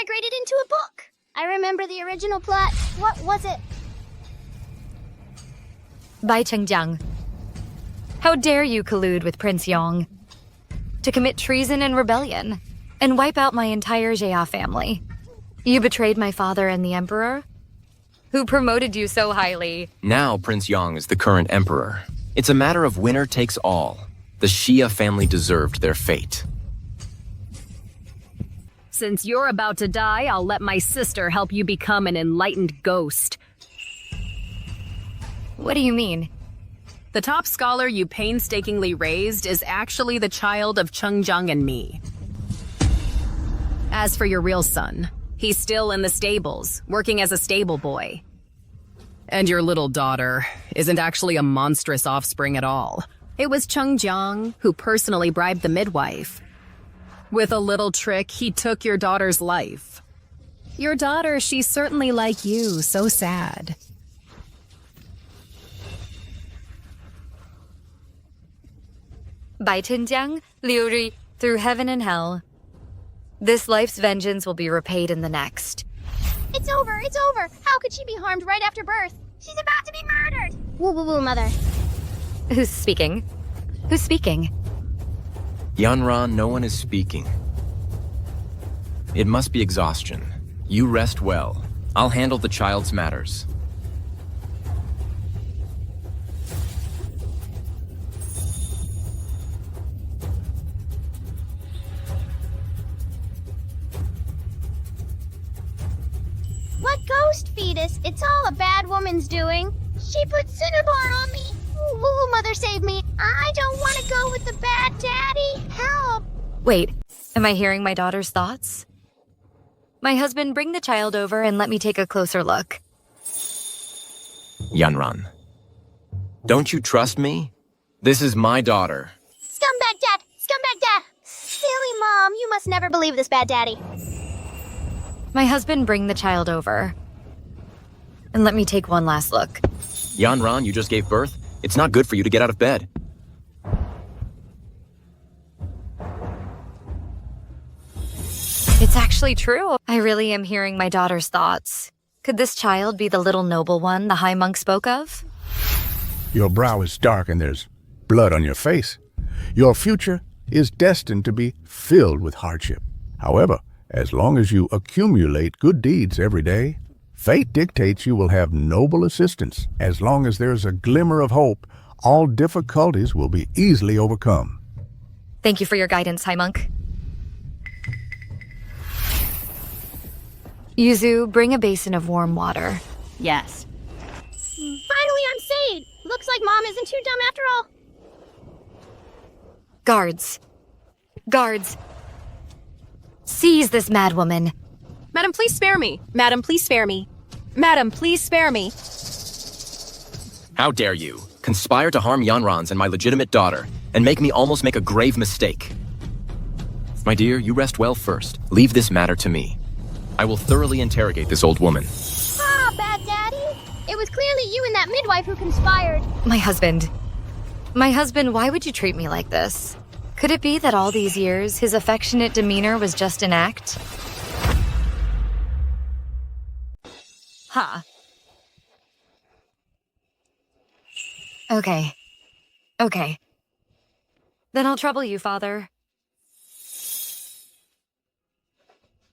migrated into a book. I remember the original plot. What was it? Bai Chengjiang. How dare you collude with Prince Yong to commit treason and rebellion and wipe out my entire Jia family. You betrayed my father and the Emperor, who promoted you so highly. Now Prince Yong is the current emperor. It's a matter of winner takes all. The Xia family deserved their fate. Since you're about to die, I'll let my sister help you become an enlightened ghost. What do you mean? The top scholar you painstakingly raised is actually the child of Chengjiang and me. As for your real son, he's still in the stables, working as a stable boy. And your little daughter isn't actually a monstrous offspring at all. It was Chengjiang who personally bribed the midwife. With a little trick, he took your daughter's life. Your daughter, she's certainly like you, so sad. Bai Chengjiang, Liu Ri, through heaven and hell. This life's vengeance will be repaid in the next. It's over, it's over. How could she be harmed right after birth? She's about to be murdered. Woo woo woo, mother. Who's speaking? Who's speaking? Yanran, no one is speaking. It must be exhaustion. You rest well. I'll handle the child's matters. What ghost fetus? It's all a bad woman's doing. She put Cinnabon on me. Woo woo, mother save me. I don't want to go with the bad daddy. Help. Wait, am I hearing my daughter's thoughts? My husband, bring the child over and let me take a closer look. Yanran, don't you trust me? This is my daughter. Scumbag dad! Scumbag dad! Silly mom, you must never believe this bad daddy. My husband, bring the child over. And let me take one last look. Yanran, you just gave birth? It's not good for you to get out of bed. It's actually true. I really am hearing my daughter's thoughts. Could this child be the little noble one the High Monk spoke of? Your brow is dark and there's blood on your face. Your future is destined to be filled with hardship. However, as long as you accumulate good deeds every day, fate dictates you will have noble assistance. As long as there's a glimmer of hope, all difficulties will be easily overcome. Thank you for your guidance, High Monk. Yuzu, bring a basin of warm water. Yes. Finally, I'm saved. Looks like mom isn't too dumb after all. Guards. Guards. Seize this madwoman. Madam, please spare me. Madam, please spare me. Madam, please spare me. How dare you conspire to harm Yanran's and my legitimate daughter and make me almost make a grave mistake. My dear, you rest well first. Leave this matter to me. I will thoroughly interrogate this old woman. Ah, bad daddy. It was clearly you and that midwife who conspired. My husband. My husband, why would you treat me like this? Could it be that all these years, his affectionate demeanor was just an act? Huh. Okay. Okay. Then I'll trouble you, Father.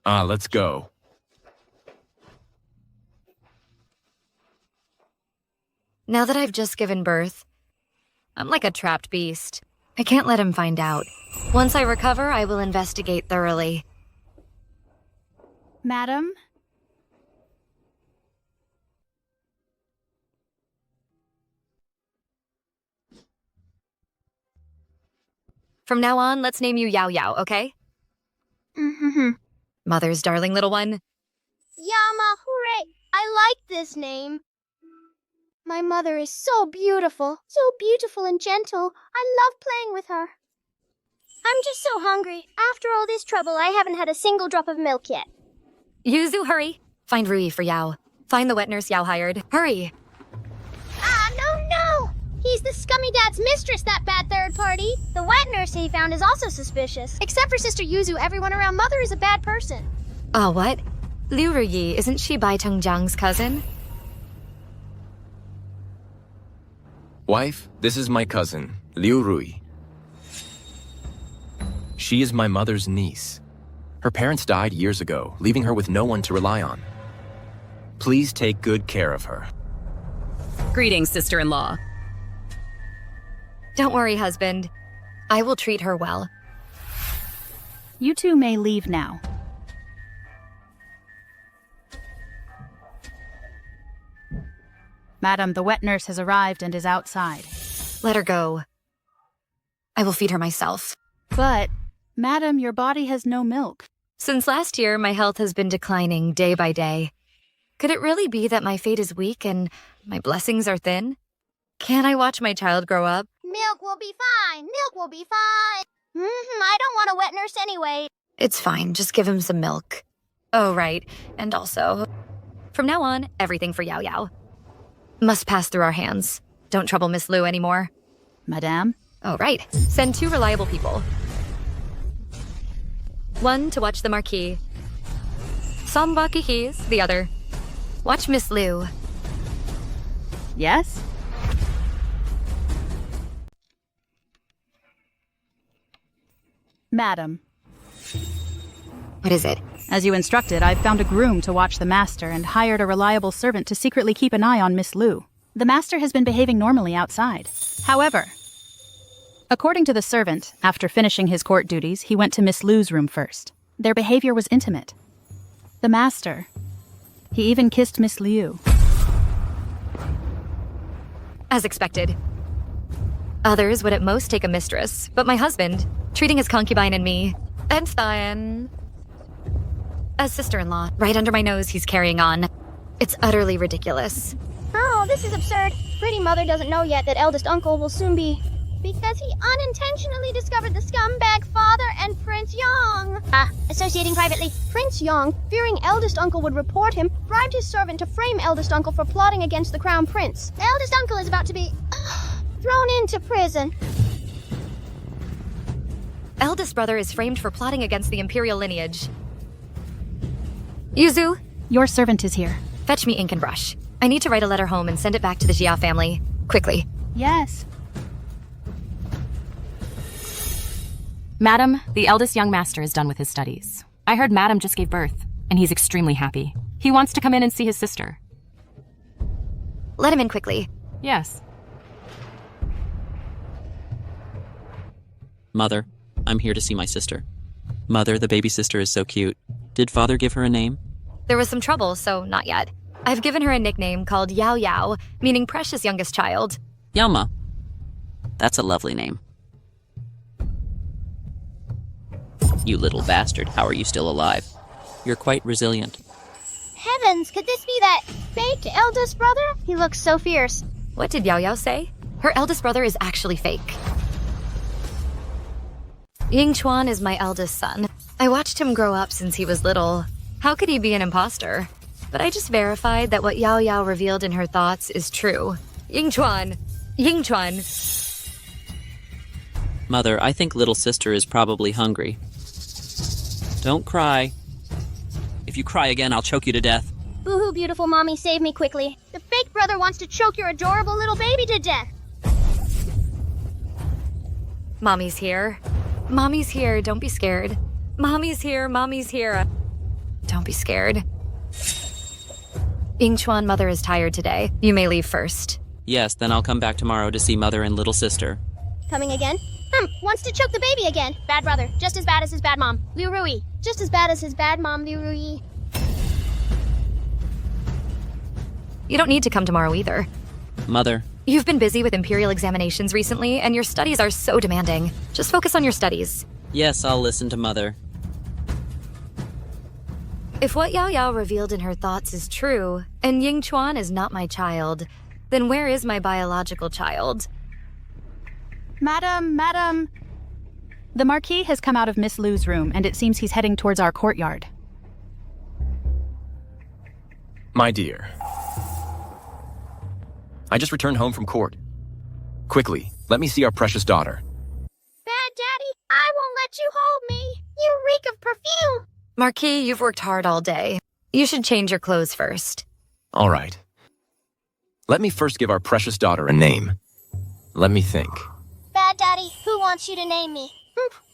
Let's go. Now that I've just given birth, I'm like a trapped beast. I can't let him find out. Once I recover, I will investigate thoroughly. Madam? From now on, let's name you Yao Yao, okay? Mm-hmm. Mother's darling little one. Yama, hooray! I like this name. My mother is so beautiful and gentle. I love playing with her. I'm just so hungry. After all this trouble, I haven't had a single drop of milk yet. Yuzu, hurry! Find Rui for Yao. Find the wet nurse Yao hired. Hurry! Ah, no! He's the scummy dad's mistress, that bad third party. The wet nurse he found is also suspicious. Except for Sister Yuzu, everyone around Mother is a bad person. What? Liu Ruyi, isn't she Bai Tongjiang's cousin? Wife, this is my cousin, Liu Rui. She is my mother's niece. Her parents died years ago, leaving her with no one to rely on. Please take good care of her. Greetings, sister-in-law. Don't worry, husband. I will treat her well. You two may leave now. Madam, the wet nurse has arrived and is outside. Let her go. I will feed her myself. But, Madam, your body has no milk. Since last year, my health has been declining day by day. Could it really be that my fate is weak and my blessings are thin? Can I watch my child grow up? Milk will be fine. Milk will be fine. I don't want a wet nurse anyway. It's fine, just give him some milk. Oh, right. And also, from now on, everything for Yao Yao. Must pass through our hands. Don't trouble Miss Liu anymore. Madame? Oh, right. Send 2 reliable people. 1 to watch the Marquis. Samba Kikis, the other. Watch Miss Liu. Yes? Madam, What is it? as you instructed, I've found a groom to watch the master and hired a reliable servant to secretly keep an eye on Miss Liu. The master has been behaving normally outside. However, according to the servant, after finishing his court duties, he went to Miss Liu's room first. Their behavior was intimate. The master, he even kissed Miss Liu. As expected. Others would at most take a mistress, but my husband, treating his concubine and me, and Stein, as sister-in-law, right under my nose he's carrying on. It's utterly ridiculous. Oh, this is absurd. Pretty mother doesn't know yet that eldest uncle will soon be... Because he unintentionally discovered the scumbag father and Prince Yang. Associating privately. Prince Yang, fearing eldest uncle would report him, bribed his servant to frame eldest uncle for plotting against the crown prince. Eldest uncle is about to be... thrown into prison. Eldest brother is framed for plotting against the Imperial lineage. Yuzu, Your servant is here. fetch me ink and brush. I need to write a letter home and send it back to the Jia family. Quickly. Yes. Madam, the eldest young master is done with his studies. I heard Madam just gave birth, and he's extremely happy. He wants to come in and see his sister. Let him in quickly. Yes. Mother, I'm here to see my sister. Mother, the baby sister is so cute. Did father give her a name? There was some trouble, so not yet. I've given her a nickname called Yao Yao, meaning precious youngest child. Yalma. That's a lovely name. You little bastard, how are you still alive? You're quite resilient. Heavens, could this be that fake eldest brother? He looks so fierce. What did Yao Yao say? Her eldest brother is actually fake. Ying Chuan is my eldest son. I watched him grow up since he was little. How could he be an imposter? But I just verified that what Yao Yao revealed in her thoughts is true. Ying Chuan! Ying Chuan! Mother, I think little sister is probably hungry. Don't cry. If you cry again, I'll choke you to death. Boo-hoo, beautiful mommy, save me quickly. The fake brother wants to choke your adorable little baby to death. Mommy's here. Mommy's here, don't be scared. Mommy's here, mommy's here. Don't be scared. Ying Chuan, mother is tired today. You may leave first. Yes, then I'll come back tomorrow to see mother and little sister. Coming again? Wants to choke the baby again. Bad brother, just as bad as his bad mom, Liu Rui. Just as bad as his bad mom, Liu Rui. You don't need to come tomorrow either. Mother, You've been busy with Imperial examinations recently, and your studies are so demanding. Just focus on your studies. yes, I'll listen to mother. If what Yao Yao revealed in her thoughts is true, and Ying Chuan is not my child, then where is my biological child? Madam. The Marquis has come out of Miss Liu's room, and it seems he's heading towards our courtyard. My dear. I just returned home from court. Quickly, let me see our precious daughter. Bad daddy, I won't let you hold me. You reek of perfume. Marquis, you've worked hard all day. You should change your clothes first. All right. Let me first give our precious daughter a name. Let me think. Bad Daddy, who wants you to name me?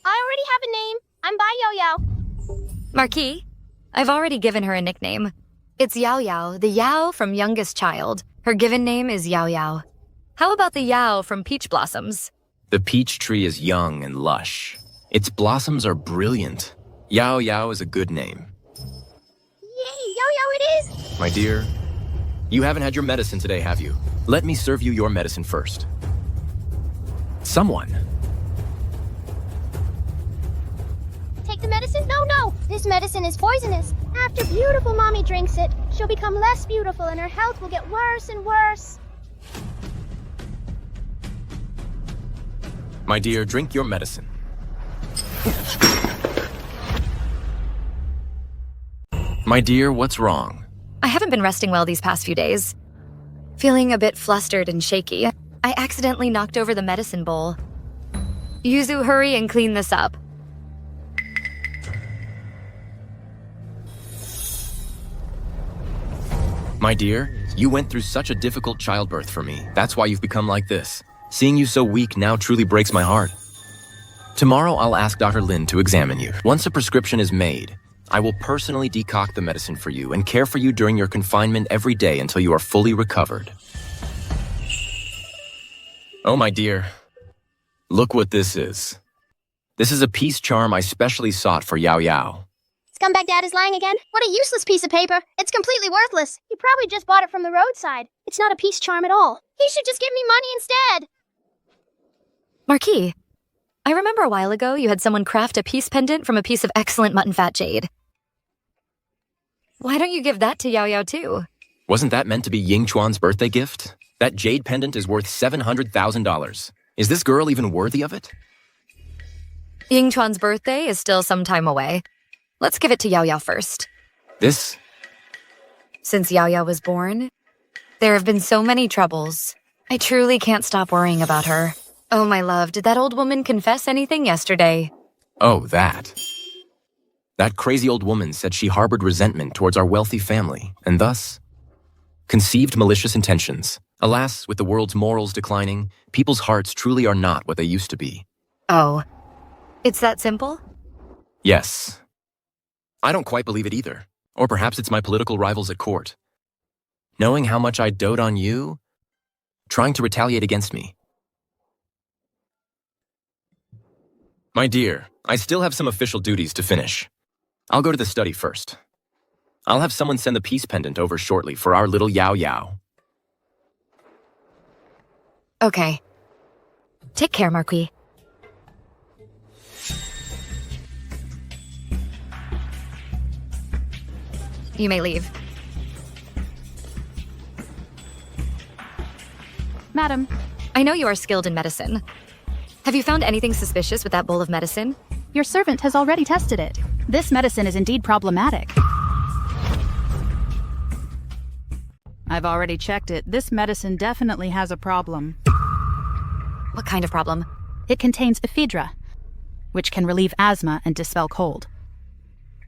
I already have a name. I'm Bai Yo-Yo. Marquis, I've already given her a nickname. It's Yao Yao, the Yao from Youngest Child. Her given name is Yao Yao. How about the Yao from Peach Blossoms? The peach tree is young and lush. Its blossoms are brilliant. Yao Yao is a good name. Yay, Yo-Yo it is! My dear, you haven't had your medicine today, have you? Let me serve you your medicine first. Someone. Take the medicine? No. This medicine is poisonous. After beautiful mommy drinks it, she'll become less beautiful and her health will get worse and worse. My dear, drink your medicine. My dear, what's wrong? I haven't been resting well these past few days. Feeling a bit flustered and shaky. I accidentally knocked over the medicine bowl. Yuzu, hurry and clean this up. My dear, you went through such a difficult childbirth for me. That's why you've become like this. Seeing you so weak now truly breaks my heart. Tomorrow I'll ask Dr. Lin to examine you. Once a prescription is made, I will personally decoct the medicine for you and care for you during your confinement every day until you are fully recovered. Oh, my dear. Look what this is. This is a peace charm I specially sought for Yao Yao. Scumbag Dad is lying again? What a useless piece of paper. It's completely worthless. He probably just bought it from the roadside. It's not a peace charm at all. He should just give me money instead. Marquis, I remember a while ago you had someone craft a peace pendant from a piece of excellent mutton fat jade. Why don't you give that to Yao Yao too? Wasn't that meant to be Ying Chuan's birthday gift? That jade pendant is worth $700,000. Is this girl even worthy of it? Ying Chuan's birthday is still some time away. Let's give it to Yao Yao first. This? Since Yao Yao was born, there have been so many troubles. I truly can't stop worrying about her. Oh, my love, did that old woman confess anything yesterday? Oh, that. That crazy old woman said she harbored resentment towards our wealthy family, and thus conceived malicious intentions. Alas, with the world's morals declining, people's hearts truly are not what they used to be. Oh, it's that simple? Yes. I don't quite believe it either. Or perhaps it's my political rivals at court. Knowing how much I dote on you, trying to retaliate against me. My dear, I still have some official duties to finish. I'll go to the study first. I'll have someone send the peace pendant over shortly for our little Yao Yao. Okay. Take care, Marquis. You may leave. Madam, I know you are skilled in medicine. Have you found anything suspicious with that bowl of medicine? your servant has already tested it. This medicine is indeed problematic. I've already checked it. This medicine definitely has a problem. What kind of problem? It contains ephedra, which can relieve asthma and dispel cold.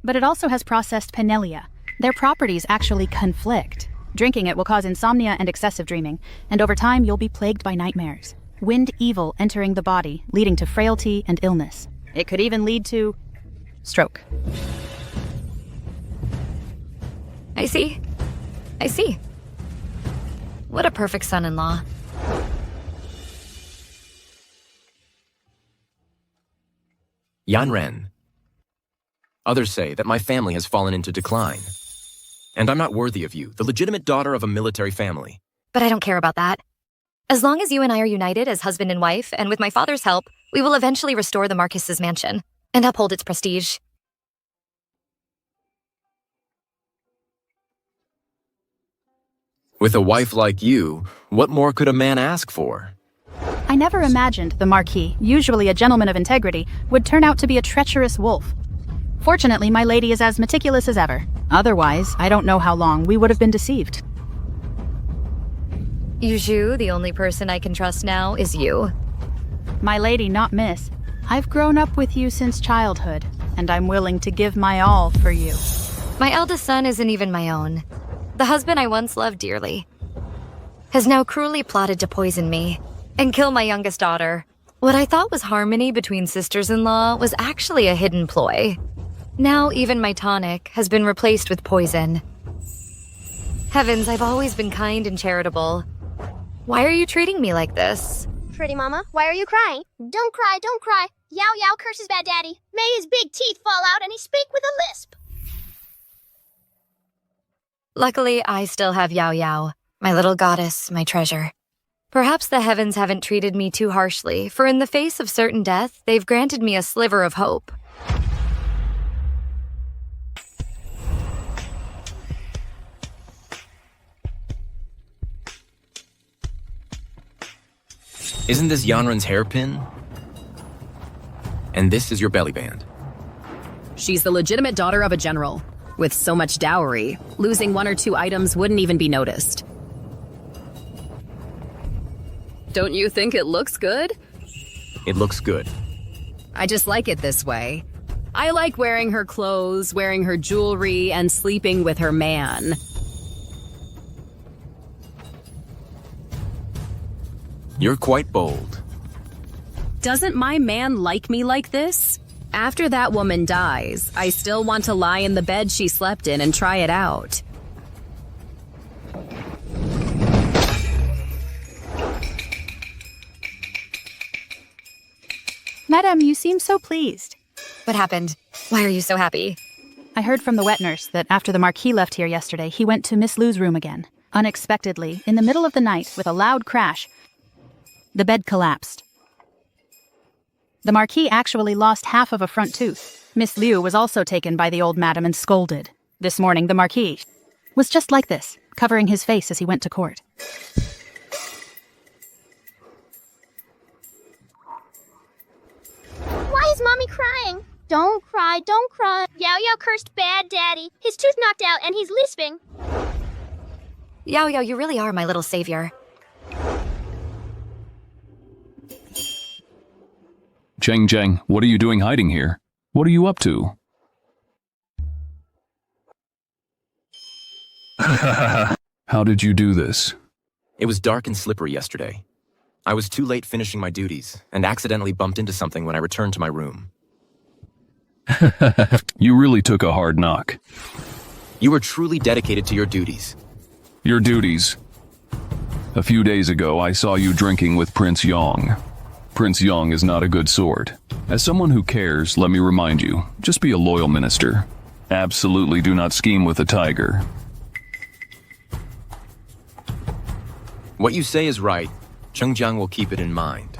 But it also has processed pinelia. Their properties actually conflict. Drinking it will cause insomnia and excessive dreaming, and over time you'll be plagued by nightmares. Wind evil entering the body, leading to frailty and illness. It could even lead to stroke. I see. What a perfect son-in-law. Yanren. Others say that my family has fallen into decline. And I'm not worthy of you, the legitimate daughter of a military family. But I don't care about that. As long as you and I are united as husband and wife, and with my father's help, we will eventually restore the Marquis's mansion and uphold its prestige. With a wife like you, what more could a man ask for? I never imagined the Marquis, usually a gentleman of integrity, would turn out to be a treacherous wolf. Fortunately, my lady is as meticulous as ever. Otherwise, I don't know how long we would have been deceived. Yuzhu, the only person I can trust now is you. My lady, not miss. I've grown up with you since childhood, and I'm willing to give my all for you. My eldest son isn't even my own. The husband I once loved dearly has now cruelly plotted to poison me and kill my youngest daughter. What I thought was harmony between sisters-in-law was actually a hidden ploy. Now even my tonic has been replaced with poison. Heavens, I've always been kind and charitable. Why are you treating me like this? Pretty mama, why are you crying? Don't cry, don't cry. Yao Yao curses bad daddy. May his big teeth fall out and he speak with a lisp. Luckily, I still have Yao Yao, my little goddess, my treasure. Perhaps the heavens haven't treated me too harshly, for in the face of certain death, they've granted me a sliver of hope. Isn't this Yanran's hairpin? And this is your belly band. She's the legitimate daughter of a general. With so much dowry, losing 1 or 2 items wouldn't even be noticed. Don't you think it looks good? It looks good. I just like it this way. I like wearing her clothes, wearing her jewelry, and sleeping with her man. You're quite bold. Doesn't my man like me like this? After that woman dies, I still want to lie in the bed she slept in and try it out. Madam, you seem so pleased. What happened? Why are you so happy? I heard from the wet nurse that after the Marquis left here yesterday, he went to Miss Lou's room again. Unexpectedly, in the middle of the night, with a loud crash, the bed collapsed. The Marquis actually lost half of a front tooth. Miss Liu was also taken by the old madam and scolded. This morning, the Marquis was just like this, covering his face as he went to court. Why is mommy crying? Don't cry, don't cry. Yao Yao cursed bad daddy. His tooth knocked out and he's lisping. Yao Yao, you really are my little savior. Cheng Cheng, what are you doing hiding here? What are you up to? How did you do this? It was dark and slippery yesterday. I was too late finishing my duties and accidentally bumped into something when I returned to my room. You really took a hard knock. You were truly dedicated to your duties. Your duties. A few days ago, I saw you drinking with Prince Yong. Prince Yong is not a good sort. As someone who cares, let me remind you, just be a loyal minister. Absolutely do not scheme with a tiger. What you say is right. Chengjiang will keep it in mind.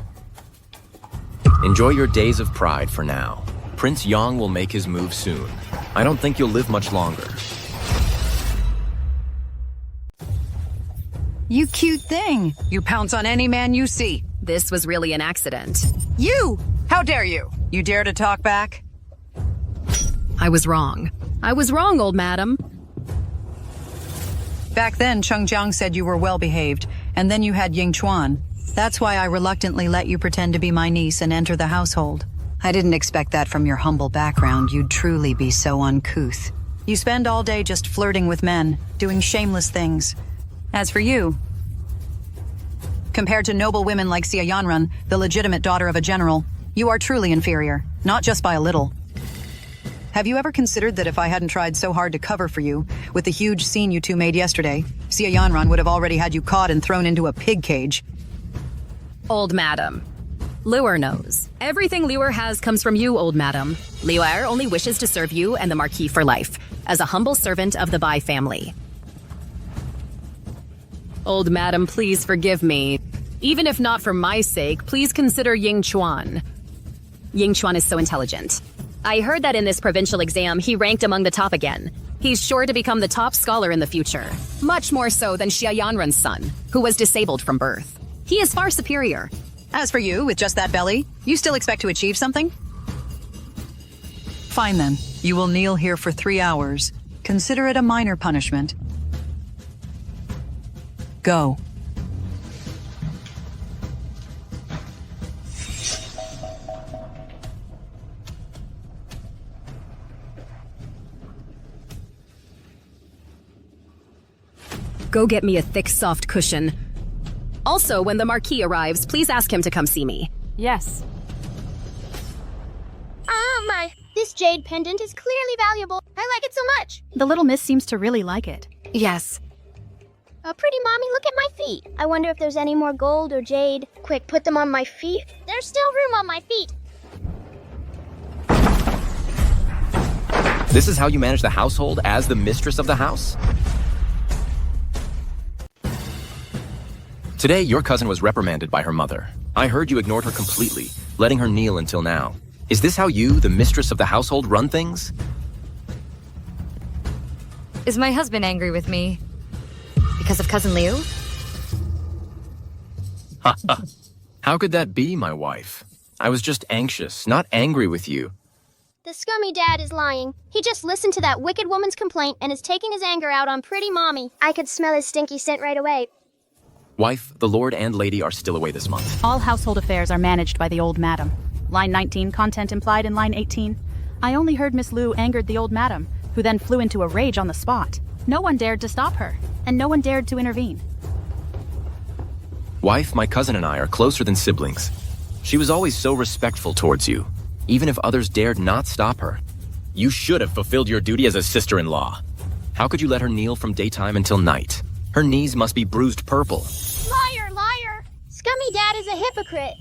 Enjoy your days of pride for now. Prince Yong will make his move soon. I don't think you'll live much longer. You cute thing. You pounce on any man you see. This was really an accident. You! How dare you? You dare to talk back? I was wrong. I was wrong, old madam. Back then, Chengjiang said you were well-behaved, and then you had Ying Chuan. That's why I reluctantly let you pretend to be my niece and enter the household. I didn't expect that from your humble background. You'd truly be so uncouth. You spend all day just flirting with men, doing shameless things. As for you, compared to noble women like Xia Yanran, the legitimate daughter of a general, you are truly inferior, not just by a little. Have you ever considered that if I hadn't tried so hard to cover for you, with the huge scene you two made yesterday, Xia Yanran would have already had you caught and thrown into a pig cage? Old madam. Luer knows. Everything Luer has comes from you, old madam. Luer only wishes to serve you and the Marquis for life, as a humble servant of the Bai family. Old madam, please forgive me. Even if not for my sake, please consider Ying Chuan. Ying Chuan is so intelligent. I heard that in this provincial exam, he ranked among the top again. He's sure to become the top scholar in the future. Much more so than Xia Yanran's son, who was disabled from birth. He is far superior. As for you, with just that belly, you still expect to achieve something? Fine then. You will kneel here for 3 hours. Consider it a minor punishment. Go. Go get me a thick, soft cushion. Also, when the Marquis arrives, please ask him to come see me. Yes. This jade pendant is clearly valuable. I like it so much. The little miss seems to really like it. Yes. Pretty mommy, look at my feet. I wonder if there's any more gold or jade. Quick, put them on my feet. There's still room on my feet. This is how you manage the household as the mistress of the house? Today, your cousin was reprimanded by her mother. I heard you ignored her completely, letting her kneel until now. Is this how you, the mistress of the household, run things? Is my husband angry with me? Because of Cousin Liu? How could that be, my wife? I was just anxious, not angry with you. The scummy dad is lying. He just listened to that wicked woman's complaint and is taking his anger out on pretty mommy. I could smell his stinky scent right away. Wife, the lord and lady are still away this month. All household affairs are managed by the old madam. Line 19, content implied in line 18. I only heard Miss Liu angered the old madam, who then flew into a rage on the spot. No one dared to stop her, and no one dared to intervene. Wife, my cousin and I are closer than siblings. She was always so respectful towards you, even if others dared not stop her. You should have fulfilled your duty as a sister-in-law. How could you let her kneel from daytime until night? Her knees must be bruised purple. Liar, liar! Scummy dad is a hypocrite.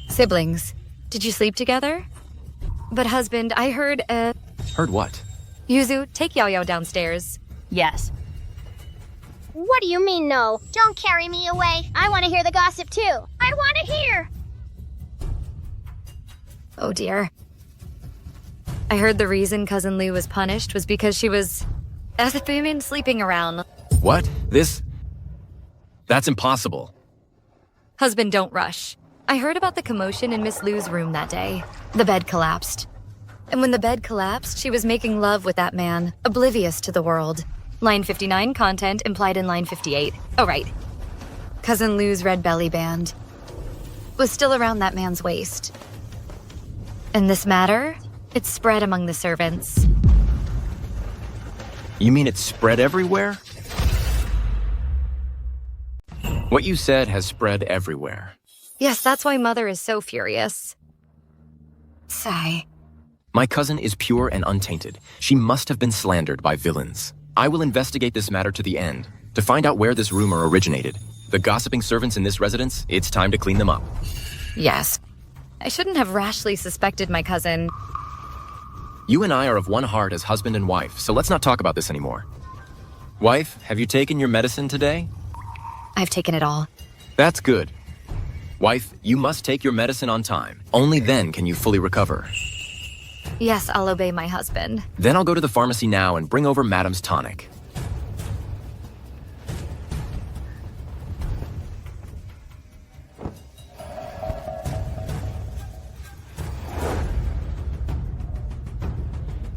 Siblings, did you sleep together? But husband, I heard, Heard what? Yuzu, take Yao-Yao downstairs. Yes. What do you mean, no? Don't carry me away. I want to hear the gossip, too. I want to hear! Oh dear. I heard the reason Cousin Liu was punished was because she was sleeping around. What? That's impossible. Husband, don't rush. I heard about the commotion in Miss Liu's room that day. The bed collapsed. And when the bed collapsed, she was making love with that man, oblivious to the world. Line 59, content implied in line 58. Oh, right. Cousin Liu's red belly band was still around that man's waist. And this matter, it spread among the servants. You mean it spread everywhere? What you said has spread everywhere. Yes, that's why Mother is so furious. Sigh. My cousin is pure and untainted. She must have been slandered by villains. I will investigate this matter to the end, to find out where this rumor originated. The gossiping servants in this residence, it's time to clean them up. Yes. I shouldn't have rashly suspected my cousin. You and I are of one heart as husband and wife, so let's not talk about this anymore. Wife, have you taken your medicine today? I've taken it all. That's good. Wife, you must take your medicine on time. Only then can you fully recover. Yes, I'll obey my husband. Then I'll go to the pharmacy now and bring over Madam's tonic.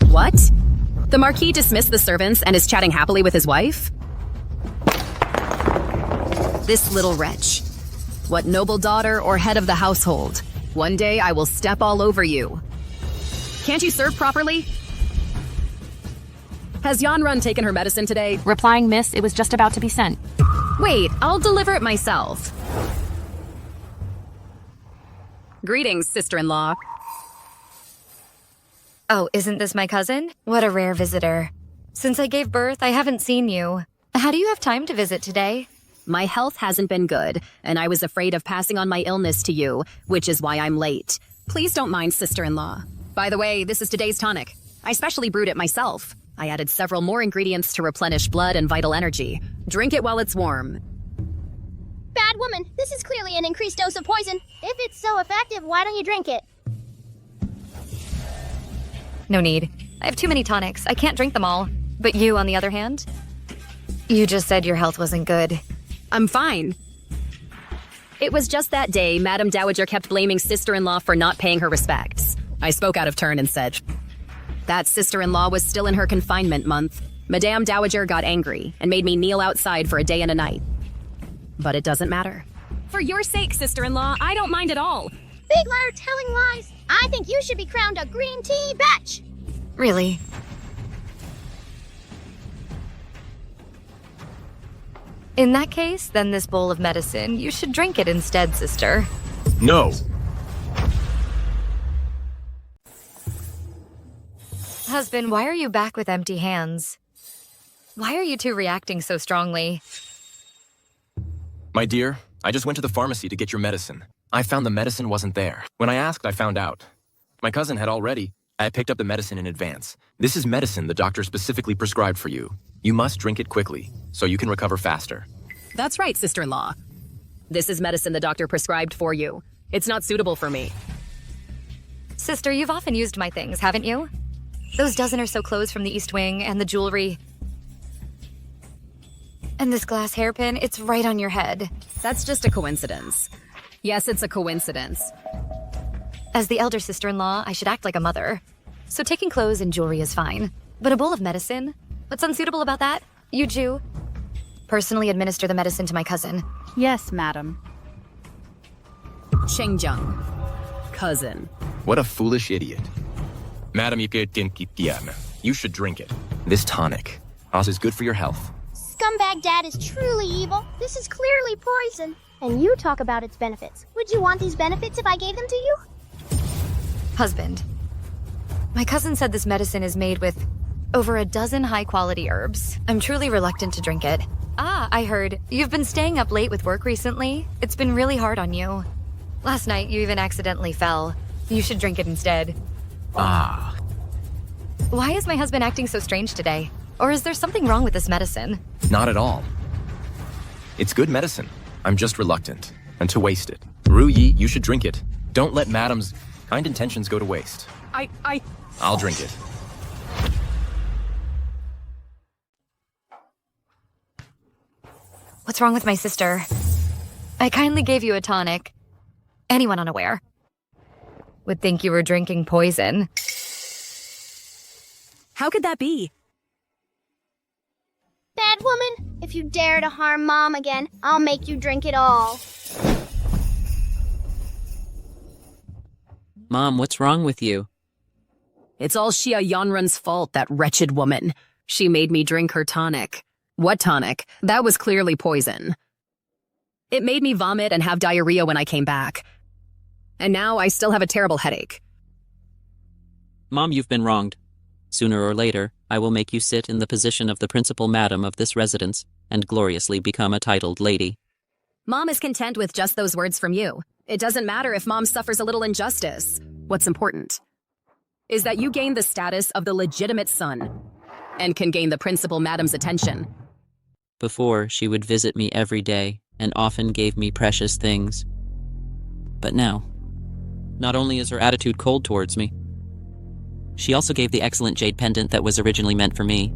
What? The Marquis dismissed the servants and is chatting happily with his wife? This little wretch. What noble daughter or head of the household? One day I will step all over you. Can't you serve properly? Has Yanrun taken her medicine today? Replying, miss, it was just about to be sent. Wait, I'll deliver it myself. Greetings, sister-in-law. Oh, isn't this my cousin? What a rare visitor. Since I gave birth, I haven't seen you. How do you have time to visit today? My health hasn't been good, and I was afraid of passing on my illness to you, which is why I'm late. Please don't mind, sister-in-law. By the way, this is today's tonic. I specially brewed it myself. I added several more ingredients to replenish blood and vital energy. Drink it while it's warm. Bad woman, this is clearly an increased dose of poison. If it's so effective, why don't you drink it? No need. I have too many tonics. I can't drink them all. But you, on the other hand? You just said your health wasn't good. I'm fine. It was just that day Madame Dowager kept blaming sister-in-law for not paying her respects. I spoke out of turn and said, that sister-in-law was still in her confinement month. Madame Dowager got angry and made me kneel outside for a day and a night. But it doesn't matter. For your sake, sister-in-law, I don't mind at all. Big liar telling lies. I think you should be crowned a green tea bitch. Really? In that case, then this bowl of medicine, you should drink it instead, sister. No! Husband, why are you back with empty hands? Why are you two reacting so strongly? My dear, I just went to the pharmacy to get your medicine. I found the medicine wasn't there. When I asked, I found out. My cousin had already. I picked up the medicine in advance. This is medicine the doctor specifically prescribed for you. You must drink it quickly, so you can recover faster. That's right, sister-in-law. This is medicine the doctor prescribed for you. It's not suitable for me. Sister, you've often used my things, haven't you? Those dozen or so clothes from the East Wing and the jewelry. And this glass hairpin, it's right on your head. That's just a coincidence. Yes, it's a coincidence. As the elder sister-in-law, I should act like a mother. So taking clothes and jewelry is fine. But a bowl of medicine? What's unsuitable about that? You Jew? Personally administer the medicine to my cousin. Yes, madam. Chengjiang. Cousin. What a foolish idiot. Madam, you should drink it. This tonic. Oz is good for your health. Scumbag Dad is truly evil. This is clearly poison. And you talk about its benefits. Would you want these benefits if I gave them to you? Husband. My cousin said this medicine is made with over a dozen high-quality herbs. I'm truly reluctant to drink it. Ah, I heard. You've been staying up late with work recently. It's been really hard on you. Last night, you even accidentally fell. You should drink it instead. Ah. Why is my husband acting so strange today? Or is there something wrong with this medicine? Not at all. It's good medicine. I'm just reluctant. And to waste it. Ru Yi, you should drink it. Don't let Madam's kind intentions go to waste. I'll drink it. What's wrong with my sister? I kindly gave you a tonic. Anyone unaware would think you were drinking poison. How could that be? Bad woman, if you dare to harm Mom again, I'll make you drink it all. Mom, what's wrong with you? It's all Xia Yanren's fault, that wretched woman. She made me drink her tonic. What tonic? That was clearly poison. It made me vomit and have diarrhea when I came back. And now I still have a terrible headache. Mom, you've been wronged. Sooner or later, I will make you sit in the position of the principal madam of this residence and gloriously become a titled lady. Mom is content with just those words from you. It doesn't matter if Mom suffers a little injustice. What's important is that you gain the status of the legitimate son and can gain the principal madam's attention. Before, she would visit me every day and often gave me precious things. But now, not only is her attitude cold towards me, she also gave the excellent jade pendant that was originally meant for me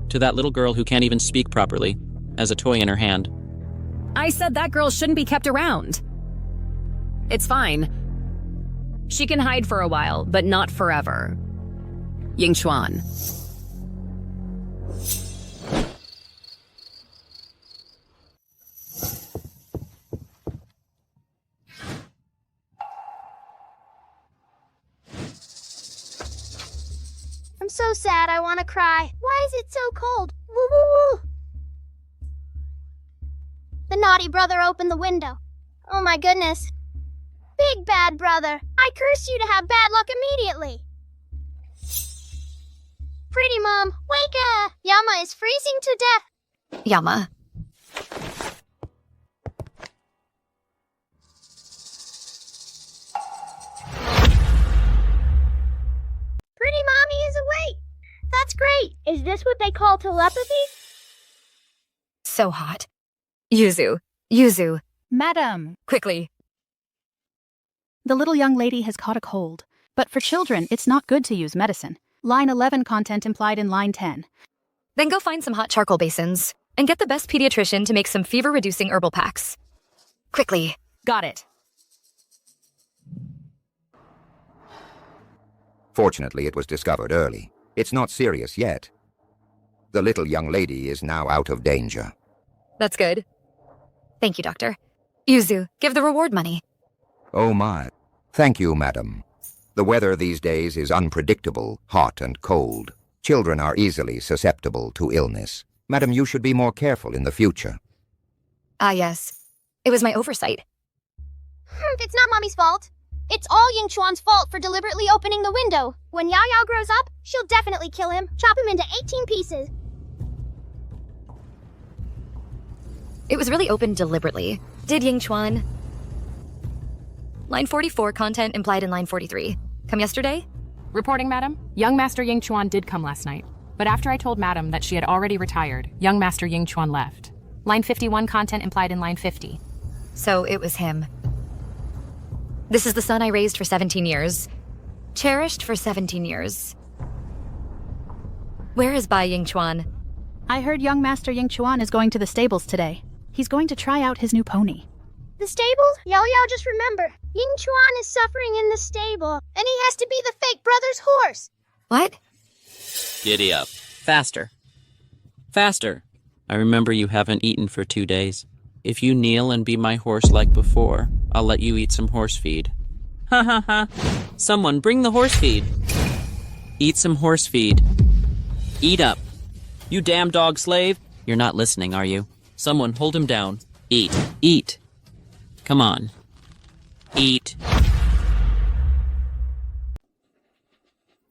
to that little girl who can't even speak properly, as a toy in her hand. I said that girl shouldn't be kept around. It's fine. She can hide for a while, but not forever. Yingchuan. I'm so sad I want to cry. Why is it so cold? Woo woo woo. The naughty brother opened the window. Oh my goodness. Big bad brother, I curse you to have bad luck immediately. Pretty Mom, wake up! Yama is freezing to death. Yama. Pretty Mommy is awake. That's great. Is this what they call telepathy? So hot. Yuzu. Madam, Quickly. the little young lady has caught a cold. But for children, it's not good to use medicine. Line 11 content implied in line 10. Then go find some hot charcoal basins and get the best pediatrician to make some fever-reducing herbal packs. Quickly. Got it. Fortunately, it was discovered early. It's not serious yet. The little young lady is now out of danger. That's good. Thank you, Doctor. Yuzu, give the reward money. Oh my. Thank you, madam. The weather these days is unpredictable, hot and cold. Children are easily susceptible to illness. Madam, you should be more careful in the future. Ah, yes. It was my oversight. It's not Mommy's fault. It's all Yingchuan's fault for deliberately opening the window. When Yao Yao grows up, she'll definitely kill him, chop him into 18 pieces. It was really opened deliberately. Did Yingchuan? Line 44, content implied in line 43. Come yesterday? Reporting, madam. Young Master Yingchuan did come last night. But after I told madam that she had already retired, young Master Yingchuan left. Line 51, content implied in line 50. So it was him. This is the son I raised for 17 years. Cherished for 17 years. Where is Bai Yingchuan? I heard young Master Yingchuan is going to the stables today. He's going to try out his new pony. The stables? Yao Yao, just remember, Yingchuan is suffering in the stable, and he has to be the fake brother's horse. What? Giddy up. Faster. Faster. I remember you haven't eaten for 2 days. If you kneel and be my horse like before, I'll let you eat some horse feed. Ha ha ha. Someone bring the horse feed. Eat some horse feed. Eat up. You damn dog slave. You're not listening, are you? Someone hold him down. Eat. Eat. Come on. Eat.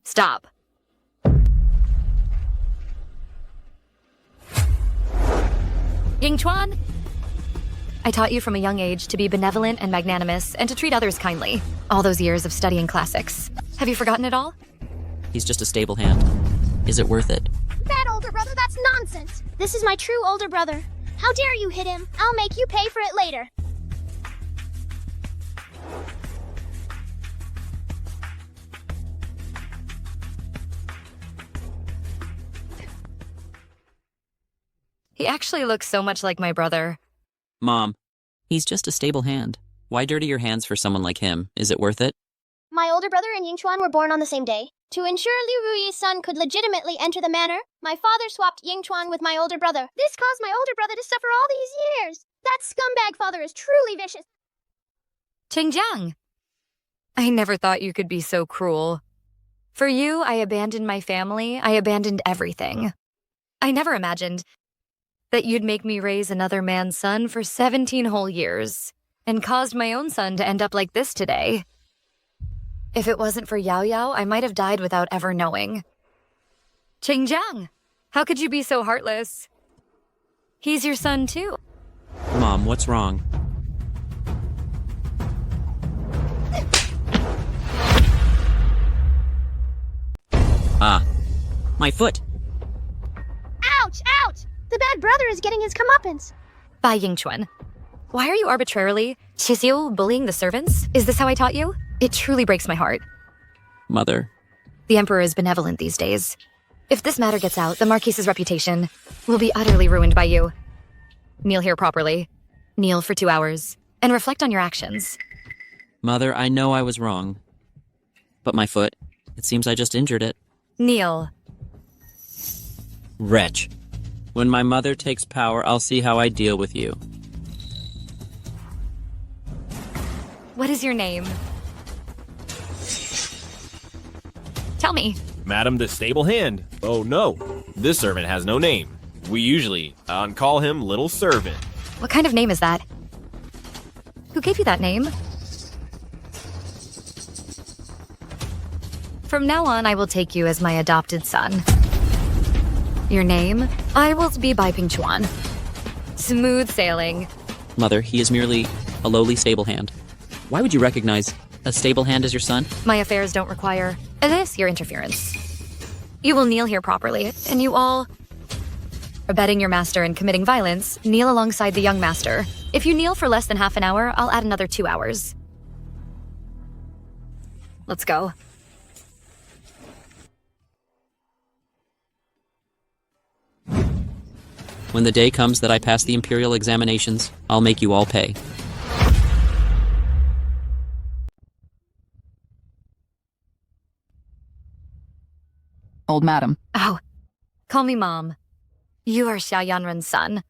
Stop. Yingchuan? I taught you from a young age to be benevolent and magnanimous and to treat others kindly. All those years of studying classics. Have you forgotten it all? He's just a stable hand. Is it worth it? Bad older brother, that's nonsense. This is my true older brother. How dare you hit him? I'll make you pay for it later. He actually looks so much like my brother. Mom, he's just a stable hand. Why dirty your hands for someone like him? Is it worth it? My older brother and Yingchuan were born on the same day. To ensure Liu Ruyi's son could legitimately enter the manor, my father swapped Yingchuan with my older brother. This caused my older brother to suffer all these years. That scumbag father is truly vicious. Qingjiang! I never thought you could be so cruel. For you, I abandoned my family. I abandoned everything. I never imagined that you'd make me raise another man's son for 17 whole years and caused my own son to end up like this today. If it wasn't for Yao Yao, I might have died without ever knowing. Qingjiang, how could you be so heartless? He's your son too. Mom, what's wrong? Ah, my foot. Ouch! Ouch! The bad brother is getting his comeuppance. Bai Yingchuan, why are you arbitrarily bullying the servants? Is this how I taught you? It truly breaks my heart. Mother. The Emperor is benevolent these days. If this matter gets out, the Marquise's reputation will be utterly ruined by you. Kneel here properly. Kneel for 2 hours. And reflect on your actions. Mother, I know I was wrong. But my foot, it seems I just injured it. Kneel. Wretch. When my mother takes power, I'll see how I deal with you. What is your name? Tell me. Madam the stable hand. Oh no, this servant has no name. We usually call him Little Servant. What kind of name is that? Who gave you that name? From now on, I will take you as my adopted son. Your name? I will be Bai Pingchuan. Smooth sailing. Mother, he is merely a lowly stable hand. Why would you recognize a stable hand as your son? My affairs don't require your interference. You will kneel here properly, and you all, abetting your master in committing violence, kneel alongside the young master. If you kneel for less than half an hour, I'll add another 2 hours. Let's go. When the day comes that I pass the Imperial examinations, I'll make you all pay. Old madam. Oh, call me Mom. You are Xiao Yanren's son.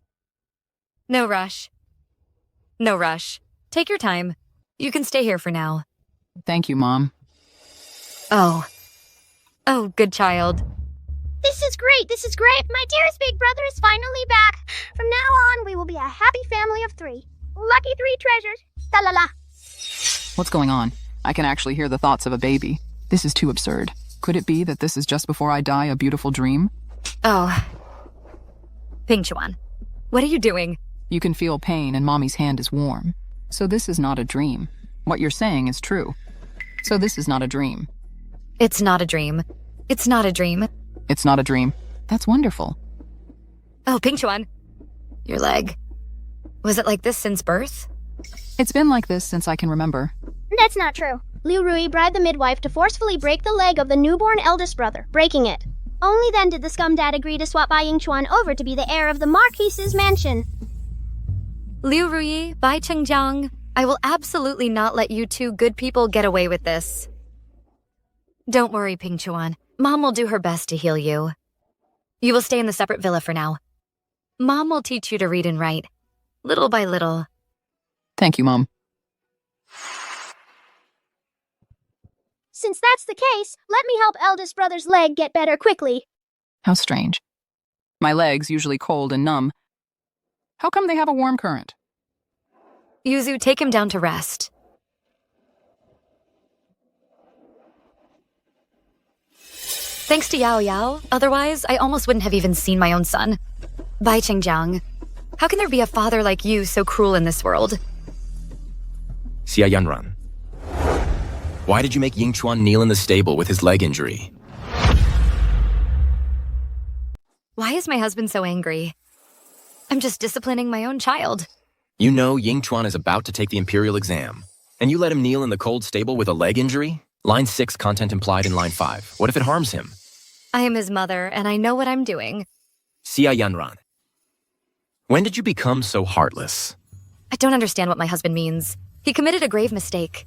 No rush. No rush. Take your time. You can stay here for now. Thank you, Mom. Oh. Oh, good child. This is great, this is great. My dearest big brother is finally back. From now on, we will be a happy family of 3. Lucky 3 treasures. Ta-la-la. What's going on? I can actually hear the thoughts of a baby. This is too absurd. Could it be that this is just before I die a beautiful dream? Oh. Pingchuan, what are you doing? You can feel pain and Mommy's hand is warm. So this is not a dream. What you're saying is true. So this is not a dream. It's not a dream. It's not a dream. It's not a dream. That's wonderful. Oh, Pingchuan, your leg. Was it like this since birth? It's been like this since I can remember. That's not true. Liu Rui bribed the midwife to forcefully break the leg of the newborn eldest brother, breaking it. Only then did the scum dad agree to swap Bai Yingchuan over to be the heir of the Marquise's mansion. Liu Rui, Bai Chengjiang, I will absolutely not let you 2 good people get away with this. Don't worry, Pingchuan. Mom will do her best to heal you. You will stay in the separate villa for now. Mom will teach you to read and write, little by little. Thank you, Mom. Since that's the case, let me help eldest brother's leg get better quickly. How strange. My leg's usually cold and numb. How come they have a warm current? Yuzu, take him down to rest. Thanks to Yao Yao, otherwise I almost wouldn't have even seen my own son. Bai Chengjiang, how can there be a father like you so cruel in this world? Xia Yanran. Why did you make Yingchuan kneel in the stable with his leg injury? Why is my husband so angry? I'm just disciplining my own child. You know Yingchuan is about to take the Imperial exam, and you let him kneel in the cold stable with a leg injury? Line 6, content implied in line 5. What if it harms him? I am his mother, and I know what I'm doing. Xia Yanran. When did you become so heartless? I don't understand what my husband means. He committed a grave mistake,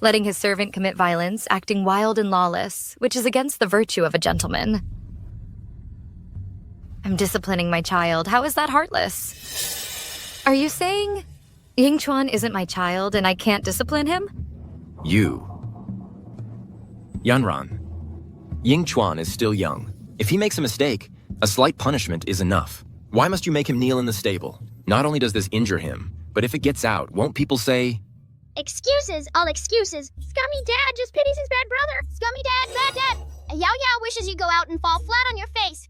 letting his servant commit violence, acting wild and lawless, which is against the virtue of a gentleman. I'm disciplining my child. How is that heartless? Are you saying Yingchuan isn't my child and I can't discipline him? You. Yanran. Yingchuan is still young. If he makes a mistake, a slight punishment is enough. Why must you make him kneel in the stable? Not only does this injure him, but if it gets out, won't people say, Excuses, all excuses. Scummy dad just pities his bad brother. Scummy dad, bad dad. Yao Yao wishes you go out and fall flat on your face.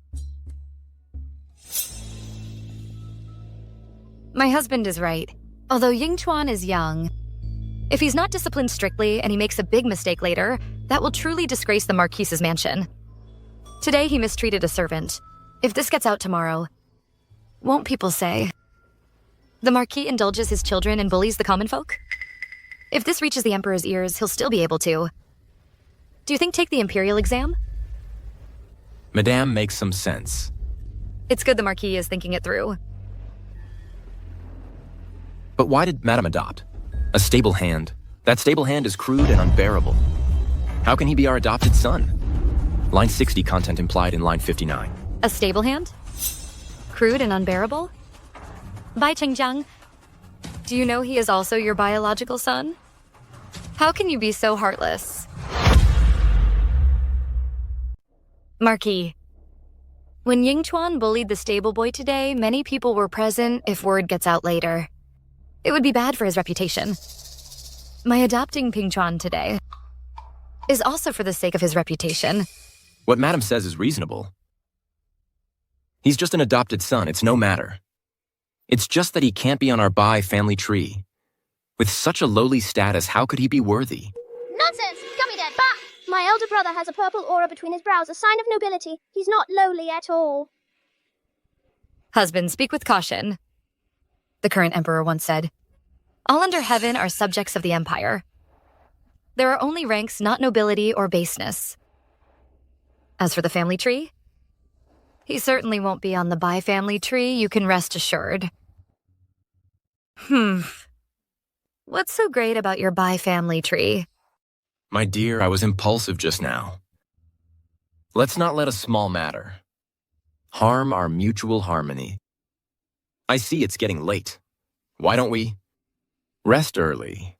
My husband is right. Although Yingchuan is young, if he's not disciplined strictly and he makes a big mistake later, that will truly disgrace the Marquise's mansion. Today he mistreated a servant. If this gets out tomorrow, won't people say, the Marquis indulges his children and bullies the common folk? If this reaches the Emperor's ears, he'll still be able to. Do you think take the Imperial exam? Madame makes some sense. It's good the Marquis is thinking it through. But why did Madame adopt? A stable hand. That stable hand is crude and unbearable. How can he be our adopted son? Line 60, content implied in line 59. A stable hand? Crude and unbearable? Bai Chengjiang, do you know he is also your biological son? How can you be so heartless? Marquis, when Yingchuan bullied the stable boy today, many people were present if word gets out later. It would be bad for his reputation. My adopting Pingchuan today is also for the sake of his reputation. What Madame says is reasonable. He's just an adopted son, it's no matter. It's just that he can't be on our Bai family tree. With such a lowly status, how could he be worthy? Nonsense! Scummy dad, bah! My elder brother has a purple aura between his brows, a sign of nobility. He's not lowly at all. Husband, speak with caution. The current emperor once said, all under heaven are subjects of the empire. There are only ranks, not nobility or baseness. As for the family tree, he certainly won't be on the Bai family tree, you can rest assured. What's so great about your Bai family tree? My dear, I was impulsive just now. Let's not let a small matter harm our mutual harmony. I see it's getting late. Why don't we rest early?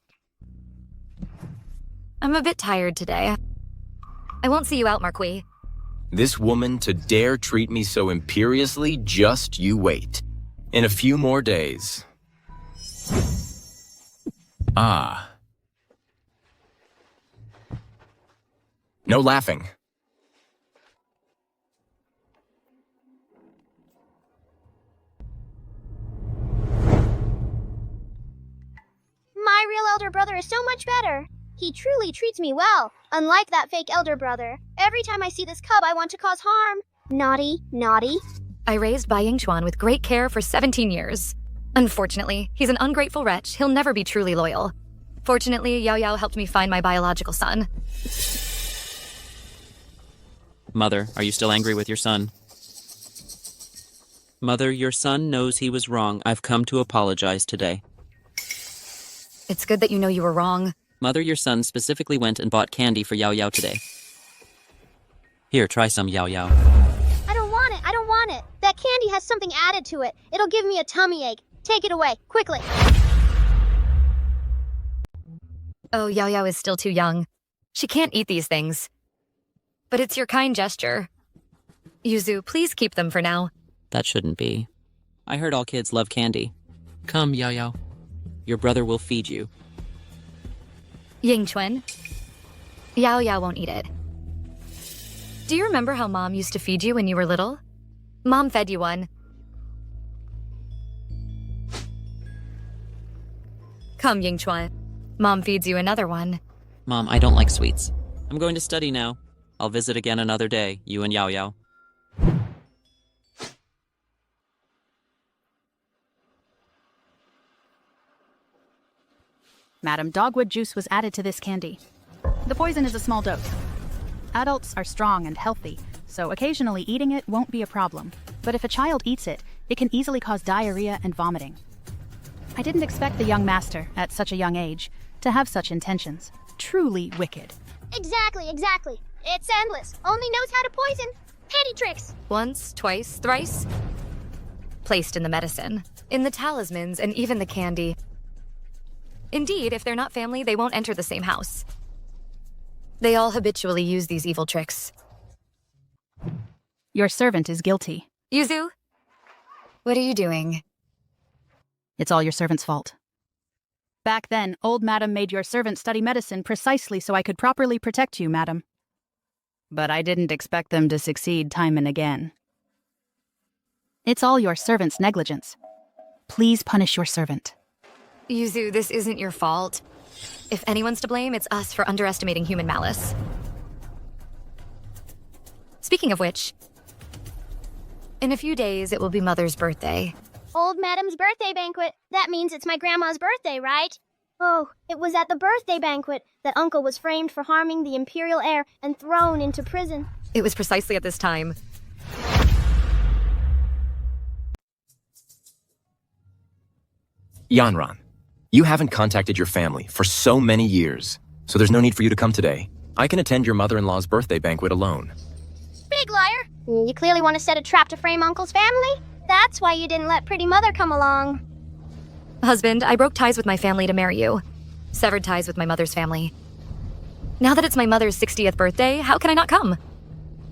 I'm a bit tired today. I won't see you out, Marquis. This woman to dare treat me so imperiously, just you wait. In a few more days. Ah. No laughing. My real elder brother is so much better. He truly treats me well, unlike that fake elder brother. Every time I see this cub, I want to cause harm. Naughty, naughty. I raised Bai Yingchuan with great care for 17 years. Unfortunately, he's an ungrateful wretch. He'll never be truly loyal. Fortunately, Yao Yao helped me find my biological son. Mother, are you still angry with your son? Mother, your son knows he was wrong. I've come to apologize today. It's good that you know you were wrong. Mother, your son specifically went and bought candy for Yao Yao today. Here, try some, Yao Yao. I don't want it, I don't want it. That candy has something added to it. It'll give me a tummy ache. Take it away, quickly. Oh, Yao Yao is still too young. She can't eat these things. But it's your kind gesture. Yuzu, please keep them for now. That shouldn't be. I heard all kids love candy. Come, Yao Yao. Your brother will feed you. Yingchuan. Yao Yao won't eat it. Do you remember how Mom used to feed you when you were little? Mom fed you one. Come, Yingchuan. Mom feeds you another one. Mom, I don't like sweets. I'm going to study now. I'll visit again another day, you and Yao Yao. Madam, dogwood juice was added to this candy. The poison is a small dose. Adults are strong and healthy, so occasionally eating it won't be a problem. But if a child eats it, it can easily cause diarrhea and vomiting. I didn't expect the young master, at such a young age, to have such intentions. Truly wicked. Exactly, exactly. It's endless. Only knows how to poison. Petty tricks. Once, twice, thrice. Placed in the medicine, in the talismans, and even the candy. Indeed, if they're not family, they won't enter the same house. They all habitually use these evil tricks. Your servant is guilty. Yuzu? What are you doing? It's all your servant's fault. Back then, old madam made your servant study medicine precisely so I could properly protect you, madam. But I didn't expect them to succeed time and again. It's all your servant's negligence. Please punish your servant. Yuzu, this isn't your fault. If anyone's to blame, it's us for underestimating human malice. Speaking of which, in a few days, it will be Mother's birthday. Old Madam's birthday banquet. That means it's my grandma's birthday, right? Oh, it was at the birthday banquet that Uncle was framed for harming the Imperial heir and thrown into prison. It was precisely at this time. Yanran, you haven't contacted your family for so many years, so there's no need for you to come today. I can attend your mother-in-law's birthday banquet alone. Big liar! You clearly want to set a trap to frame Uncle's family? That's why you didn't let Pretty Mother come along. Husband, I broke ties with my family to marry you. Severed ties with my mother's family. Now that it's my mother's 60th birthday, how can I not come?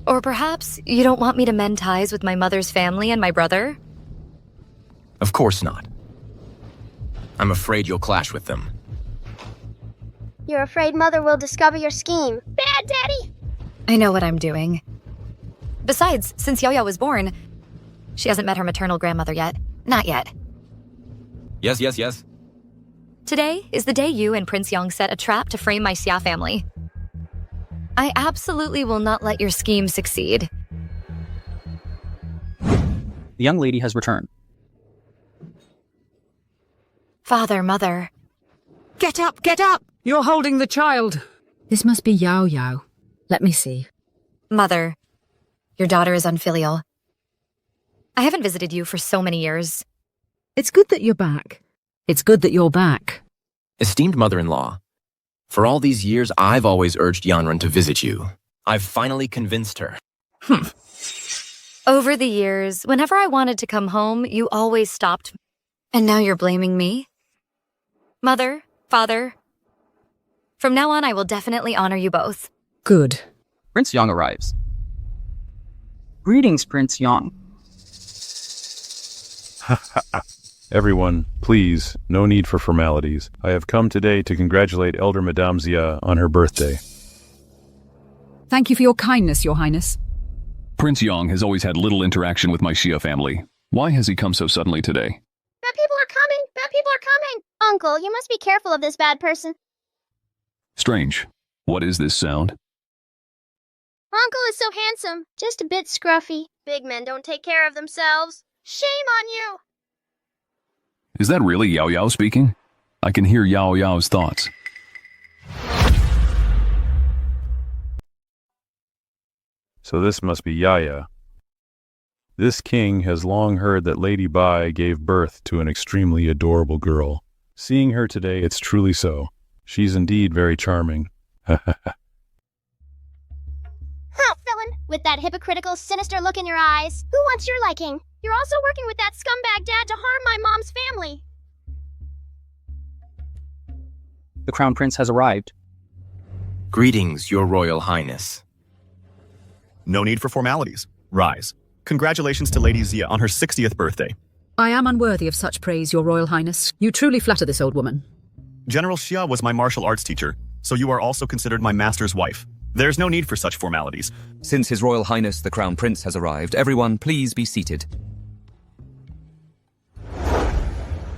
Or perhaps you don't want me to mend ties with my mother's family and my brother? Of course not. I'm afraid you'll clash with them. You're afraid Mother will discover your scheme. Bad Daddy! I know what I'm doing. Besides, since Yao Yao was born, she hasn't met her maternal grandmother yet. Not yet. Yes. Today is the day you and Prince Yong set a trap to frame my Xia family. I absolutely will not let your scheme succeed. The young lady has returned. Father, Mother. Get up, get up! You're holding the child. This must be Yao Yao. Let me see. Mother, your daughter is unfilial. I haven't visited you for so many years. It's good that you're back. It's good that you're back. Esteemed mother-in-law, for all these years, I've always urged Yanran to visit you. I've finally convinced her. Over the years, whenever I wanted to come home, you always stopped. And now you're blaming me? Mother, Father, from now on, I will definitely honor you both. Good. Prince Yong arrives. Greetings, Prince Yang. Everyone, please, no need for formalities. I have come today to congratulate Elder Madame Xia on her birthday. Thank you for your kindness, Your Highness. Prince Yang has always had little interaction with my Xia family. Why has he come so suddenly today? Bad people are coming! Bad people are coming! Uncle, you must be careful of this bad person. Strange. What is this sound? Uncle is so handsome, just a bit scruffy. Big men don't take care of themselves. Shame on you! Is that really Yao Yao speaking? I can hear Yao Yao's thoughts. So this must be Yaya. This king has long heard that Lady Bai gave birth to an extremely adorable girl. Seeing her today, it's truly so. She's indeed very charming. Huh, villain! With that hypocritical, sinister look in your eyes. Who wants your liking? You're also working with that scumbag dad to harm my mom's family. The Crown Prince has arrived. Greetings, Your Royal Highness. No need for formalities. Rise. Congratulations to Lady Xia on her 60th birthday. I am unworthy of such praise, Your Royal Highness. You truly flatter this old woman. General Xia was my martial arts teacher, so you are also considered my master's wife. There's no need for such formalities. Since His Royal Highness the Crown Prince has arrived, everyone please be seated.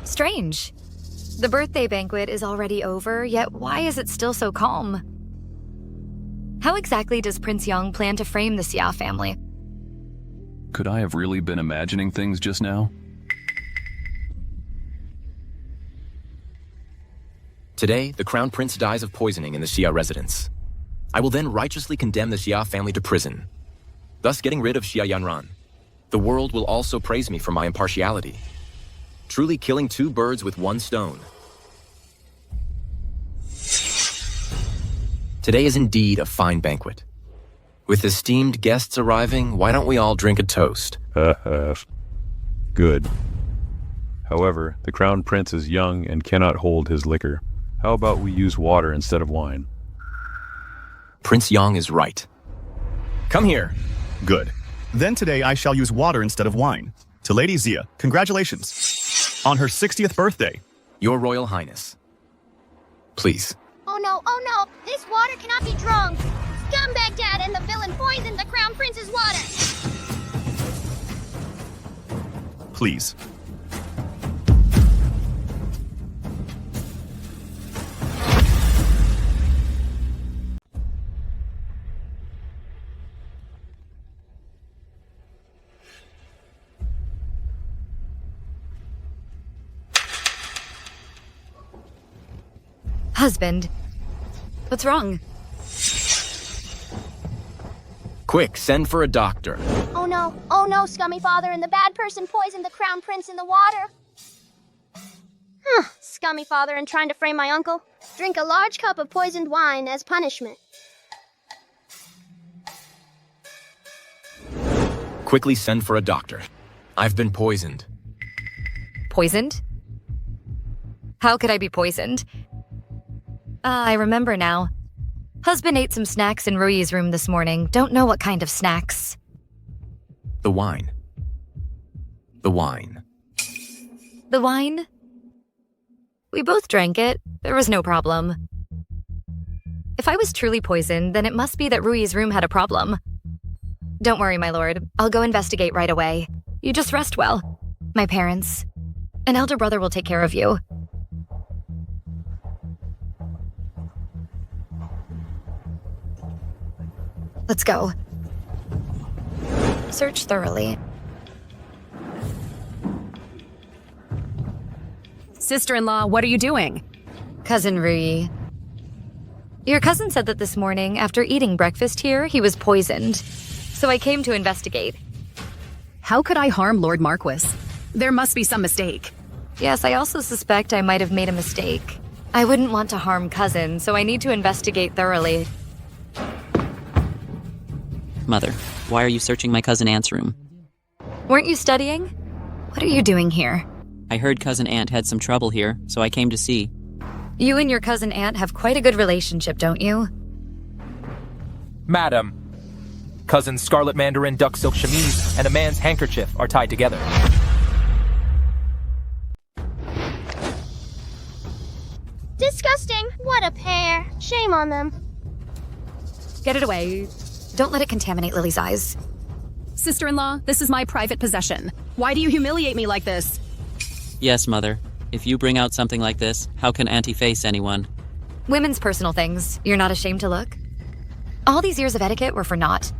Strange. The birthday banquet is already over, yet why is it still so calm? How exactly does Prince Yang plan to frame the Xia family? Could I have really been imagining things just now? Today, the Crown Prince dies of poisoning in the Xia residence. I will then righteously condemn the Xia family to prison, thus getting rid of Xia Yanran. The world will also praise me for my impartiality, truly killing two birds with one stone. Today is indeed a fine banquet. With esteemed guests arriving, why don't we all drink a toast? Good. However, the Crown Prince is young and cannot hold his liquor. How about we use water instead of wine? Prince Yang is right. Come here. Good. Then today I shall use water instead of wine. To Lady Xia, congratulations. On her 60th birthday. Your Royal Highness. Please. Oh no, this water cannot be drunk. Scumbag dad and the villain poisoned the Crown Prince's water. Please. Husband, what's wrong? Quick, send for a doctor. Oh no, scummy father and the bad person poisoned the Crown Prince in the water. Scummy father and trying to frame my uncle. Drink a large cup of poisoned wine as punishment. Quickly send for a doctor. I've been poisoned. Poisoned? How could I be poisoned? I remember now. Husband ate some snacks in Rui's room this morning. Don't know what kind of snacks. The wine. The wine. The wine? We both drank it. There was no problem. If I was truly poisoned, then it must be that Rui's room had a problem. Don't worry, my lord. I'll go investigate right away. You just rest well. My parents. An elder brother will take care of you. Let's go. Search thoroughly. Sister-in-law, what are you doing? Cousin Rui. Your cousin said that this morning, after eating breakfast here, he was poisoned. So I came to investigate. How could I harm Lord Marquis? There must be some mistake. Yes, I also suspect I might have made a mistake. I wouldn't want to harm cousin, so I need to investigate thoroughly. Mother, why are you searching my cousin Aunt's room? Weren't you studying? What are you doing here? I heard cousin Aunt had some trouble here, so I came to see. You and your cousin Aunt have quite a good relationship, don't you? Madam, Cousin's scarlet mandarin duck silk chemise and a man's handkerchief are tied together. Disgusting! What a pair! Shame on them. Get it away. Don't let it contaminate Lily's eyes. Sister-in-law, this is my private possession. Why do you humiliate me like this? Yes, Mother. If you bring out something like this, how can Auntie face anyone? Women's personal things. You're not ashamed to look? All these years of etiquette were for naught.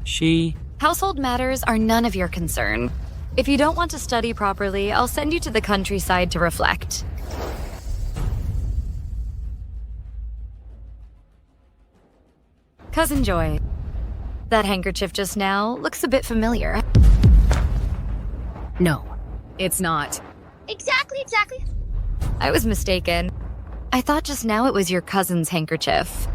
She... Household matters are none of your concern. If you don't want to study properly, I'll send you to the countryside to reflect. Cousin Joy, that handkerchief just now looks a bit familiar. No, it's not. Exactly. I was mistaken. I thought just now it was your cousin's handkerchief.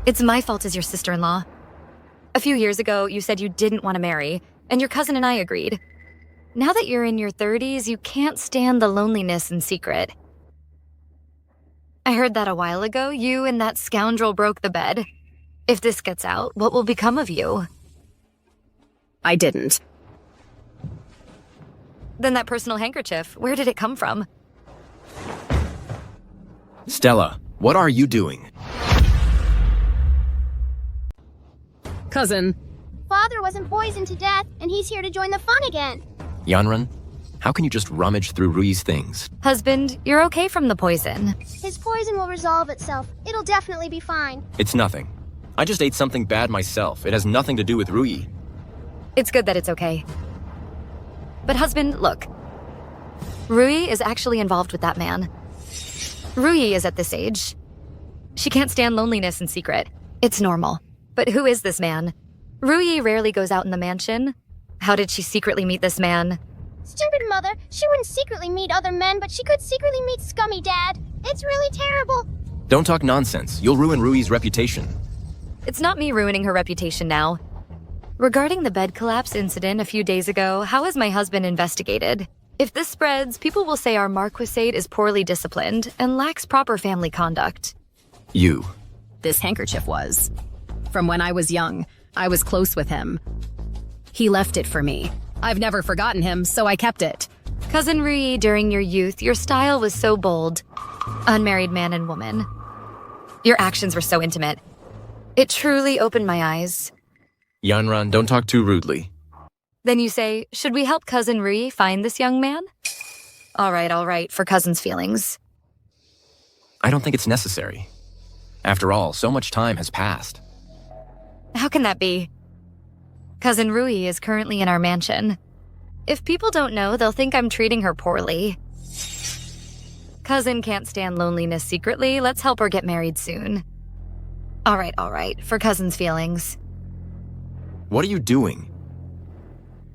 It's my fault as your sister-in-law. A few years ago, you said you didn't want to marry, and your cousin and I agreed. Now that you're in your 30s, you can't stand the loneliness in secret. I heard that a while ago. You and that scoundrel broke the bed. If this gets out, what will become of you? I didn't. Then that personal handkerchief, where did it come from? Stella, what are you doing? Cousin. Father wasn't poisoned to death, and he's here to join the fun again. Yanran, how can you just rummage through Rui's things? Husband, you're okay from the poison. His poison will resolve itself. It'll definitely be fine. It's nothing. I just ate something bad myself. It has nothing to do with Rui. It's good that it's okay. But husband, look. Rui is actually involved with that man. Rui is at this age. She can't stand loneliness in secret. It's normal. But who is this man? Rui rarely goes out in the mansion. How did she secretly meet this man? Stupid mother. She wouldn't secretly meet other men, but she could secretly meet scummy dad. It's really terrible. Don't talk nonsense. You'll ruin Rui's reputation. It's not me ruining her reputation now. Regarding the bed collapse incident a few days ago, how has my husband investigated? If this spreads, people will say our marquisate is poorly disciplined and lacks proper family conduct. You. This handkerchief was. From when I was young, I was close with him. He left it for me. I've never forgotten him, so I kept it. Cousin Rui, during your youth, your style was so bold. Unmarried man and woman. Your actions were so intimate. It truly opened my eyes. Yanran, don't talk too rudely. Then you say, should we help Cousin Rui find this young man? All right, for cousin's feelings. I don't think it's necessary. After all, so much time has passed. How can that be? Cousin Rui is currently in our mansion. If people don't know, they'll think I'm treating her poorly. Cousin can't stand loneliness secretly. Let's help her get married soon. All right, for cousin's feelings. What are you doing?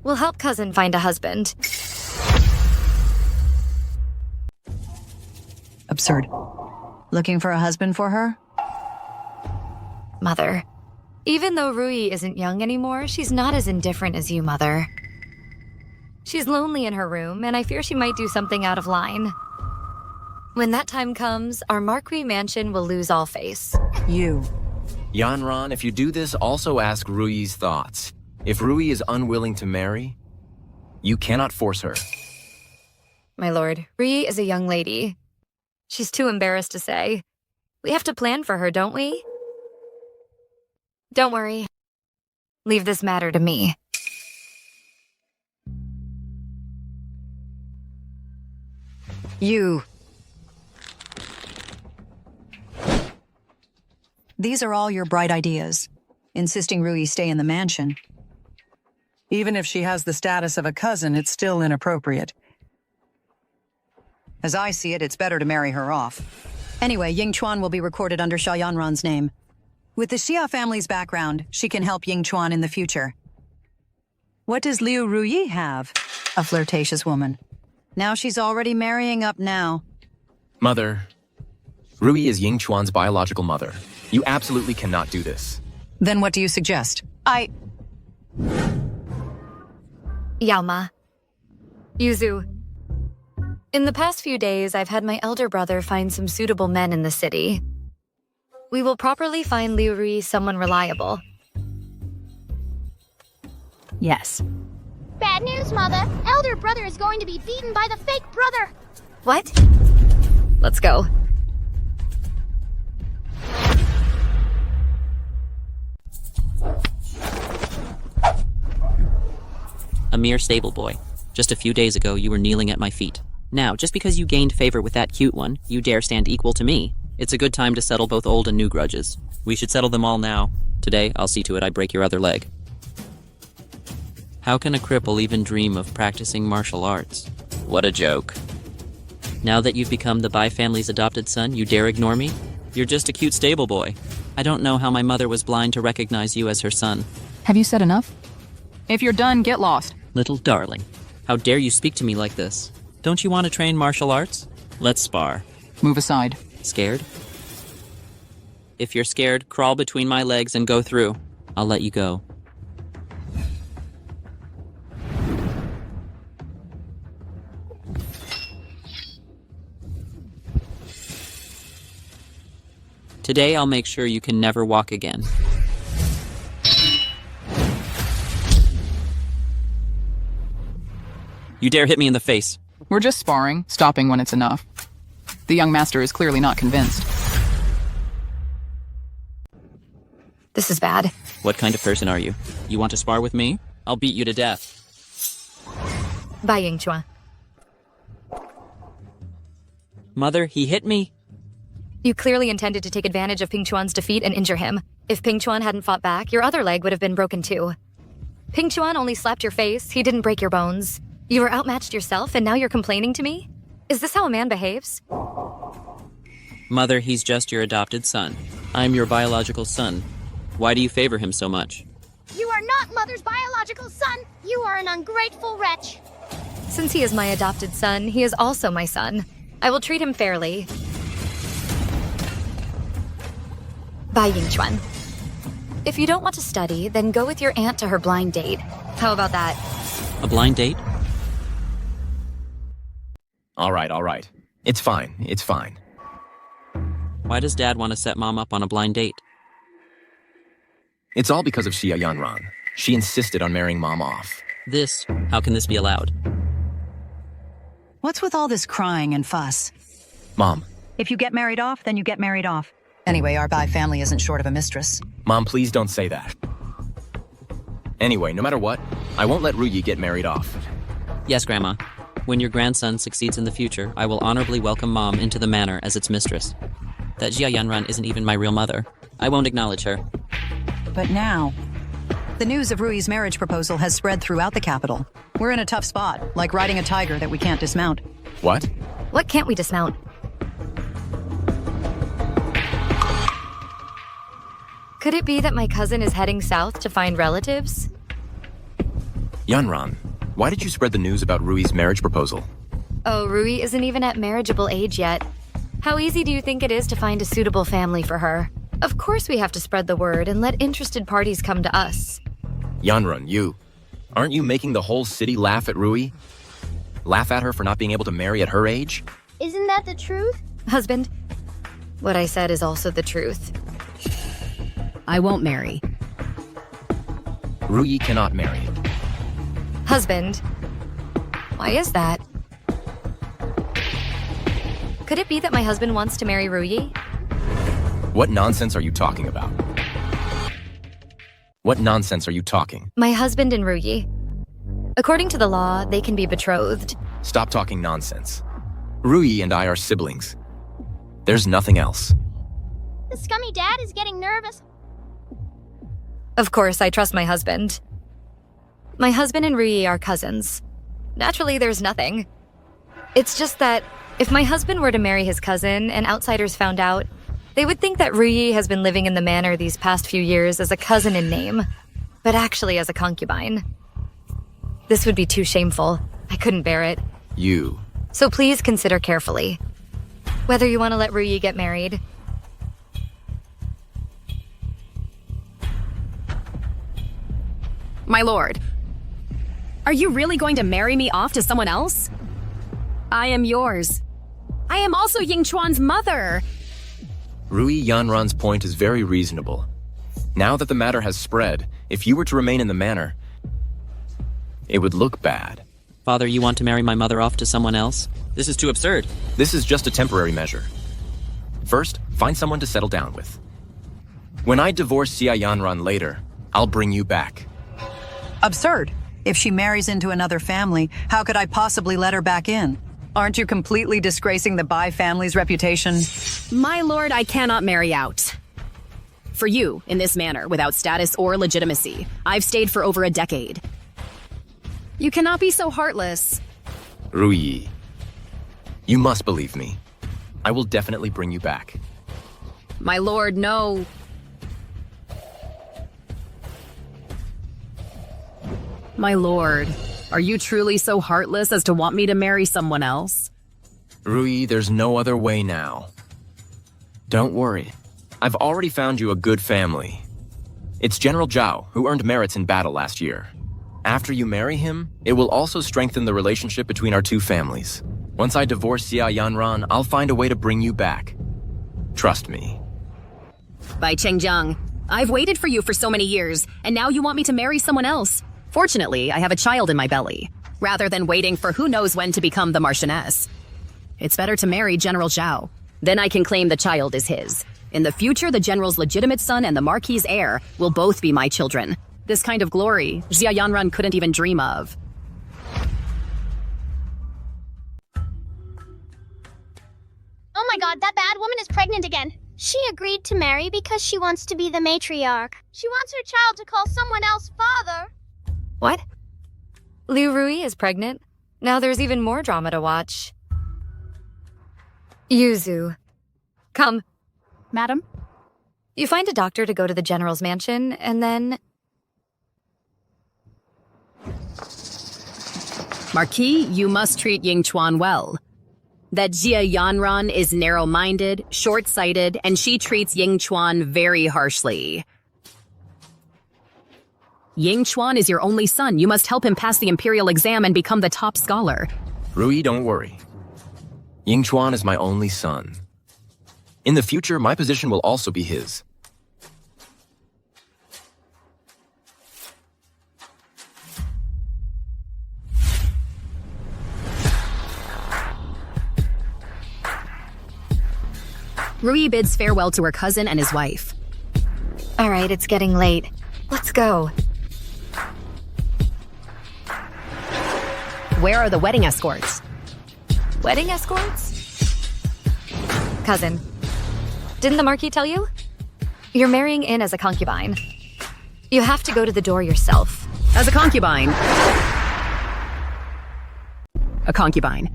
We'll help cousin find a husband. Absurd. Looking for a husband for her? Mother. Even though Rui isn't young anymore, she's not as indifferent as you, Mother. She's lonely in her room, and I fear she might do something out of line. When that time comes, our Marquis mansion will lose all face. You. Yanran, if you do this, also ask Rui's thoughts. If Rui is unwilling to marry, you cannot force her. My lord, Rui is a young lady. She's too embarrassed to say. We have to plan for her, don't we? Don't worry. Leave this matter to me. You. These are all your bright ideas. Insisting Rui stay in the mansion. Even if she has the status of a cousin, it's still inappropriate. As I see it, it's better to marry her off. Anyway, Ying Chuan will be recorded under Xia Yanran's name. With the Xia family's background, she can help Ying Chuan in the future. What does Liu Ruyi have? A flirtatious woman. Now she's already marrying up now. Mother, Rui is Ying Chuan's biological mother. You absolutely cannot do this. Then what do you suggest? Yaoma. Yuzu. In the past few days, I've had my elder brother find some suitable men in the city. we will properly find Liu Rui someone reliable. Yes. Bad news, Mother. Elder brother is going to be beaten by the fake brother. What? Let's go. A mere stable boy. Just a few days ago, you were kneeling at my feet. Now, just because you gained favor with that cute one, you dare stand equal to me. It's a good time to settle both old and new grudges. We should settle them all now. Today, I'll see to it I break your other leg. How can a cripple even dream of practicing martial arts? What a joke. Now that you've become the Bai family's adopted son, you dare ignore me? You're just a cute stable boy. I don't know how my mother was blind to recognize you as her son. Have you said enough? If you're done, get lost. Little darling, how dare you speak to me like this? Don't you want to train martial arts? Let's spar. Move aside. Scared? If you're scared, crawl between my legs and go through. I'll let you go. Today I'll make sure you can never walk again. You dare hit me in the face. We're just sparring, stopping when it's enough. The young master is clearly not convinced. This is bad. What kind of person are you? You want to spar with me? I'll beat you to death. Bye, Yingchuan. Mother, he hit me. You clearly intended to take advantage of Ping Chuan's defeat and injure him. If Ping Chuan hadn't fought back, your other leg would have been broken too. Ping Chuan only slapped your face, he didn't break your bones. You were outmatched yourself and now you're complaining to me? Is this how a man behaves? Mother, he's just your adopted son. I'm your biological son. Why do you favor him so much? You are not Mother's biological son. You are an ungrateful wretch. Since he is my adopted son, he is also my son. I will treat him fairly. Bye, Yingchuan. If you don't want to study, then go with your aunt to her blind date. How about that? A blind date? All right. It's fine. Why does Dad want to set Mom up on a blind date? It's all because of Xia Yanran. She insisted on marrying Mom off. How can this be allowed? What's with all this crying and fuss? Mom. If you get married off, then you get married off. Anyway, our Bai family isn't short of a mistress. Mom, please don't say that. Anyway, no matter what, I won't let Ruyi get married off. Yes, Grandma. When your grandson succeeds in the future, I will honorably welcome Mom into the manor as its mistress. That Xia Yanran isn't even my real mother. I won't acknowledge her. But now, the news of Rui's marriage proposal has spread throughout the capital. We're in a tough spot, like riding a tiger that we can't dismount. What? What can't we dismount? Could it be that my cousin is heading south to find relatives? Yanran, why did you spread the news about Rui's marriage proposal? Oh, Rui isn't even at marriageable age yet. How easy do you think it is to find a suitable family for her? Of course we have to spread the word and let interested parties come to us. Yanran, aren't you making the whole city laugh at Rui? Laugh at her for not being able to marry at her age? Isn't that the truth? Husband, what I said is also the truth. I won't marry. Rui cannot marry. Husband, why is that? Could it be that my husband wants to marry Rui? What nonsense are you talking about? What nonsense are you talking? My husband and Rui. According to the law, they can be betrothed. Stop talking nonsense. Rui and I are siblings. There's nothing else. The scummy dad is getting nervous. Of course, I trust my husband. My husband and Rui are cousins. Naturally, there's nothing. It's just that if my husband were to marry his cousin and outsiders found out, they would think that Rui has been living in the manor these past few years as a cousin in name, but actually as a concubine. This would be too shameful. I couldn't bear it. So please consider carefully whether you want to let Rui get married. My lord, are you really going to marry me off to someone else? I am yours. I am also Yingchuan's mother. Rui Yanran's point is very reasonable. Now that the matter has spread, if you were to remain in the manor, it would look bad. Father, you want to marry my mother off to someone else? This is too absurd. This is just a temporary measure. First, find someone to settle down with. When I divorce Xia Yanran later, I'll bring you back. Absurd. If she marries into another family, how could I possibly let her back in? Aren't you completely disgracing the Bai family's reputation? My lord, I cannot marry out. For you, in this manner, without status or legitimacy, I've stayed for over a decade. You cannot be so heartless. Rui, you must believe me. I will definitely bring you back. My lord, no. My lord, are you truly so heartless as to want me to marry someone else? Rui, there's no other way now. Don't worry. I've already found you a good family. It's General Zhao, who earned merits in battle last year. After you marry him, it will also strengthen the relationship between our two families. Once I divorce Xia Yanran, I'll find a way to bring you back. Trust me. Bai Chengjiang, I've waited for you for so many years, and now you want me to marry someone else. Fortunately, I have a child in my belly, rather than waiting for who knows when to become the Marchioness. It's better to marry General Zhao. Then I can claim the child is his. In the future, the General's legitimate son and the Marquis's heir will both be my children. This kind of glory, Xia Yanran couldn't even dream of. Oh my god, that bad woman is pregnant again. She agreed to marry because she wants to be the matriarch. She wants her child to call someone else father. What? Liu Rui is pregnant? Now there's even more drama to watch. Yuzu. Come. Madam? You find a doctor to go to the General's mansion, and then... Marquis, you must treat Yingchuan well. That Xia Yanran is narrow-minded, short-sighted, and she treats Yingchuan very harshly. Yingchuan is your only son. You must help him pass the Imperial exam and become the top scholar. Rui, don't worry. Yingchuan is my only son. In the future, my position will also be his. Rui bids farewell to her cousin and his wife. All right, it's getting late. Let's go. Where are the wedding escorts? Wedding escorts? Cousin, didn't the Marquis tell you? You're marrying in as a concubine. You have to go to the door yourself. As a concubine? A concubine.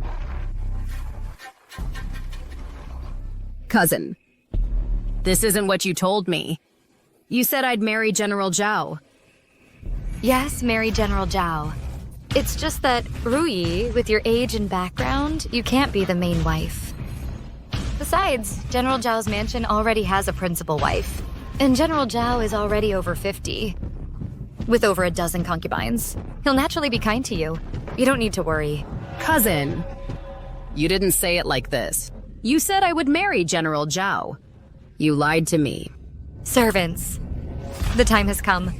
Cousin, this isn't what you told me. You said I'd marry General Zhao. Yes, marry General Zhao. It's just that, Rui, with your age and background, you can't be the main wife. Besides, General Zhao's mansion already has a principal wife, and General Zhao is already over 50. With over a dozen concubines. He'll naturally be kind to you. You don't need to worry. Cousin, you didn't say it like this. You said I would marry General Zhao. You lied to me. Servants. The time has come.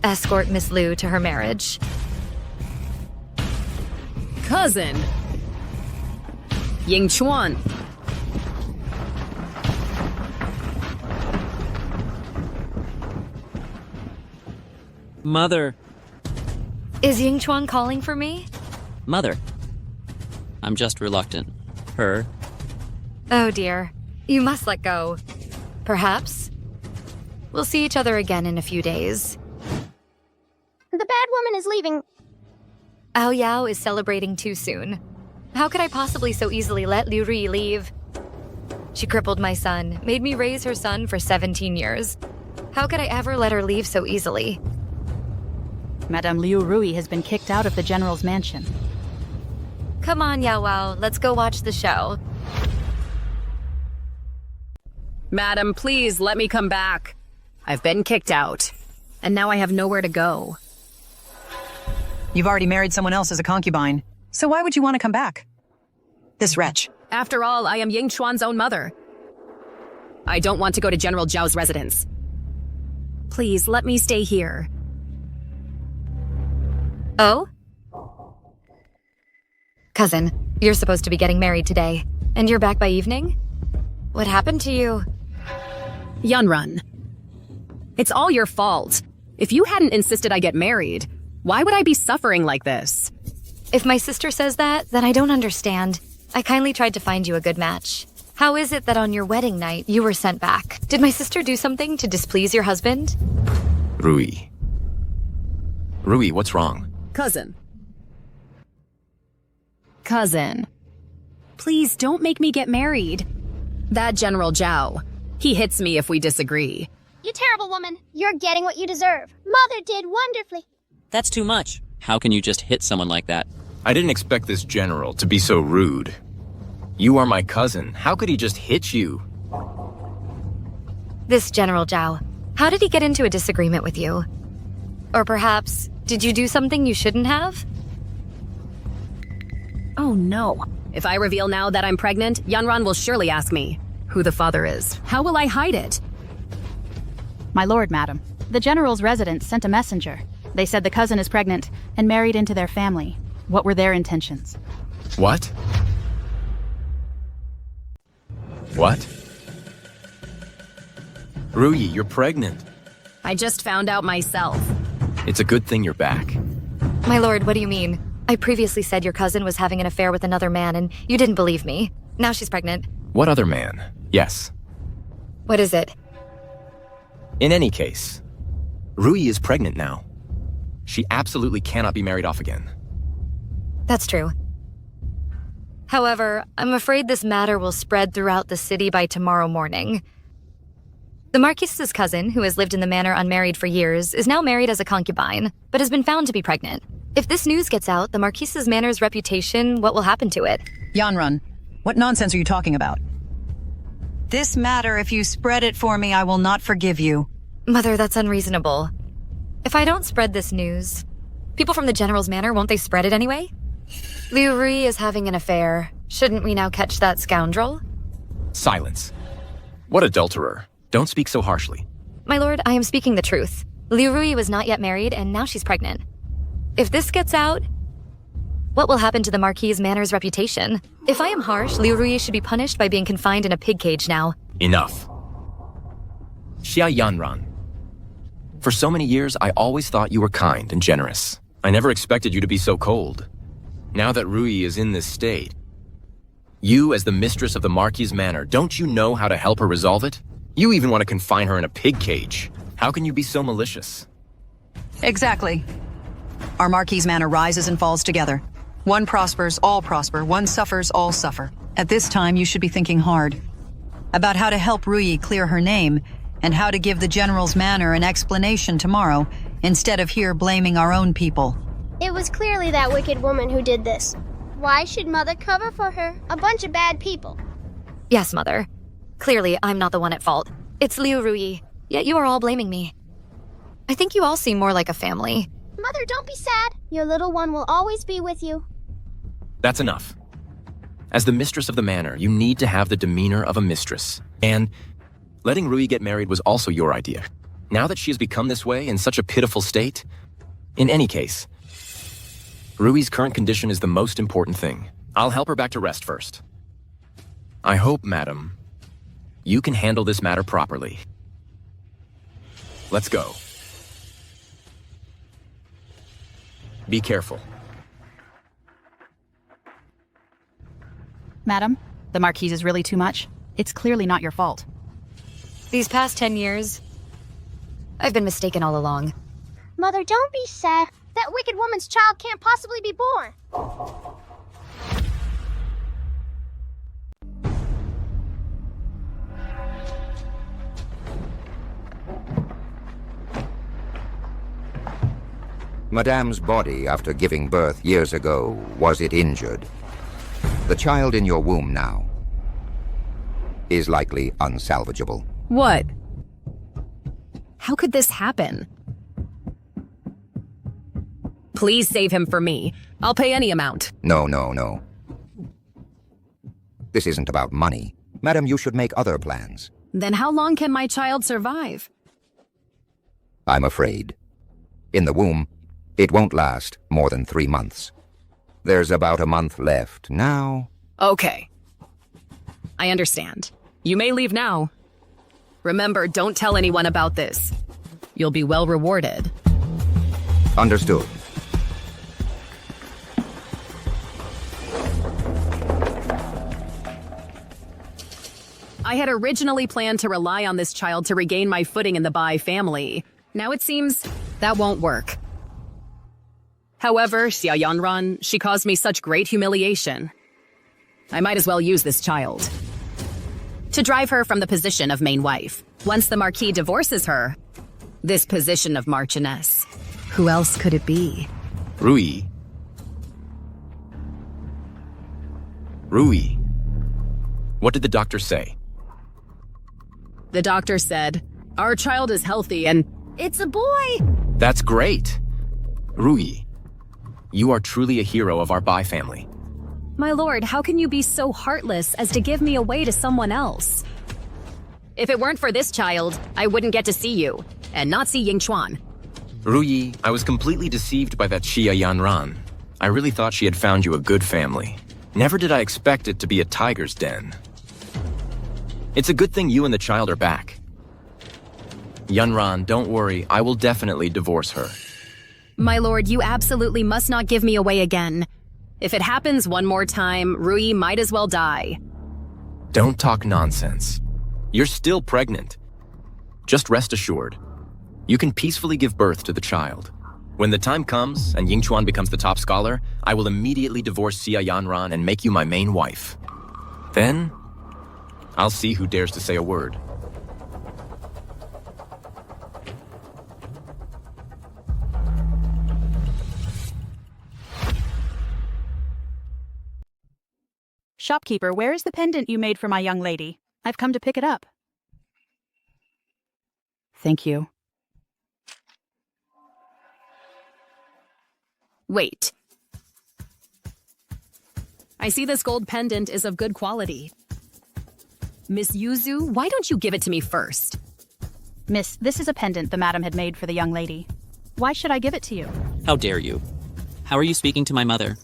Escort Miss Liu to her marriage. Cousin. Yingchuan. Mother. Is Yingchuan calling for me? Mother. I'm just reluctant. Her. Oh dear. You must let go. Perhaps. We'll see each other again in a few days. The bad woman is leaving. Ao Yao is celebrating too soon. How could I possibly so easily let Liu Rui leave? She crippled my son, made me raise her son for 17 years. How could I ever let her leave so easily? Madame Liu Rui has been kicked out of the General's mansion. Come on, Yao Wao, let's go watch the show. Madam, please let me come back. I've been kicked out, and now I have nowhere to go. You've already married someone else as a concubine, so why would you want to come back? This wretch. After all, I am Yingchuan's own mother. I don't want to go to General Zhao's residence. Please, let me stay here. Oh? Cousin, you're supposed to be getting married today, and you're back by evening? What happened to you? Yunrun. It's all your fault. If you hadn't insisted I get married, why would I be suffering like this? If my sister says that, then I don't understand. I kindly tried to find you a good match. How is it that on your wedding night, you were sent back? Did my sister do something to displease your husband? Rui. Rui, what's wrong? Cousin. Cousin. Please don't make me get married. That General Zhao, he hits me if we disagree. You terrible woman. You're getting what you deserve. Mother did wonderfully. That's too much. How can you just hit someone like that? I didn't expect this general to be so rude. You are my cousin. How could he just hit you? This General Zhao, how did he get into a disagreement with you? Or perhaps, did you do something you shouldn't have? Oh no. If I reveal now that I'm pregnant, Yunrun will surely ask me who the father is. How will I hide it? My lord, madam, the general's residence sent a messenger. They said the cousin is pregnant and married into their family. What were their intentions? What? What? Rui, you're pregnant. I just found out myself. It's a good thing you're back. My lord, what do you mean? I previously said your cousin was having an affair with another man and you didn't believe me. Now she's pregnant. What other man? Yes. What is it? In any case, Rui is pregnant now. She absolutely cannot be married off again. That's true. However, I'm afraid this matter will spread throughout the city by tomorrow morning. The Marquis's cousin, who has lived in the manor unmarried for years, is now married as a concubine, but has been found to be pregnant. If this news gets out, the Marquis's manor's reputation, what will happen to it? Yunrun, what nonsense are you talking about? This matter, if you spread it for me, I will not forgive you. Mother, that's unreasonable. If I don't spread this news, people from the General's manor, won't they spread it anyway? Liu Rui is having an affair. Shouldn't we now catch that scoundrel? Silence. What adulterer? Don't speak so harshly. My lord, I am speaking the truth. Liu Rui was not yet married, and now she's pregnant. If this gets out, what will happen to the Marquis' manor's reputation? If I am harsh, Liu Rui should be punished by being confined in a pig cage now. Enough. Xia Yanran. For so many years, I always thought you were kind and generous. I never expected you to be so cold. Now that Rui is in this state, you, as the mistress of the Marquis' manor, don't you know how to help her resolve it? You even want to confine her in a pig cage. How can you be so malicious? Exactly. Our Marquis' manor rises and falls together. One prospers, all prosper. One suffers, all suffer. At this time, you should be thinking hard about how to help Rui clear her name and how to give the General's manor an explanation tomorrow instead of here blaming our own people. It was clearly that wicked woman who did this. Why should Mother cover for her? A bunch of bad people. Yes, Mother. Clearly, I'm not the one at fault. It's Liu Rui, yet you are all blaming me. I think you all seem more like a family. Mother, don't be sad. Your little one will always be with you. That's enough. As the mistress of the manor, you need to have the demeanor of a mistress. And letting Rui get married was also your idea. Now that she has become this way in such a pitiful state, in any case, Rui's current condition is the most important thing. I'll help her back to rest first. I hope, madam, you can handle this matter properly. Let's go. Be careful. Madam, the Marquis is really too much. It's clearly not your fault. These past 10 years, I've been mistaken all along. Mother, don't be sad. That wicked woman's child can't possibly be born. Madame's body, after giving birth years ago, was it injured? The child in your womb now is likely unsalvageable. What? How could this happen? Please save him for me. I'll pay any amount. No, no, no. This isn't about money. Madam, you should make other plans. Then how long can my child survive? I'm afraid. In the womb, it won't last more than 3 months. There's about a month left now. Okay. I understand. You may leave now. Remember, don't tell anyone about this. You'll be well rewarded. Understood. I had originally planned to rely on this child to regain my footing in the Bai family. Now it seems that won't work. However, Xia Yanran, she caused me such great humiliation. I might as well use this child to drive her from the position of main wife. Once the Marquis divorces her, this position of Marchioness, who else could it be? Rui. Rui. What did the doctor say? The doctor said, our child is healthy and it's a boy. That's great. Rui, you are truly a hero of our Bai family. My lord, how can you be so heartless as to give me away to someone else? If it weren't for this child, I wouldn't get to see you, and not see Yingchuan. Rui, I was completely deceived by that Xia Yanran. I really thought she had found you a good family. Never did I expect it to be a tiger's den. It's a good thing you and the child are back. Yanran, don't worry, I will definitely divorce her. My lord, you absolutely must not give me away again. If it happens one more time, Rui might as well die. Don't talk nonsense. You're still pregnant. Just rest assured. You can peacefully give birth to the child. When the time comes and Yingchuan becomes the top scholar, I will immediately divorce Xia Yanran and make you my main wife. Then, I'll see who dares to say a word. Shopkeeper, where is the pendant you made for my young lady? I've come to pick it up. Thank you. Wait. I see this gold pendant is of good quality. Miss Yuzu, why don't you give it to me first? Miss, this is a pendant the madam had made for the young lady. Why should I give it to you? How dare you? How are you speaking to my mother?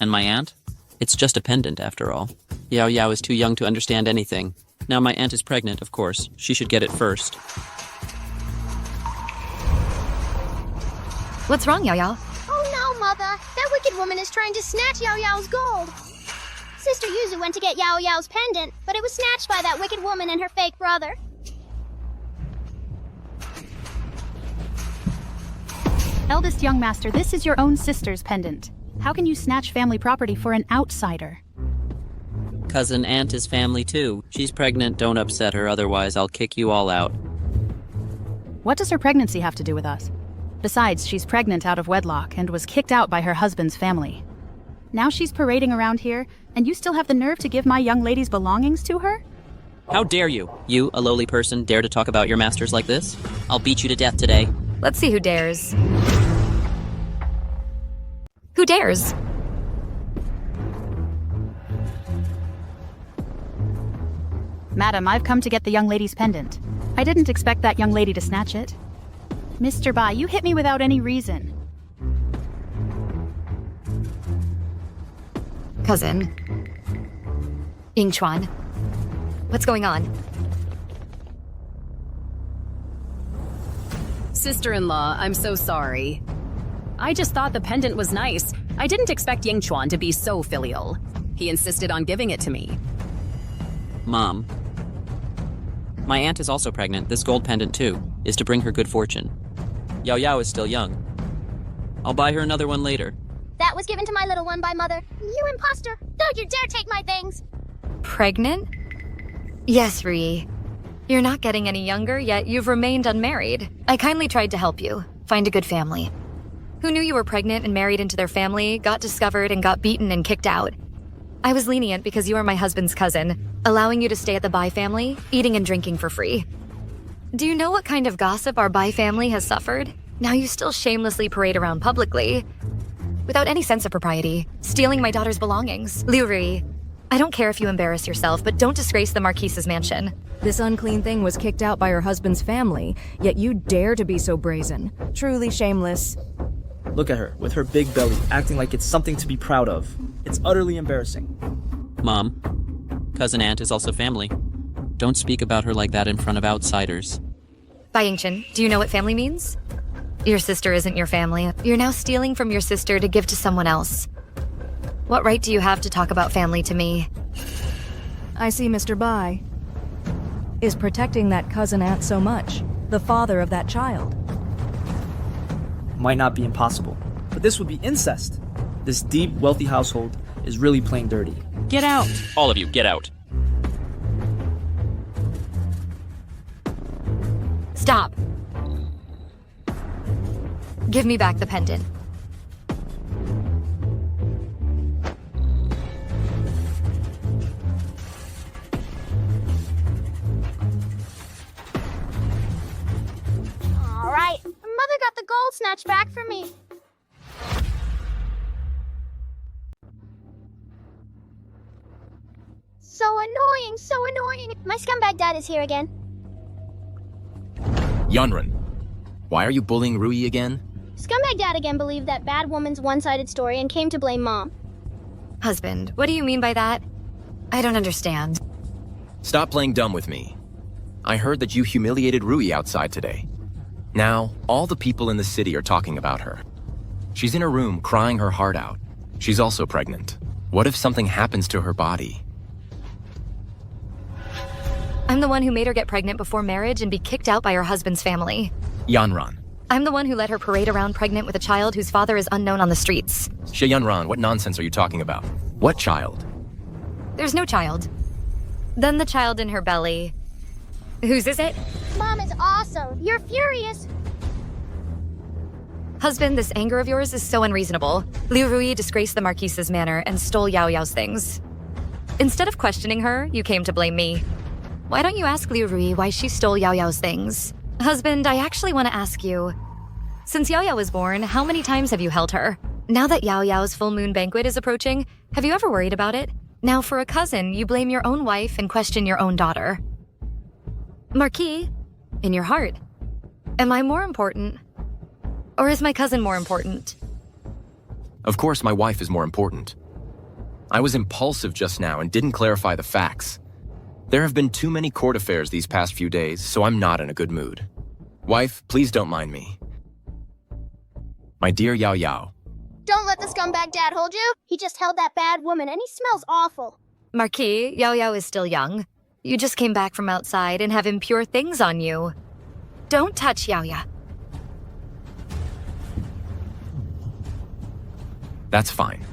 And my aunt? It's just a pendant, after all. Yao Yao is too young to understand anything. Now my aunt is pregnant, of course. She should get it first. What's wrong, Yao Yao? Oh no, Mother! That wicked woman is trying to snatch Yao Yao's gold! Sister Yuzu went to get Yao Yao's pendant, but it was snatched by that wicked woman and her fake brother. Eldest young master, this is your own sister's pendant. How can you snatch family property for an outsider? Cousin aunt is family too. She's pregnant, don't upset her, otherwise I'll kick you all out. What does her pregnancy have to do with us? Besides, she's pregnant out of wedlock and was kicked out by her husband's family. Now she's parading around here, and you still have the nerve to give my young lady's belongings to her? How dare you? You, a lowly person, dare to talk about your masters like this? I'll beat you to death today. Let's see who dares. Who dares? Madam, I've come to get the young lady's pendant. I didn't expect that young lady to snatch it. Mr. Bai, you hit me without any reason. Cousin. Yingchuan. What's going on? Sister-in-law, I'm so sorry. I just thought the pendant was nice. I didn't expect Yingchuan to be so filial. He insisted on giving it to me. Mom. My aunt is also pregnant. This gold pendant, too, is to bring her good fortune. Yao Yao is still young. I'll buy her another one later. That was given to my little one by Mother. You imposter! Don't you dare take my things! Pregnant? Yes, Rui. You're not getting any younger, yet you've remained unmarried. I kindly tried to help you. Find a good family. Who knew you were pregnant and married into their family, got discovered, and got beaten and kicked out? I was lenient because you are my husband's cousin, allowing you to stay at the Bai family, eating and drinking for free. Do you know what kind of gossip our Bai family has suffered? Now you still shamelessly parade around publicly, without any sense of propriety, stealing my daughter's belongings. Liu Rui, I don't care if you embarrass yourself, but don't disgrace the Marquise's mansion. This unclean thing was kicked out by her husband's family, yet you dare to be so brazen. Truly shameless. Look at her, with her big belly, acting like it's something to be proud of. It's utterly embarrassing. Mom, Cousin Aunt is also family. Don't speak about her like that in front of outsiders. Bai Yingchen, do you know what family means? Your sister isn't your family. You're now stealing from your sister to give to someone else. What right do you have to talk about family to me? I see Mr. Bai is protecting that cousin aunt so much, the father of that child. Might not be impossible, but this would be incest. This deep, wealthy household is really playing dirty. Get out! All of you, get out. Stop! Give me back the pendant. All right, Mother got the gold snatched back for me. So annoying, so annoying. My scumbag dad is here again. Yanran, why are you bullying Rui again? Scumbag dad again believed that bad woman's one-sided story and came to blame mom. Husband, what do you mean by that? I don't understand. Stop playing dumb with me. I heard that you humiliated Rui outside today. Now, all the people in the city are talking about her. She's in her room crying her heart out. She's also pregnant. What if something happens to her body? I'm the one who made her get pregnant before marriage and be kicked out by her husband's family. Yanran. I'm the one who let her parade around pregnant with a child whose father is unknown on the streets. Yanran, what nonsense are you talking about? What child? There's no child. Then the child in her belly. Whose is it? Mom is awesome. You're furious. Husband, this anger of yours is so unreasonable. Liu Rui disgraced the Marquise's manor and stole Yao Yao's things. Instead of questioning her, you came to blame me. Why don't you ask Liu Rui why she stole Yao Yao's things? Husband, I actually want to ask you. Since Yao Yao was born, how many times have you held her? Now that Yao Yao's full moon banquet is approaching, have you ever worried about it? Now for a cousin, you blame your own wife and question your own daughter. Marquis, in your heart, am I more important? Or is my cousin more important? Of course, my wife is more important. I was impulsive just now and didn't clarify the facts. There have been too many court affairs these past few days, so I'm not in a good mood. Wife, please don't mind me. My dear Yao Yao. Don't let the scumbag dad hold you. He just held that bad woman and he smells awful. Marquis, Yao Yao is still young. You just came back from outside and have impure things on you. Don't touch Yao Yao. That's fine.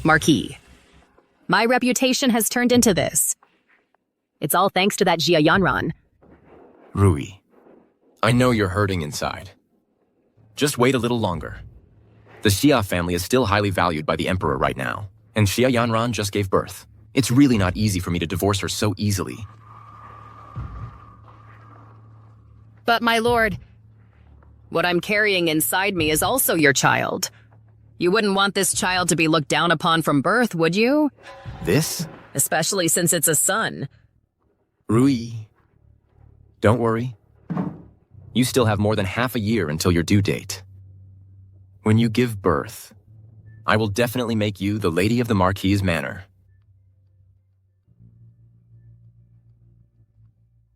Marquis, my reputation has turned into this. It's all thanks to that Jia Yanran. Rui, I know you're hurting inside. Just wait a little longer. The Xia family is still highly valued by the Emperor right now, and Xia Yanran just gave birth. It's really not easy for me to divorce her so easily. But my lord, what I'm carrying inside me is also your child. You wouldn't want this child to be looked down upon from birth, would you? This? Especially since it's a son. Rui, don't worry. You still have more than half a year until your due date. When you give birth, I will definitely make you the Lady of the Marquis' Manor.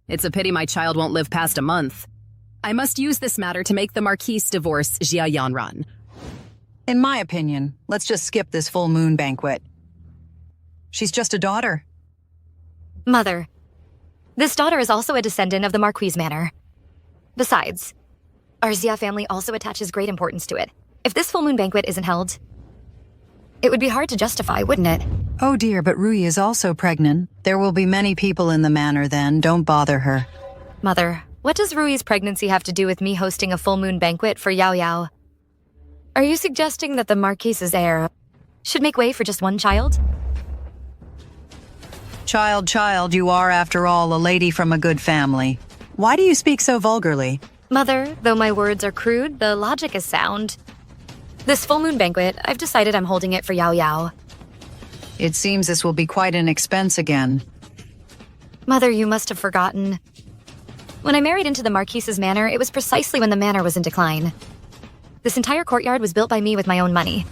It's a pity my child won't live past a month. I must use this matter to make the Marquise divorce Jia Yanran. In my opinion, let's just skip this full moon banquet. She's just a daughter. Mother, this daughter is also a descendant of the Marquis' manor. Besides, our Xia family also attaches great importance to it. If this full moon banquet isn't held, it would be hard to justify, wouldn't it? Oh dear, but Rui is also pregnant. There will be many people in the manor then. Don't bother her. Mother, what does Rui's pregnancy have to do with me hosting a full moon banquet for Yao Yao? Are you suggesting that the Marquise's heir should make way for just one child? Child, you are, after all, a lady from a good family. Why do you speak so vulgarly? Mother, though my words are crude, the logic is sound. This full moon banquet, I've decided I'm holding it for Yao Yao. It seems this will be quite an expense again. Mother, you must have forgotten. When I married into the Marquise's manor, it was precisely when the manor was in decline. This entire courtyard was built by me with my own money.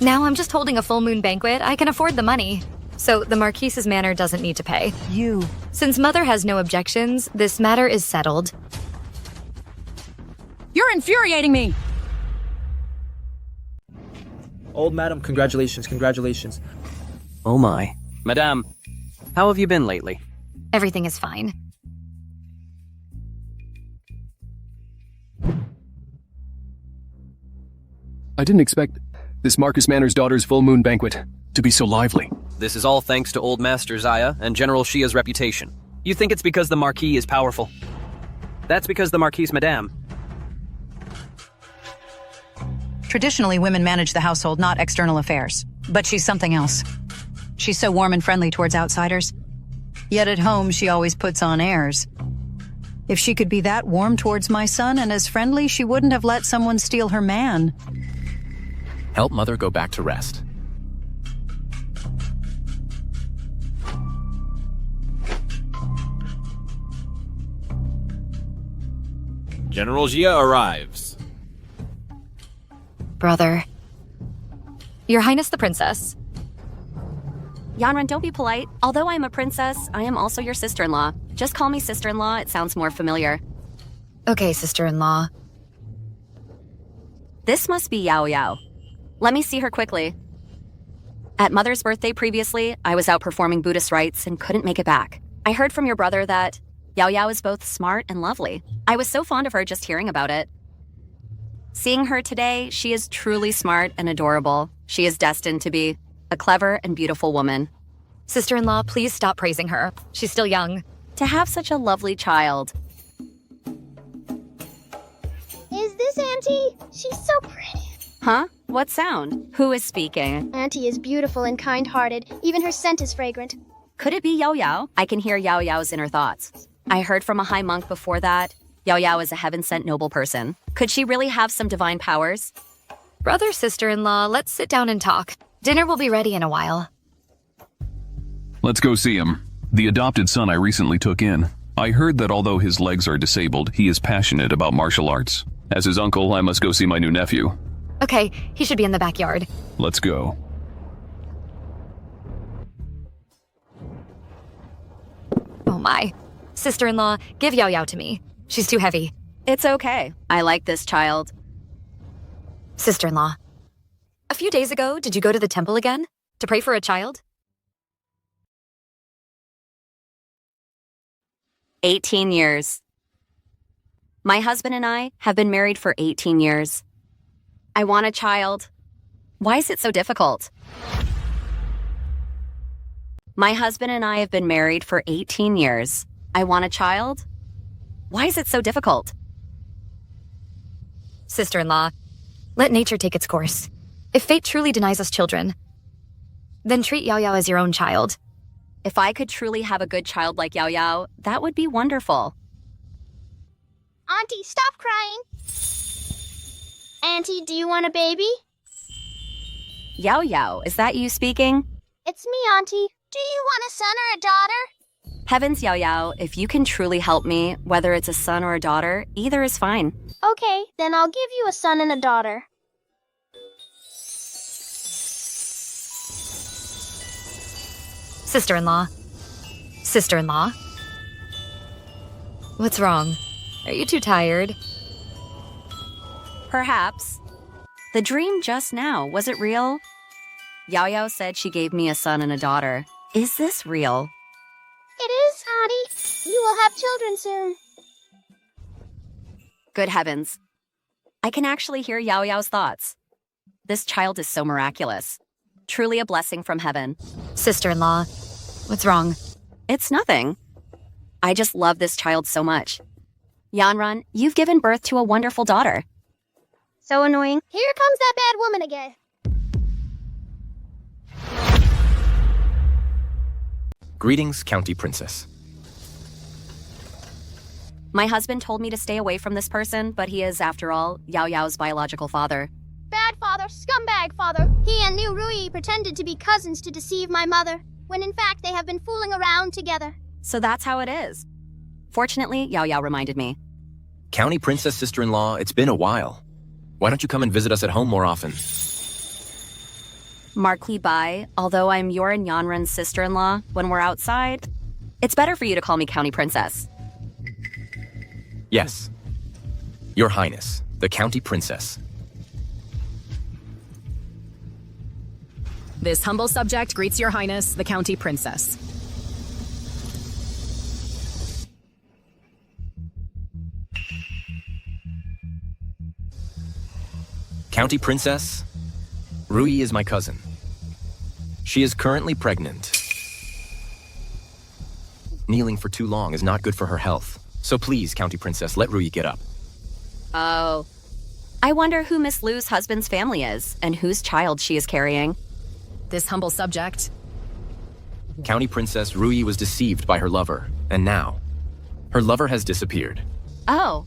Now I'm just holding a full moon banquet. I can afford the money. So the Marquise's manor doesn't need to pay. Since Mother has no objections, this matter is settled. You're infuriating me! Old madam, congratulations, congratulations. Oh my. Madame, how have you been lately? Everything is fine. I didn't expect this Marcus Manor's daughter's full moon banquet to be so lively. This is all thanks to Old Master Zaya and General Shia's reputation. You think it's because the Marquis is powerful? That's because the Marquise Madame. Traditionally, women manage the household, not external affairs. But she's something else. She's so warm and friendly towards outsiders. Yet at home, she always puts on airs. If she could be that warm towards my son and as friendly, she wouldn't have let someone steal her man. Help Mother go back to rest. General Jia arrives. Brother. Your Highness the Princess. Yanran, don't be polite. Although I am a princess, I am also your sister-in-law. Just call me sister-in-law, it sounds more familiar. Okay, sister-in-law. This must be Yao Yao. Let me see her quickly. At Mother's birthday previously, I was out performing Buddhist rites and couldn't make it back. I heard from your brother that Yao Yao is both smart and lovely. I was so fond of her just hearing about it. Seeing her today, she is truly smart and adorable. She is destined to be a clever and beautiful woman. Sister-in-law, please stop praising her. She's still young. To have such a lovely child. Is this Auntie? She's so pretty. Huh? What sound? Who is speaking? Auntie is beautiful and kind-hearted. Even her scent is fragrant. Could it be Yao Yao? I can hear Yao Yao's inner thoughts. I heard from a high monk before that. Yao Yao is a heaven-sent noble person. Could she really have some divine powers? Brother, sister-in-law, let's sit down and talk. Dinner will be ready in a while. Let's go see him. The adopted son I recently took in. I heard that although his legs are disabled, he is passionate about martial arts. As his uncle, I must go see my new nephew. Okay, he should be in the backyard. Let's go. Oh my. Sister-in-law, give Yao Yao to me. She's too heavy. It's okay. I like this child. Sister-in-law. A few days ago, did you go to the temple again? To pray for a child? 18 years. My husband and I have been married for 18 years. I want a child. Why is it so difficult? My husband and I have been married for 18 years. I want a child. Why is it so difficult? Sister-in-law, let nature take its course. If fate truly denies us children, then treat Yao Yao as your own child. If I could truly have a good child like Yao Yao, that would be wonderful. Auntie, stop crying. Auntie, do you want a baby? Yao Yao, is that you speaking? It's me, Auntie. Do you want a son or a daughter? Heavens, Yao Yao, if you can truly help me, whether it's a son or a daughter, either is fine. Okay, then I'll give you a son and a daughter. Sister-in-law. Sister-in-law. What's wrong? Are you too tired? Perhaps. The dream just now, was it real? Yao Yao said she gave me a son and a daughter. Is this real? It is, Auntie. You will have children soon. Good heavens. I can actually hear Yao Yao's thoughts. This child is so miraculous. Truly a blessing from heaven. Sister-in-law, what's wrong? It's nothing. I just love this child so much. Yanran, you've given birth to a wonderful daughter. So annoying. Here comes that bad woman again. Greetings, County Princess. My husband told me to stay away from this person, but he is, after all, Yao Yao's biological father. Bad father, scumbag father. He and Liu Rui pretended to be cousins to deceive my mother, when in fact they have been fooling around together. So that's how it is. Fortunately, Yao Yao reminded me. County Princess sister-in-law, it's been a while. Why don't you come and visit us at home more often? Marquis Bai, although I'm your and Yanran's sister-in-law, when we're outside, it's better for you to call me County Princess. Yes. Your Highness, the County Princess. This humble subject greets Your Highness, the County Princess. County Princess, Rui is my cousin. She is currently pregnant. Kneeling for too long is not good for her health. So please, County Princess, let Rui get up. Oh. I wonder who Miss Lu's husband's family is, and whose child she is carrying. This humble subject. County Princess Rui was deceived by her lover, and now, her lover has disappeared. Oh.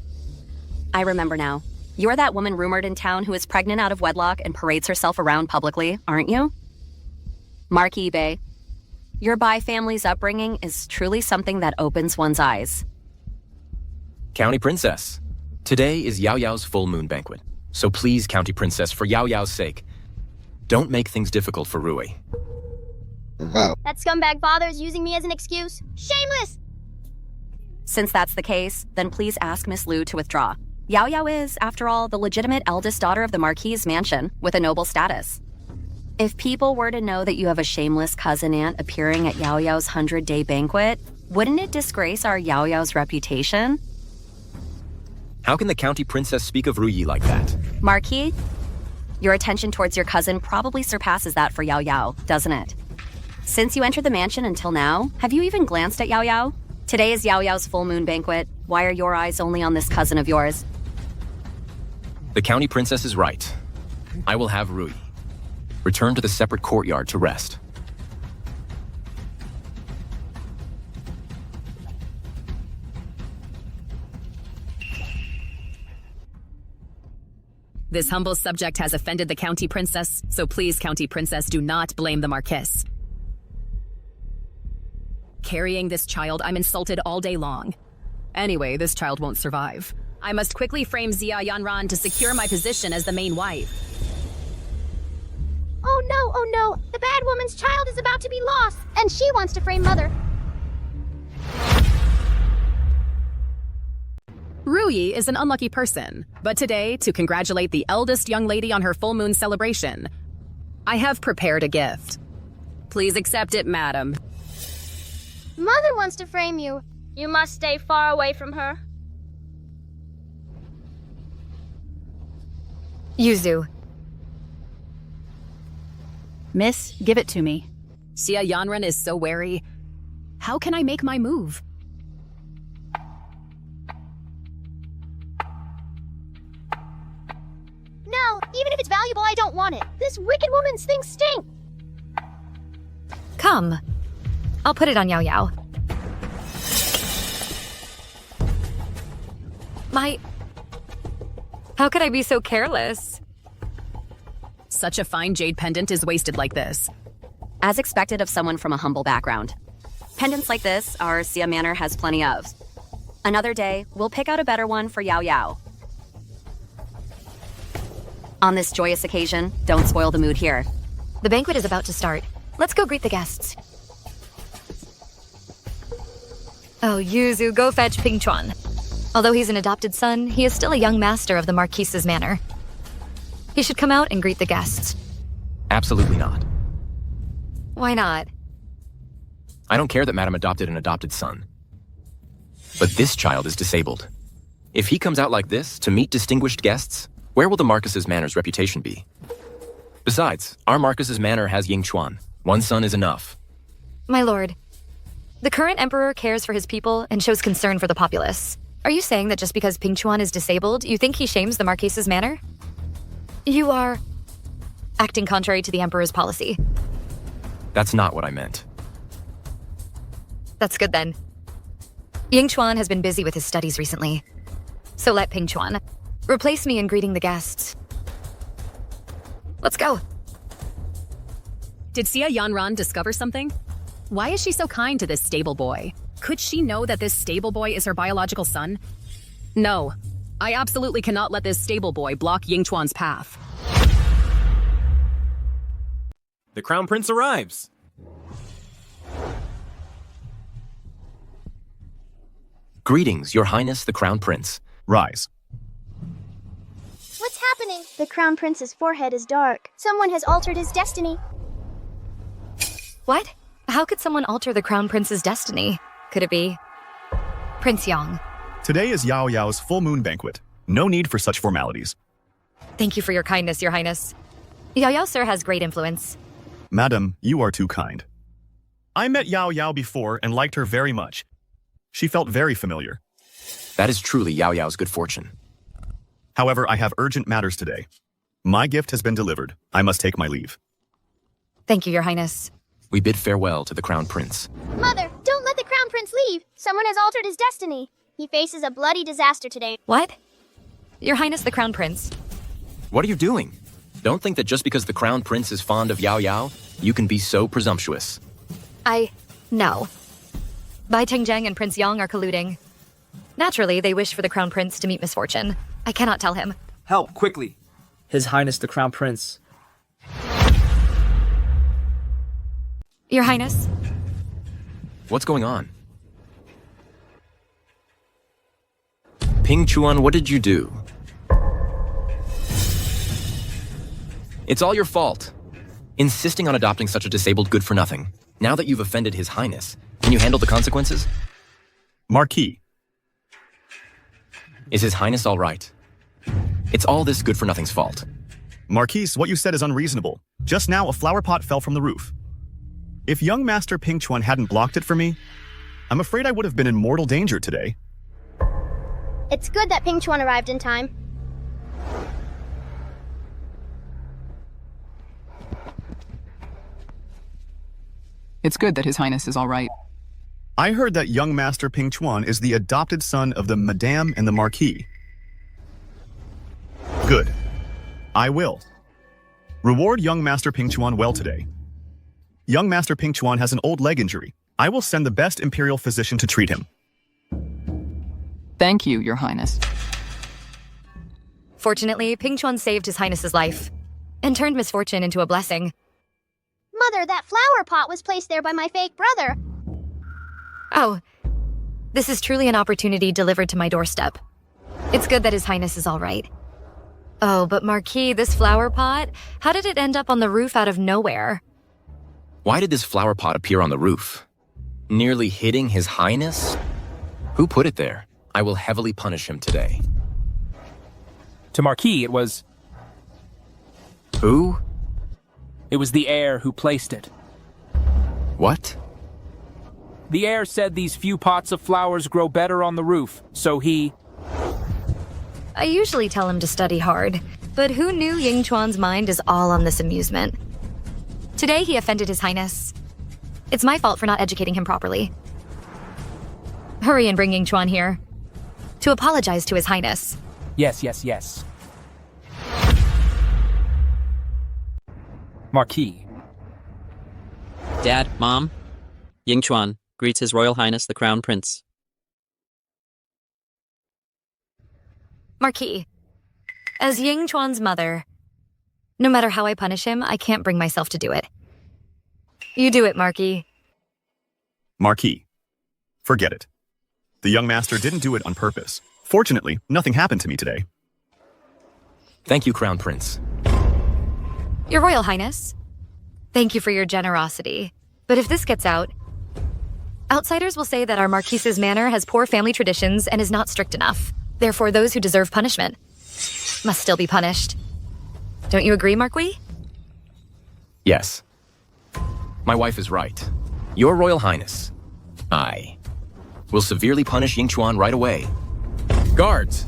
I remember now. You're that woman rumored in town who is pregnant out of wedlock and parades herself around publicly, aren't you? Marquis Bai. Your Bai family's upbringing is truly something that opens one's eyes. County Princess, today is Yao Yao's full moon banquet. So please, County Princess, for Yao Yao's sake, don't make things difficult for Rui. That scumbag father is using me as an excuse. Shameless! Since that's the case, then please ask Miss Lu to withdraw. Yao Yao is, after all, the legitimate eldest daughter of the Marquis's mansion, with a noble status. If people were to know that you have a shameless cousin aunt appearing at Yao Yao's 100-day banquet, wouldn't it disgrace our Yao Yao's reputation? How can the County Princess speak of Rui like that? Marquis, your attention towards your cousin probably surpasses that for Yao Yao, doesn't it? Since you entered the mansion until now, have you even glanced at Yao Yao? Today is Yao Yao's full moon banquet. Why are your eyes only on this cousin of yours? The County Princess is right. I will have Rui return to the separate courtyard to rest. This humble subject has offended the County Princess, so please, County Princess, do not blame the Marquess. Carrying this child, I'm insulted all day long. Anyway, this child won't survive. I must quickly frame Xia Yanran to secure my position as the main wife. Oh no, the bad woman's child is about to be lost, and she wants to frame mother. Rui is an unlucky person, but today, to congratulate the eldest young lady on her full moon celebration, I have prepared a gift. Please accept it, madam. Mother wants to frame you. You must stay far away from her. Yuzu. Miss, give it to me. Xia Yanran is so wary. How can I make my move? No, even if it's valuable, I don't want it. This wicked woman's things stink. Come. I'll put it on Yao Yao. How could I be so careless? Such a fine jade pendant is wasted like this. As expected of someone from a humble background. Pendants like this, our Xia Manor has plenty of. Another day, we'll pick out a better one for Yao Yao. On this joyous occasion, don't spoil the mood here. The banquet is about to start. Let's go greet the guests. Oh, Yuzu, go fetch Ping Chuan. Although he's an adopted son, he is still a young master of the Marquise's manor. He should come out and greet the guests. Absolutely not. Why not? I don't care that Madame adopted an adopted son. But this child is disabled. If he comes out like this to meet distinguished guests, where will the Marquis's manor's reputation be? Besides, our Marquis's manor has Ying Chuan. One son is enough. My lord, the current emperor cares for his people and shows concern for the populace. Are you saying that just because Ping Chuan is disabled, you think he shames the Marquis's manor? You are acting contrary to the emperor's policy. That's not what I meant. That's good then. Yingchuan has been busy with his studies recently. So let Pingchuan replace me in greeting the guests. Let's go. Did Xia Yanran discover something? Why is she so kind to this stable boy? Could she know that this stable boy is her biological son? No. I absolutely cannot let this stable boy block Yingchuan's path. The Crown Prince arrives. Greetings, Your Highness the Crown Prince. Rise. What's happening? The Crown Prince's forehead is dark. Someone has altered his destiny. What? How could someone alter the Crown Prince's destiny? Could it be Prince Yang? Today is Yao Yao's full moon banquet. No need for such formalities. Thank you for your kindness, Your Highness. Yao Yao, sir, has great influence. Madam, you are too kind. I met Yao Yao before and liked her very much. She felt very familiar. That is truly Yao Yao's good fortune. However, I have urgent matters today. My gift has been delivered. I must take my leave. Thank you, Your Highness. We bid farewell to the Crown Prince. Mother, don't let the Crown Prince leave. Someone has altered his destiny. He faces a bloody disaster today. What? Your Highness the Crown Prince. What are you doing? Don't think that just because the Crown Prince is fond of Yao Yao, you can be so presumptuous. No. Bai Tingzheng and Prince Yang are colluding. Naturally, they wish for the Crown Prince to meet misfortune. I cannot tell him. Help, quickly. His Highness the Crown Prince. Your Highness? What's going on? Pingchuan, what did you do? It's all your fault. Insisting on adopting such a disabled good-for-nothing. Now that you've offended His Highness, can you handle the consequences? Marquis. Is His Highness all right? It's all this good-for-nothing's fault. Marquise, what you said is unreasonable. Just now, a flower pot fell from the roof. If young Master Pingchuan hadn't blocked it for me, I'm afraid I would have been in mortal danger today. It's good that Pingchuan arrived in time. It's good that His Highness is all right. I heard that young Master Pingchuan is the adopted son of the Madame and the Marquis. Good. I will. Reward young Master Pingchuan well today. Young Master Pingchuan has an old leg injury. I will send the best Imperial physician to treat him. Thank you, Your Highness. Fortunately, Pingchuan saved His Highness's life and turned misfortune into a blessing. Mother, that flower pot was placed there by my fake brother. Oh, this is truly an opportunity delivered to my doorstep. It's good that His Highness is all right. Oh, but Marquis, this flower pot, how did it end up on the roof out of nowhere? Why did this flower pot appear on the roof? Nearly hitting His Highness? Who put it there? I will heavily punish him today. To Marquis, it was... Who? It was the heir who placed it. What? The heir said these few pots of flowers grow better on the roof, so he... I usually tell him to study hard, but who knew Yingchuan's mind is all on this amusement? Today he offended His Highness. It's my fault for not educating him properly. Hurry and bring Yingchuan here. To apologize to His Highness. Yes, yes, yes. Marquis. Dad, Mom, Yingchuan greets His Royal Highness the Crown Prince. Marquis, as Yingchuan's mother, no matter how I punish him, I can't bring myself to do it. You do it, Marquis. Marquis. Forget it. The young master didn't do it on purpose. Fortunately, nothing happened to me today. Thank you, Crown Prince. Your Royal Highness, thank you for your generosity. But if this gets out, outsiders will say that our Marquise's manor has poor family traditions and is not strict enough. Therefore, those who deserve punishment must still be punished. Don't you agree, Marquis? Yes. My wife is right. Your Royal Highness, I will severely punish Yingchuan right away. Guards,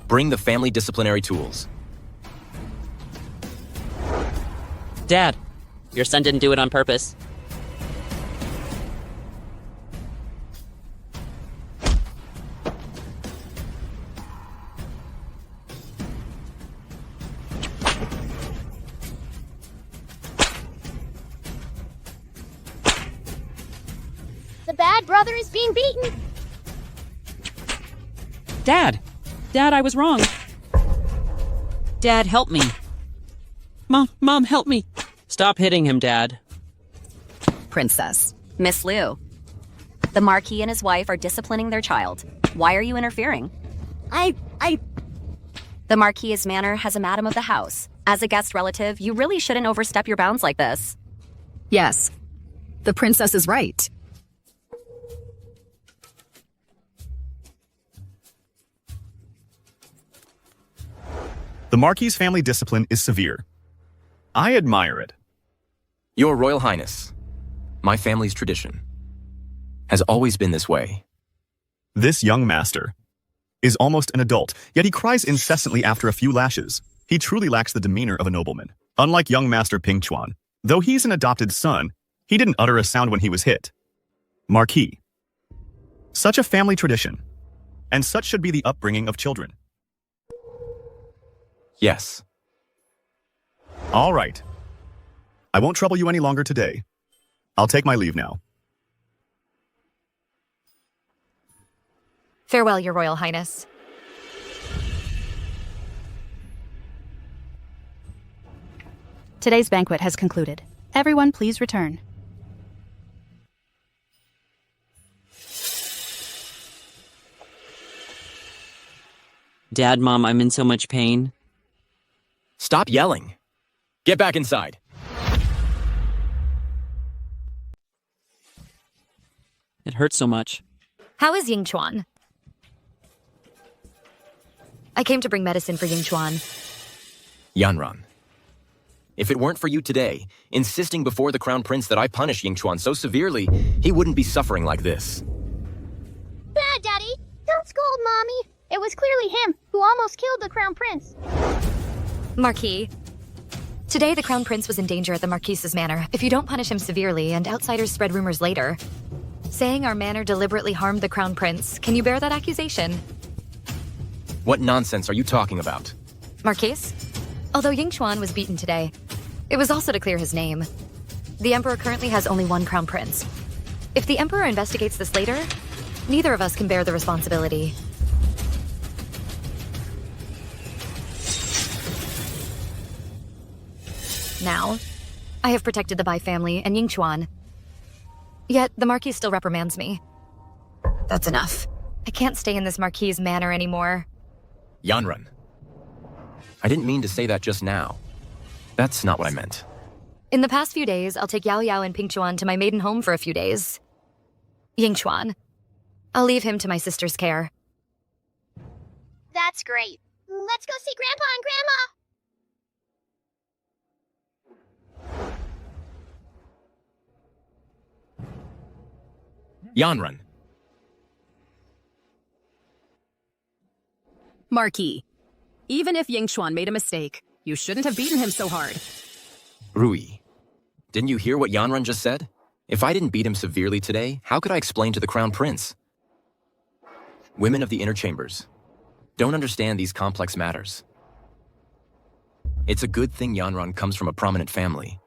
bring the family disciplinary tools. Dad, your son didn't do it on purpose. brother is being beaten. Dad! Dad, I was wrong. Dad, help me. Mom, help me. Stop hitting him, Dad. Princess. Miss Liu. The Marquis and his wife are disciplining their child. Why are you interfering? The Marquis's manor has a madam of the house. As a guest relative, you really shouldn't overstep your bounds like this. Yes. The princess is right. The Marquis's family discipline is severe. I admire it. Your Royal Highness, my family's tradition has always been this way. This young master is almost an adult, yet he cries incessantly after a few lashes. He truly lacks the demeanor of a nobleman. Unlike young Master Pingchuan, though he's an adopted son, he didn't utter a sound when he was hit. Marquis. Such a family tradition, and such should be the upbringing of children. Yes. All right. I won't trouble you any longer today. I'll take my leave now. Farewell, Your Royal Highness. Today's banquet has concluded. Everyone, please return. Dad, Mom, I'm in so much pain. Stop yelling. Get back inside. It hurts so much. How is Yingchuan? I came to bring medicine for Yingchuan. Yanran. If it weren't for you today, insisting before the Crown Prince that I punish Yingchuan so severely, he wouldn't be suffering like this. Bad, Daddy. Don't scold Mommy. It was clearly him who almost killed the Crown Prince. Marquis. Today the Crown Prince was in danger at the Marquis's manor. If you don't punish him severely and outsiders spread rumors later, saying our manor deliberately harmed the Crown Prince, can you bear that accusation? What nonsense are you talking about? Marquis? Although Yingchuan was beaten today, it was also to clear his name. The Emperor currently has only one Crown Prince. If the Emperor investigates this later, neither of us can bear the responsibility. Now, I have protected the Bai family and Yingchuan. Yet, the Marquis still reprimands me. That's enough. I can't stay in this Marquis's manor anymore. Yanran. I didn't mean to say that just now. That's not what I meant. In the past few days, I'll take Yao Yao and Pingchuan to my maiden home for a few days. Yingchuan. I'll leave him to my sister's care. That's great. Let's go see Grandpa and Grandma. Yanran. Marquis. Even if Yingchuan made a mistake, you shouldn't have beaten him so hard. Rui. Didn't you hear what Yanran just said? If I didn't beat him severely today, how could I explain to the Crown Prince? Women of the inner chambers don't understand these complex matters. It's a good thing Yanran comes from a prominent family.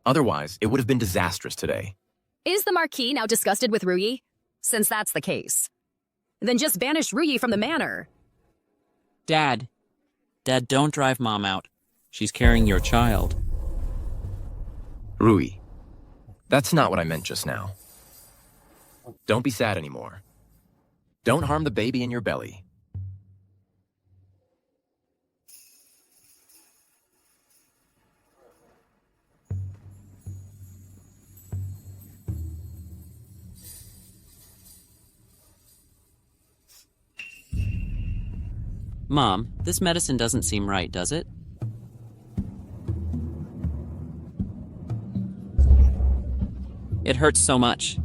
Otherwise, it would have been disastrous today. Is the Marquis now disgusted with Rui? Since that's the case, then just banish Rui from the manor. Dad, don't drive Mom out. She's carrying your child. Rui, that's not what I meant just now. Don't be sad anymore. Don't harm the baby in your belly. Mom, this medicine doesn't seem right, does it? It hurts so much.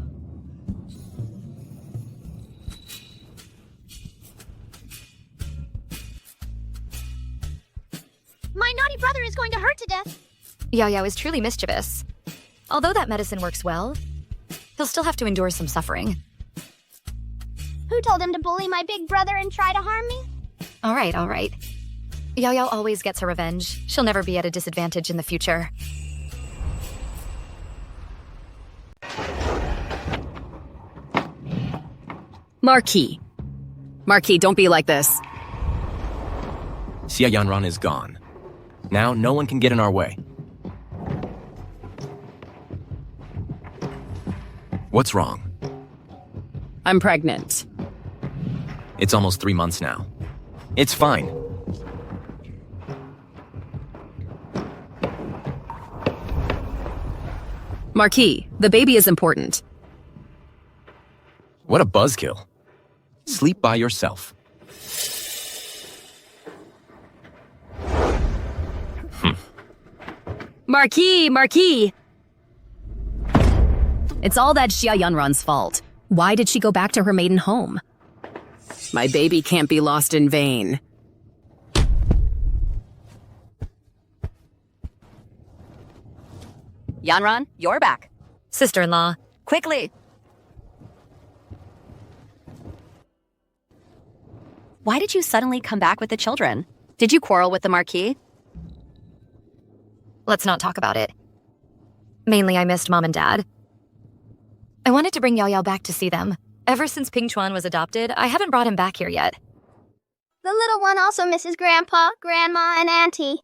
My naughty brother is going to hurt to death. Yao Yao is truly mischievous. Although that medicine works well, he'll still have to endure some suffering. Who told him to bully my big brother and try to harm me? All right. Yao Yao always gets her revenge. She'll never be at a disadvantage in the future. Marquis. Marquis, don't be like this. Xia Yanran is gone. Now no one can get in our way. What's wrong? I'm pregnant. It's almost 3 months now. It's fine. Marquis, the baby is important. What a buzzkill. Sleep by yourself. Marquis! It's all that Xia Yanran's fault. Why did she go back to her maiden home? My baby can't be lost in vain. Yanran, you're back. Sister-in-law. Quickly! Why did you suddenly come back with the children? Did you quarrel with the Marquis? Let's not talk about it. Mainly, I missed Mom and Dad. I wanted to bring Yao Yao back to see them. Ever since Ping Chuan was adopted, I haven't brought him back here yet. The little one also misses Grandpa, Grandma, and Auntie.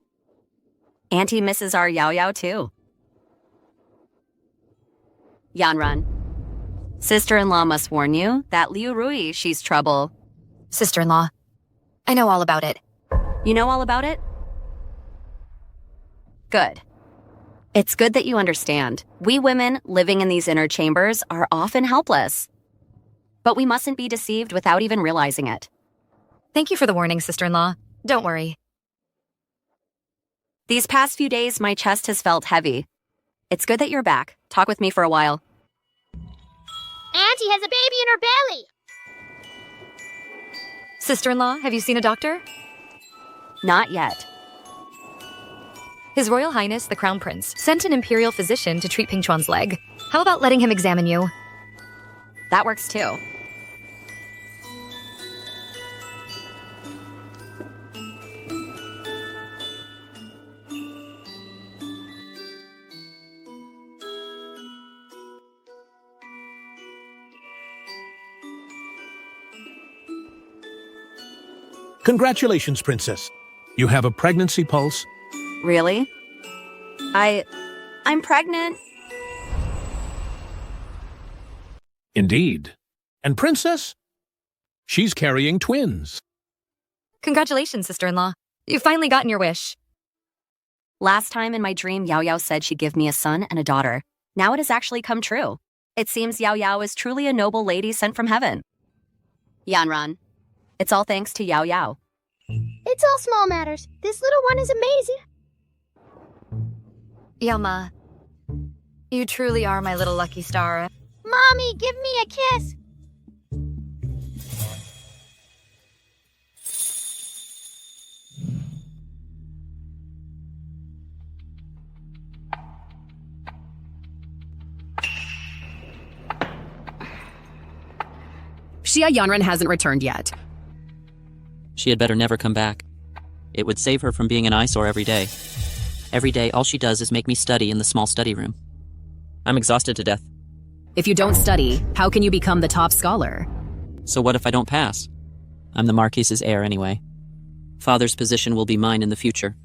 Auntie misses our Yao Yao too. Yanran. Sister-in-law must warn you that Liu Rui, she's trouble. Sister-in-law. I know all about it. You know all about it? Good. It's good that you understand. We women living in these inner chambers are often helpless. But we mustn't be deceived without even realizing it. Thank you for the warning, sister-in-law. Don't worry. These past few days, my chest has felt heavy. It's good that you're back. Talk with me for a while. Auntie has a baby in her belly. Sister-in-law, have you seen a doctor? Not yet. His Royal Highness, the Crown Prince, sent an Imperial physician to treat Ping Chuan's leg. How about letting him examine you? That works too. Congratulations, Princess. You have a pregnancy pulse. Really? I'm pregnant. Indeed. And Princess? She's carrying twins. Congratulations, sister-in-law. You've finally gotten your wish. Last time in my dream, Yao Yao said she'd give me a son and a daughter. Now it has actually come true. It seems Yao Yao is truly a noble lady sent from heaven. Yanran, it's all thanks to Yao Yao. It's all small matters. This little one is amazing. Yama, you truly are my little lucky star. Mommy, give me a kiss. Xia Yanran hasn't returned yet. She had better never come back. It would save her from being an eyesore every day. Every day, all she does is make me study in the small study room. I'm exhausted to death. If you don't study, how can you become the top scholar? So what if I don't pass? I'm the Marquis's heir anyway. Father's position will be mine in the future.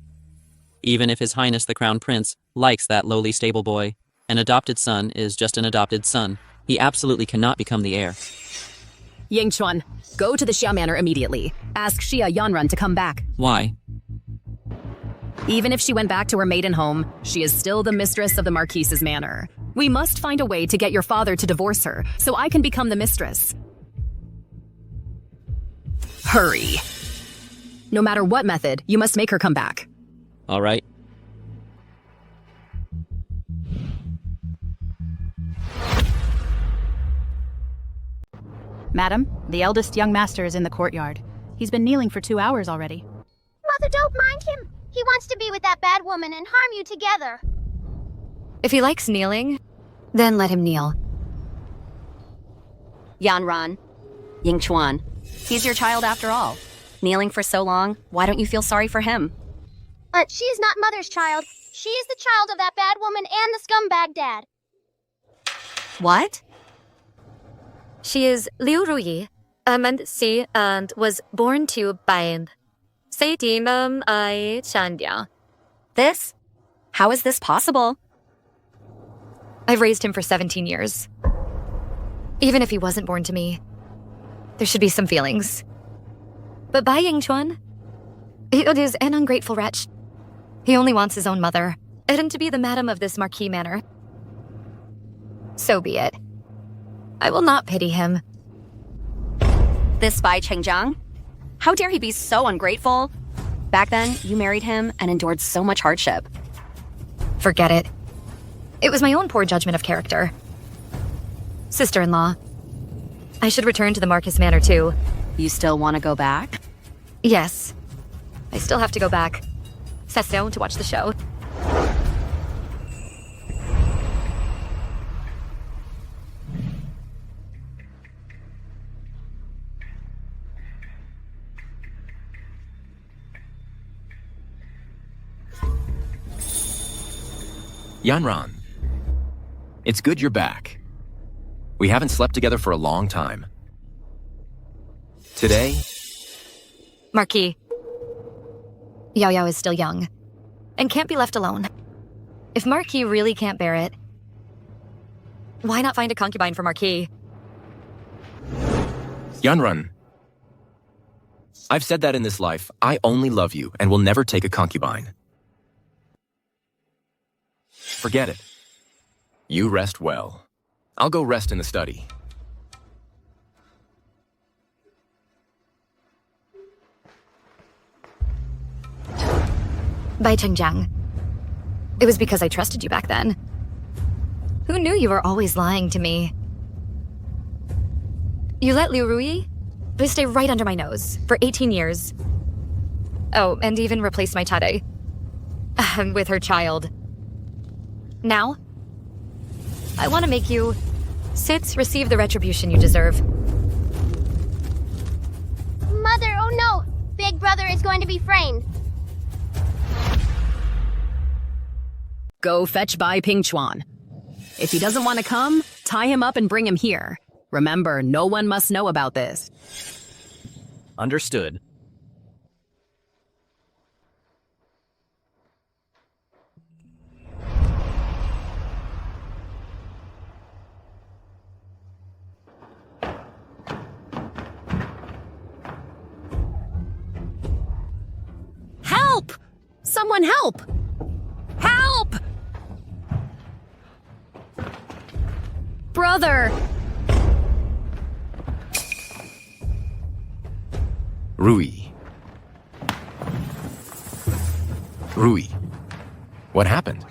Even if His Highness the Crown Prince likes that lowly stable boy, an adopted son is just an adopted son. He absolutely cannot become the heir. Yingchuan, go to the Xia Manor immediately. Ask Xia Yanran to come back. Why? Even if she went back to her maiden home, she is still the mistress of the Marquise's manor. We must find a way to get your father to divorce her, so I can become the mistress. Hurry. No matter what method, you must make her come back. All right. Madam, the eldest young master is in the courtyard. He's been kneeling for 2 hours already. Mother, don't mind him. He wants to be with that bad woman and harm you together. If he likes kneeling, then let him kneel. Yanran, Yingchuan, he's your child after all. Kneeling for so long, why don't you feel sorry for him? But she is not Mother's child. She is the child of that bad woman and the scumbag dad. What? She is Liu Ruyi, Amand and was born to Bain. Say Dimam I Chandia. This? How is this possible? I've raised him for 17 years. Even if he wasn't born to me, there should be some feelings. But Bai Yingchuan, he is an ungrateful wretch. He only wants his own mother, and to be the madam of this Marquis manor. So be it. I will not pity him. This Bai Chengjiang? How dare he be so ungrateful? Back then, you married him and endured so much hardship. Forget it. It was my own poor judgment of character. Sister-in-law, I should return to the Marcus Manor too. You still want to go back? Yes. I still have to go back. Session to watch the show. Yanran, it's good you're back. We haven't slept together for a long time. Today... Marquis. Yao Yao is still young, and can't be left alone. If Marquis really can't bear it, why not find a concubine for Marquis? Yanran, I've said that in this life, I only love you and will never take a concubine. Forget it. You rest well. I'll go rest in the study. Bai Chengjiang. It was because I trusted you back then. Who knew you were always lying to me? You let Liu Rui stay right under my nose for 18 years. Oh, and even replaced my Tade with her child. Now, I want to make you receive the retribution you deserve. Mother, oh no! Big brother is going to be framed. Go fetch Bai Pingchuan. If he doesn't want to come, tie him up and bring him here. Remember, no one must know about this. Understood. Help! Someone help! Help! Brother! Rui. Rui. What happened?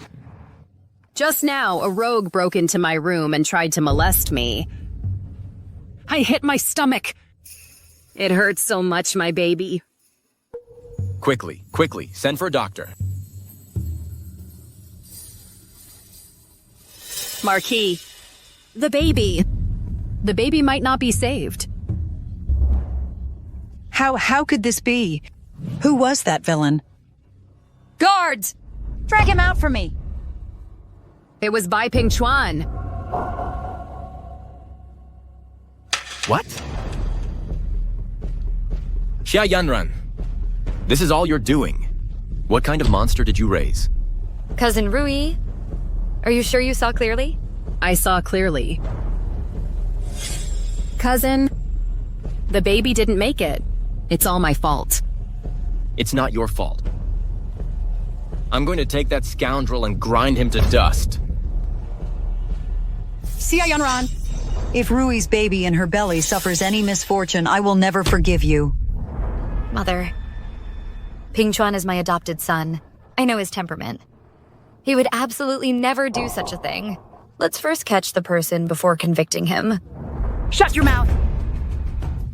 Just now, a rogue broke into my room and tried to molest me. I hit my stomach. It hurts so much, my baby. Quickly, send for a doctor. Marquis. The baby. The baby might not be saved. How could this be? Who was that villain? Guards! Drag him out for me! It was Bai Pingchuan. What? Xia Yanran, this is all you're doing. What kind of monster did you raise? Cousin Rui, are you sure you saw clearly? I saw clearly. Cousin, the baby didn't make it. It's all my fault. It's not your fault. I'm going to take that scoundrel and grind him to dust. Xia Yanran, if Rui's baby in her belly suffers any misfortune, I will never forgive you. Mother, Pingchuan is my adopted son. I know his temperament. He would absolutely never do such a thing. Let's first catch the person before convicting him. Shut your mouth!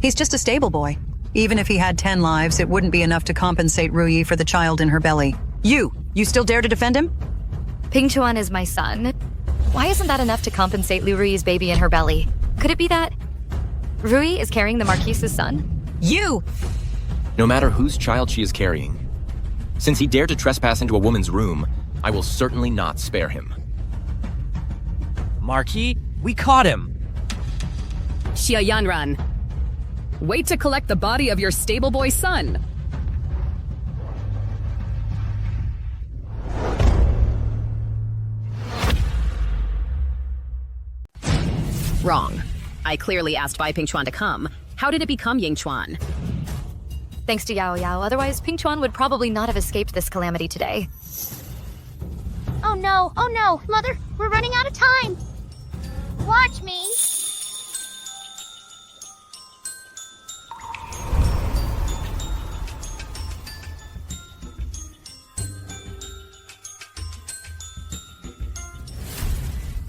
He's just a stable boy. Even if he had 10 lives, it wouldn't be enough to compensate Rui for the child in her belly. You still dare to defend him? Pingchuan is my son. Why isn't that enough to compensate Liu Rui's baby in her belly? Could it be that Rui is carrying the Marquis's son? You! No matter whose child she is carrying, since he dared to trespass into a woman's room, I will certainly not spare him. Marquis, we caught him. Xia Yanran. Wait to collect the body of your stable boy son. Wrong. I clearly asked Bai Pingchuan to come. How did it become Yingchuan? Thanks to Yao Yao, otherwise Pingchuan would probably not have escaped this calamity today. Oh no, Mother, we're running out of time. Watch me.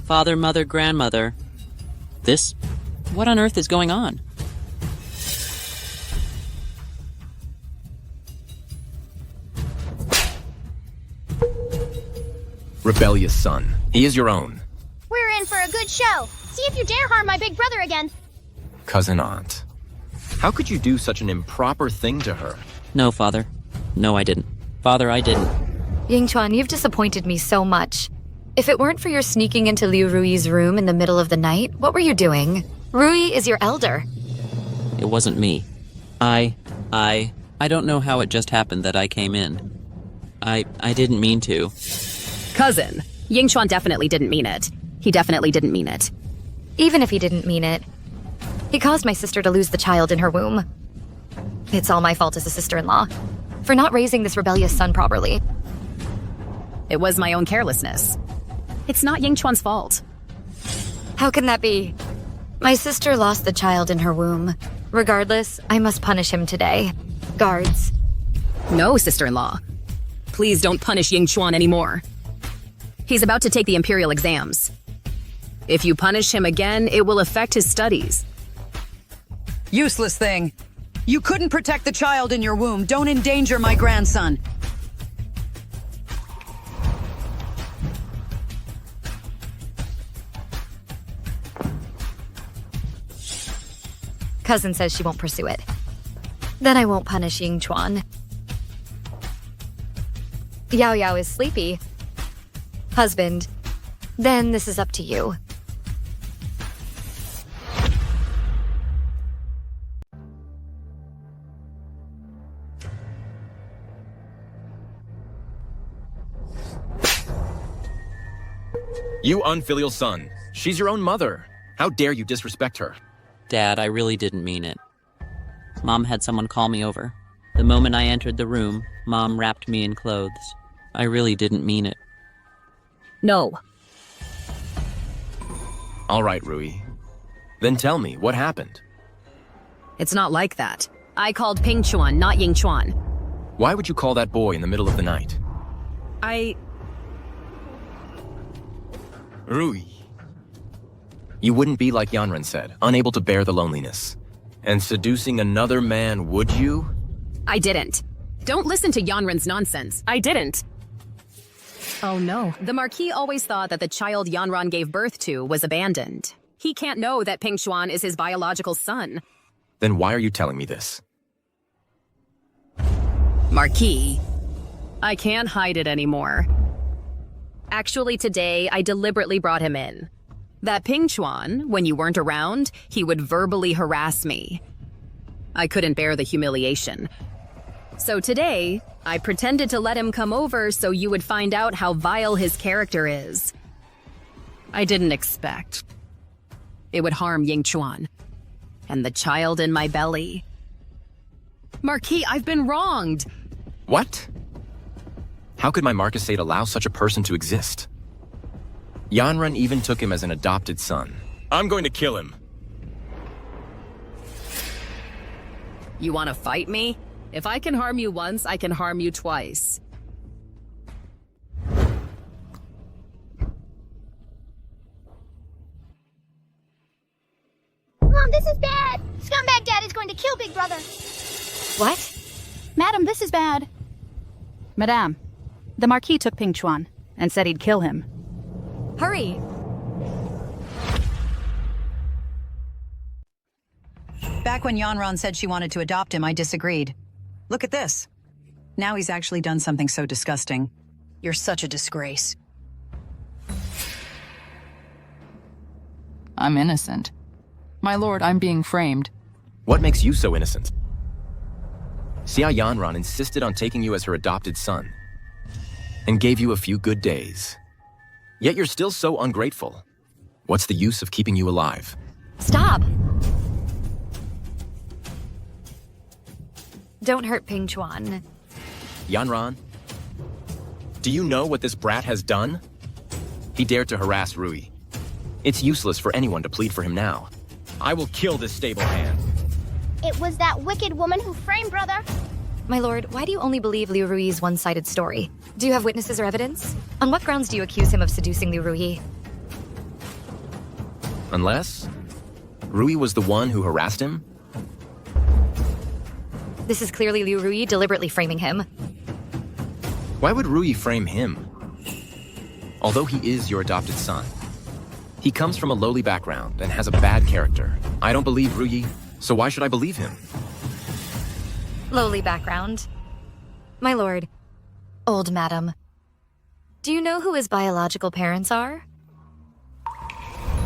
Father, mother, grandmother. This? What on earth is going on? Rebellious son. He is your own. We're in for a good show. See if you dare harm my big brother again. Cousin aunt. How could you do such an improper thing to her? No, Father. No, I didn't. Father, I didn't. Yingchuan, you've disappointed me so much. If it weren't for your sneaking into Liu Rui's room in the middle of the night, what were you doing? Rui is your elder. It wasn't me. I don't know how it just happened that I came in. I didn't mean to. Cousin, Yingchuan definitely didn't mean it. He definitely didn't mean it. Even if he didn't mean it, he caused my sister to lose the child in her womb. It's all my fault as a sister-in-law, for not raising this rebellious son properly. It was my own carelessness. It's not Yingchuan's fault. How can that be? My sister lost the child in her womb. Regardless, I must punish him today. Guards. No, sister-in-law. Please don't punish Yingchuan anymore. He's about to take the Imperial exams. If you punish him again, it will affect his studies. Useless thing. You couldn't protect the child in your womb. Don't endanger my grandson. Cousin says she won't pursue it. Then I won't punish Yingchuan. Yao Yao is sleepy. Husband, then this is up to you. You unfilial son. She's your own mother. How dare you disrespect her? Dad, I really didn't mean it. Mom had someone call me over. The moment I entered the room, Mom wrapped me in clothes. I really didn't mean it. No. All right, Rui. Then tell me, what happened? It's not like that. I called Pingchuan, not Yingchuan. Why would you call that boy in the middle of the night? Rui. You wouldn't be like Yanran said, unable to bear the loneliness. And seducing another man, would you? I didn't. Don't listen to Yanran's nonsense. I didn't. Oh no. The Marquis always thought that the child Yanran gave birth to was abandoned. He can't know that Pingchuan is his biological son. Then why are you telling me this? Marquis, I can't hide it anymore. Actually, today, I deliberately brought him in. That Pingchuan, when you weren't around, he would verbally harass me. I couldn't bear the humiliation. So today, I pretended to let him come over so you would find out how vile his character is. I didn't expect. It would harm Yingchuan and the child in my belly. Marquis, I've been wronged. What? How could my Marquisate allow such a person to exist? Yanran even took him as an adopted son. I'm going to kill him. You want to fight me? If I can harm you once, I can harm you twice. Mom, this is bad. Scumbag Dad is going to kill Big Brother. What? Madam, this is bad. Madame, the Marquis took Pingchuan and said he'd kill him. Hurry! Back when Yanran said she wanted to adopt him, I disagreed. Look at this. Now he's actually done something so disgusting. You're such a disgrace. I'm innocent. My lord, I'm being framed. What makes you so innocent? Xia Yanran insisted on taking you as her adopted son and gave you a few good days. Yet you're still so ungrateful. What's the use of keeping you alive? Stop! Don't hurt Ping Chuan. Yanran, do you know what this brat has done? He dared to harass Rui. It's useless for anyone to plead for him now. I will kill this stable hand. It was that wicked woman who framed brother. My lord, why do you only believe Liu Rui's one-sided story? Do you have witnesses or evidence? On what grounds do you accuse him of seducing Liu Rui? Unless Rui was the one who harassed him? This is clearly Liu Rui deliberately framing him. Why would Rui frame him? Although he is your adopted son, he comes from a lowly background and has a bad character. I don't believe Rui, so why should I believe him? Lowly background. My lord, old madam, do you know who his biological parents are?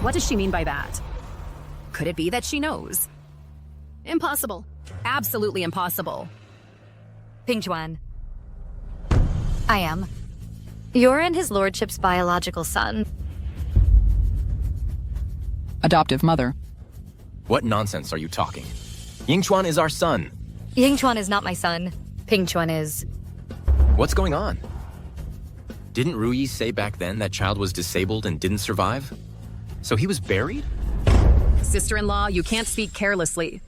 What does she mean by that? Could it be that she knows? Impossible. Absolutely impossible. Ping Chuan. I am. You're and his lordship's biological son. Adoptive mother. What nonsense are you talking? Yingchuan is our son. Yingchuan is not my son. Ping Chuan is. What's going on? Didn't Rui say back then that child was disabled and didn't survive? So he was buried? Sister-in-law, you can't speak carelessly.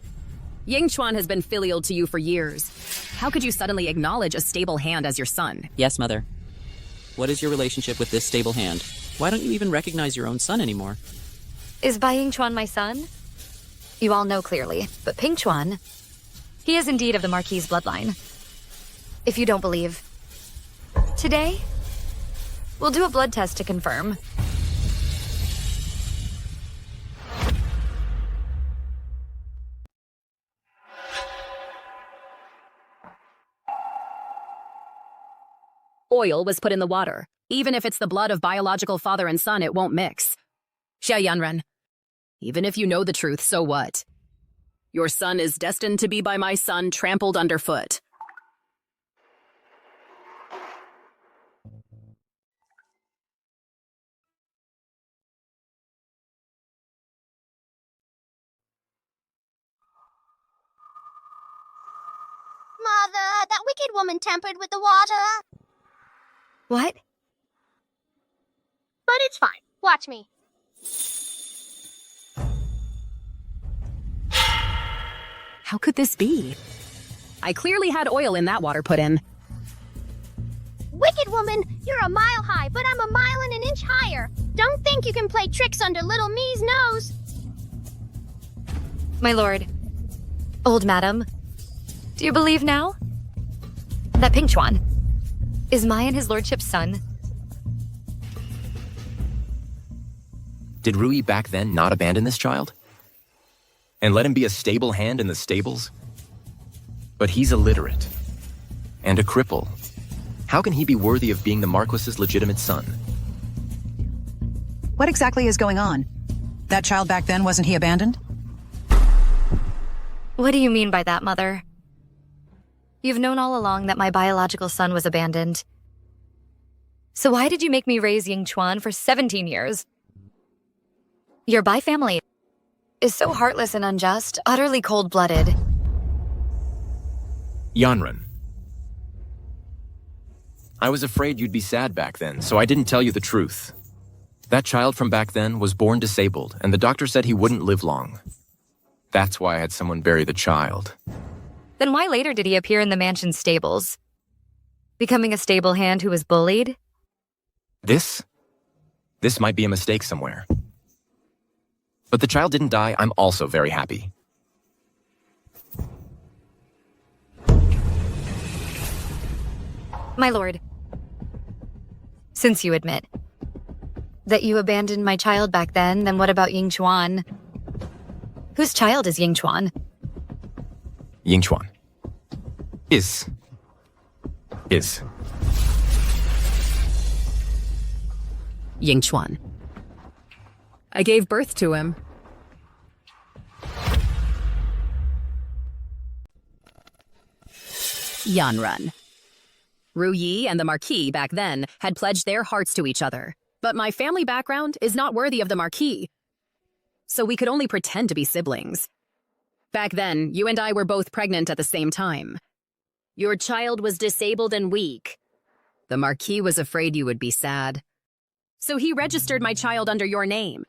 Yingchuan has been filial to you for years. How could you suddenly acknowledge a stable hand as your son? Yes, mother. What is your relationship with this stable hand? Why don't you even recognize your own son anymore? Is Bai Yingchuan my son? You all know clearly, but Ping Chuan, he is indeed of the Marquis bloodline. If you don't believe, today, we'll do a blood test to confirm. Oil was put in the water. Even if it's the blood of biological father and son, it won't mix. Xia Yanran, even if you know the truth, so what? Your son is destined to be by my son trampled underfoot. Mother, that wicked woman tampered with the water. What? But it's fine. Watch me. How could this be? I clearly had oil in that water put in. Wicked woman, you're a mile high, but I'm a mile and an inch higher. Don't think you can play tricks under little me's nose. My lord, old madam, do you believe now that Ping Chuan is my and his lordship's son? Did Rui back then not abandon this child? And let him be a stable hand in the stables? But he's illiterate and a cripple. How can he be worthy of being the Marquis's legitimate son? What exactly is going on? That child back then, wasn't he abandoned? What do you mean by that, Mother? You've known all along that my biological son was abandoned. So why did you make me raise Yingchuan for 17 years? Your Bai family is so heartless and unjust, utterly cold-blooded. Yanran. I was afraid you'd be sad back then, so I didn't tell you the truth. That child from back then was born disabled, and the doctor said he wouldn't live long. That's why I had someone bury the child. Then why later did he appear in the mansion's stables? Becoming a stable hand who was bullied? This might be a mistake somewhere. But the child didn't die. I'm also very happy. My lord, since you admit that you abandoned my child back then what about Yingchuan? Whose child is Yingchuan? Yingchuan. Is. Yingchuan. I gave birth to him. Yanran. Ru Yi and the Marquis back then had pledged their hearts to each other, but my family background is not worthy of the Marquis, so we could only pretend to be siblings. Back then, you and I were both pregnant at the same time. Your child was disabled and weak. The Marquis was afraid you would be sad, so he registered my child under your name.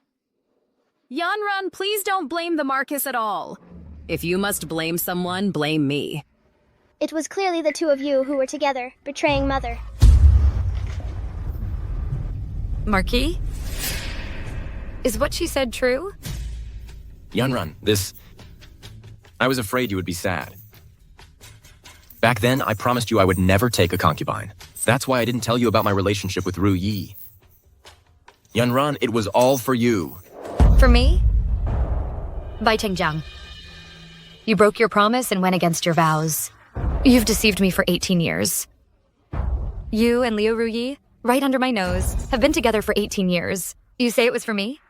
Yanran, please don't blame the Marcus at all. If you must blame someone, blame me. It was clearly the two of you who were together, betraying Mother. Marquis? Is what she said true? Yanran, I was afraid you would be sad. Back then, I promised you I would never take a concubine. That's why I didn't tell you about my relationship with Ru Yi. Yanran, it was all for you. For me? Bai Chengjiang. You broke your promise and went against your vows. You've deceived me for 18 years. You and Liu Ruyi, right under my nose, have been together for 18 years. You say it was for me?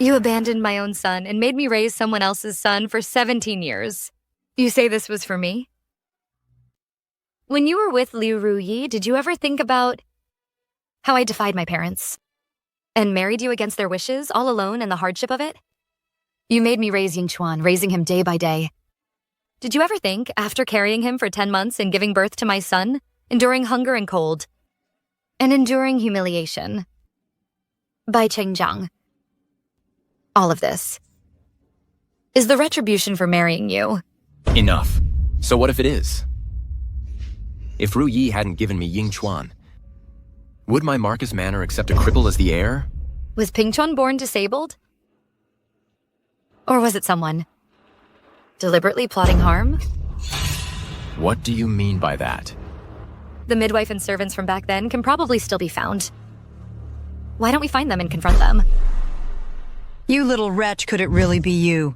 You abandoned my own son and made me raise someone else's son for 17 years. You say this was for me? When you were with Liu Ruyi, did you ever think about how I defied my parents and married you against their wishes, all alone in the hardship of it? You made me raise Yingchuan, raising him day by day. Did you ever think, after carrying him for 10 months and giving birth to my son, enduring hunger and cold, and enduring humiliation, Bai Chengjiang, all of this is the retribution for marrying you? Enough. So what if it is? If Ru Yi hadn't given me Yingchuan, would my Marcus Manor accept a cripple as the heir? Was Pingchuan born disabled? Or was it someone deliberately plotting harm? What do you mean by that? The midwife and servants from back then can probably still be found. Why don't we find them and confront them? You little wretch, could it really be you?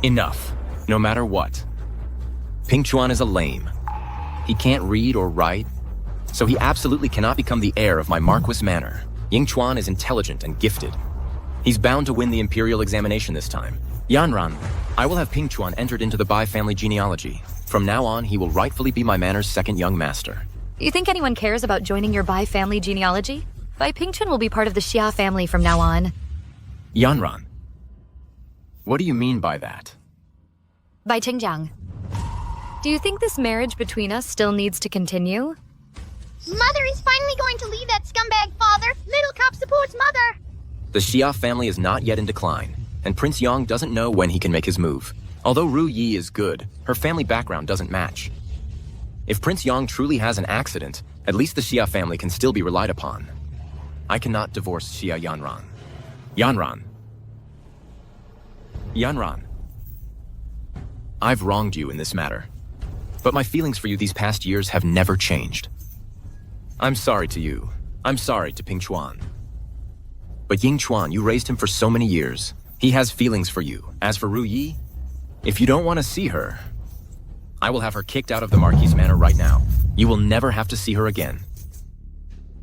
Enough. No matter what. Pingchuan is a lame. He can't read or write, so he absolutely cannot become the heir of my Marquis Manor. Yingchuan is intelligent and gifted. He's bound to win the Imperial examination this time. Yanran, I will have Pingchuan entered into the Bai family genealogy. From now on, he will rightfully be my manor's second young master. You think anyone cares about joining your Bai family genealogy? Bai Pingchuan will be part of the Xia family from now on. Yanran, what do you mean by that? Bai Chengjiang, do you think this marriage between us still needs to continue? Mother is finally going to leave that scumbag father. Little cop supports Mother. The Xia family is not yet in decline, and Prince Yang doesn't know when he can make his move. Although Ru Yi is good, her family background doesn't match. If Prince Yang truly has an accident, at least the Xia family can still be relied upon. I cannot divorce Xia Yanran. Yanran. Yanran. I've wronged you in this matter, but my feelings for you these past years have never changed. I'm sorry to you. I'm sorry to Pingchuan. But Yingchuan, you raised him for so many years. He has feelings for you. As for Ru Yi, if you don't want to see her, I will have her kicked out of the Marquis Manor right now. You will never have to see her again.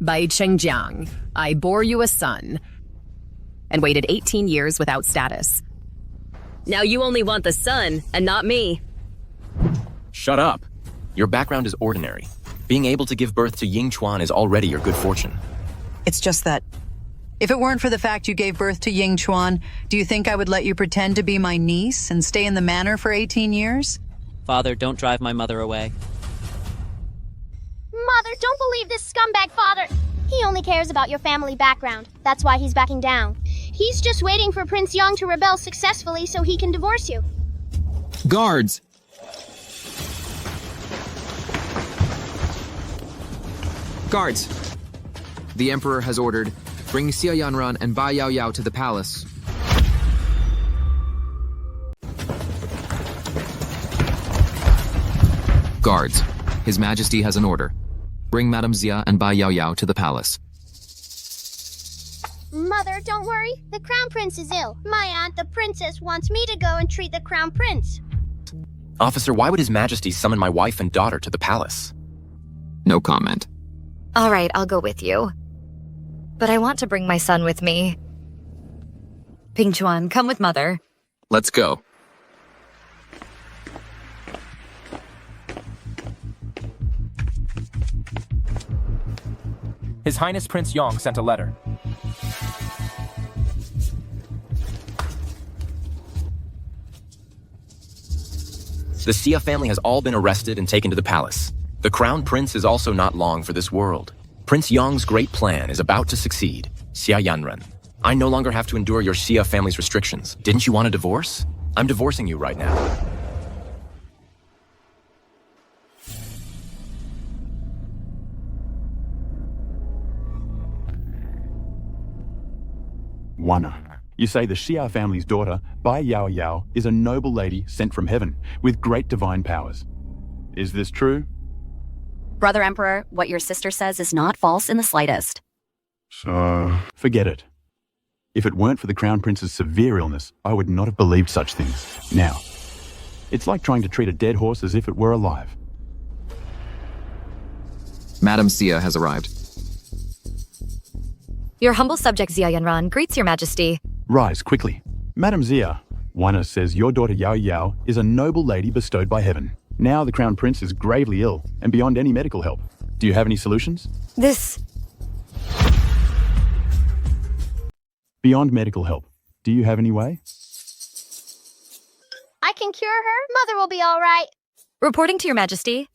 Bai Chengjiang, I bore you a son and waited 18 years without status. Now you only want the son and not me. Shut up. Your background is ordinary. Being able to give birth to Yingchuan is already your good fortune. It's just that, if it weren't for the fact you gave birth to Yingchuan, do you think I would let you pretend to be my niece and stay in the manor for 18 years? Father, don't drive my mother away. Mother, don't believe this scumbag father. He only cares about your family background. That's why he's backing down. He's just waiting for Prince Yang to rebel successfully so he can divorce you. Guards! Guards! The Emperor has ordered, bring Xia Yanran and Bai Yao Yao to the palace. Guards, His Majesty has an order. Bring Madame Xia and Bai Yao Yao to the palace. Mother, don't worry. The Crown Prince is ill. My aunt, the princess, wants me to go and treat the Crown Prince. Officer, why would His Majesty summon my wife and daughter to the palace? No comment. All right, I'll go with you. But I want to bring my son with me. Ping Chuan, come with Mother. Let's go. His Highness Prince Yong sent a letter. The Xia family has all been arrested and taken to the palace. The Crown Prince is also not long for this world. Prince Yong's great plan is about to succeed. Xia Yanren, I no longer have to endure your Xia family's restrictions. Didn't you want a divorce? I'm divorcing you right now. Wana, you say the Xia family's daughter, Bai Yao Yao, is a noble lady sent from heaven with great divine powers. Is this true? Brother Emperor, what your sister says is not false in the slightest. So... Forget it. If it weren't for the Crown Prince's severe illness, I would not have believed such things. Now, it's like trying to treat a dead horse as if it were alive. Madam Xia has arrived. Your humble subject Xia Yanran greets your majesty. Rise, quickly. Madam Xia, Wana says your daughter Yao Yao is a noble lady bestowed by heaven. Now the Crown Prince is gravely ill and beyond any medical help. Do you have any solutions? Beyond medical help, do you have any way? I can cure her. Mother will be all right. Reporting to your majesty.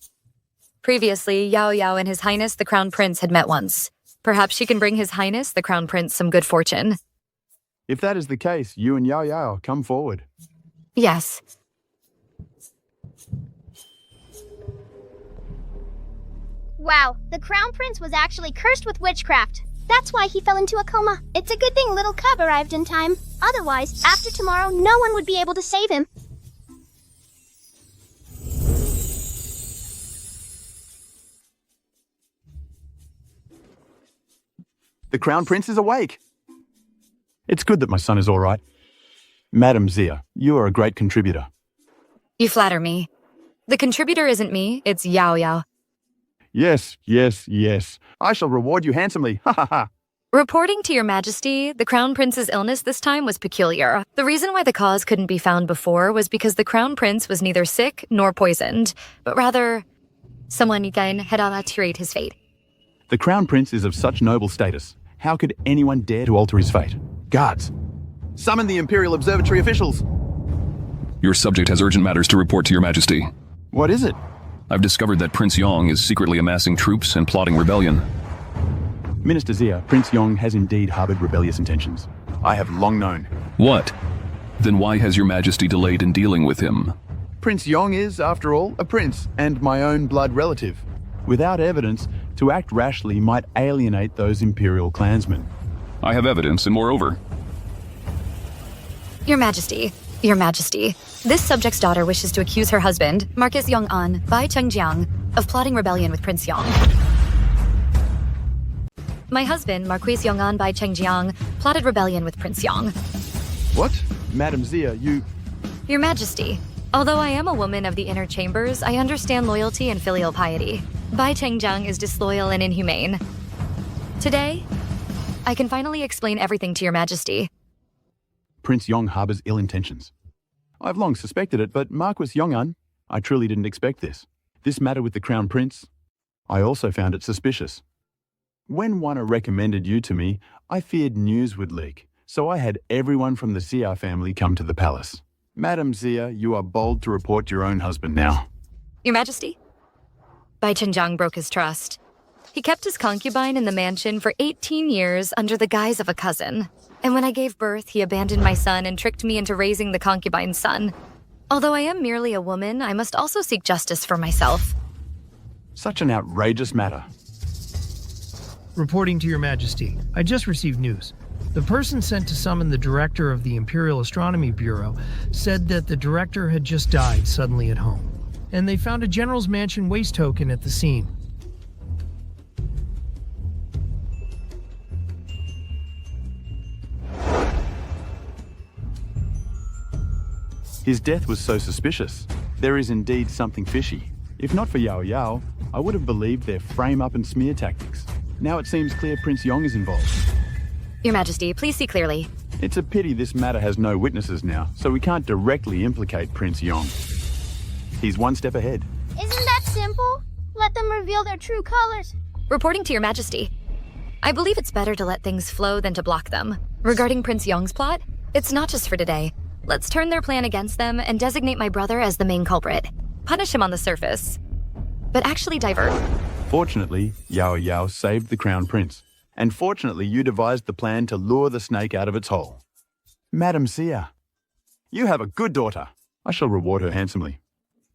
Previously, Yao Yao and His Highness the Crown Prince had met once. Perhaps she can bring His Highness the Crown Prince some good fortune. If that is the case, you and Yao Yao come forward. Yes. Wow, the Crown Prince was actually cursed with witchcraft. That's why he fell into a coma. It's a good thing little Cub arrived in time. Otherwise, after tomorrow, no one would be able to save him. The Crown Prince is awake. It's good that my son is all right. Madam Xia, you are a great contributor. You flatter me. The contributor isn't me, it's Yao Yao. Yes, yes, yes. I shall reward you handsomely. Ha ha ha. Reporting to your majesty, the Crown Prince's illness this time was peculiar. The reason why the cause couldn't be found before was because the Crown Prince was neither sick nor poisoned, but rather someone again had altered his fate. The Crown Prince is of such noble status. How could anyone dare to alter his fate? Guards, summon the Imperial Observatory officials. Your subject has urgent matters to report to your majesty. What is it? I've discovered that Prince Yong is secretly amassing troops and plotting rebellion. Minister Xia, Prince Yong has indeed harbored rebellious intentions. I have long known. What? Then why has your majesty delayed in dealing with him? Prince Yong is, after all, a prince and my own blood relative. Without evidence, to act rashly might alienate those Imperial clansmen. I have evidence, and moreover... Your Majesty, this subject's daughter wishes to accuse her husband, Marquis Yong-an, Bai Chengjiang, of plotting rebellion with Prince Yong. My husband, Marquis Yong-an Bai Chengjiang, plotted rebellion with Prince Yong. What? Madam Xia, you... Your Majesty, although I am a woman of the inner chambers, I understand loyalty and filial piety. Bai Chengjiang is disloyal and inhumane. Today, I can finally explain everything to your Majesty. Prince Yong harbors ill intentions. I've long suspected it, but Marquis Yong-an, I truly didn't expect this. This matter with the Crown Prince, I also found it suspicious. When Wana recommended you to me, I feared news would leak, so I had everyone from the Xia family come to the palace. Madam Xia, you are bold to report your own husband now. Your Majesty, Bai Chengjiang broke his trust. He kept his concubine in the mansion for 18 years under the guise of a cousin. And when I gave birth, he abandoned my son and tricked me into raising the concubine's son. Although I am merely a woman, I must also seek justice for myself. Such an outrageous matter. Reporting to your majesty, I just received news. The person sent to summon the director of the Imperial Astronomy Bureau said that the director had just died suddenly at home, and they found a general's mansion waste token at the scene. His death was so suspicious. There is indeed something fishy. If not for Yao Yao, I would have believed their frame-up and smear tactics. Now it seems clear Prince Yong is involved. Your Majesty, please see clearly. It's a pity this matter has no witnesses now, so we can't directly implicate Prince Yong. He's one step ahead. Isn't that simple? Let them reveal their true colors. Reporting to your majesty. I believe it's better to let things flow than to block them. Regarding Prince Yong's plot, it's not just for today. Let's turn their plan against them and designate my brother as the main culprit. Punish him on the surface, but actually divert. Fortunately, Yao Yao saved the crown prince. And fortunately, you devised the plan to lure the snake out of its hole. Madam Sia, you have a good daughter. I shall reward her handsomely.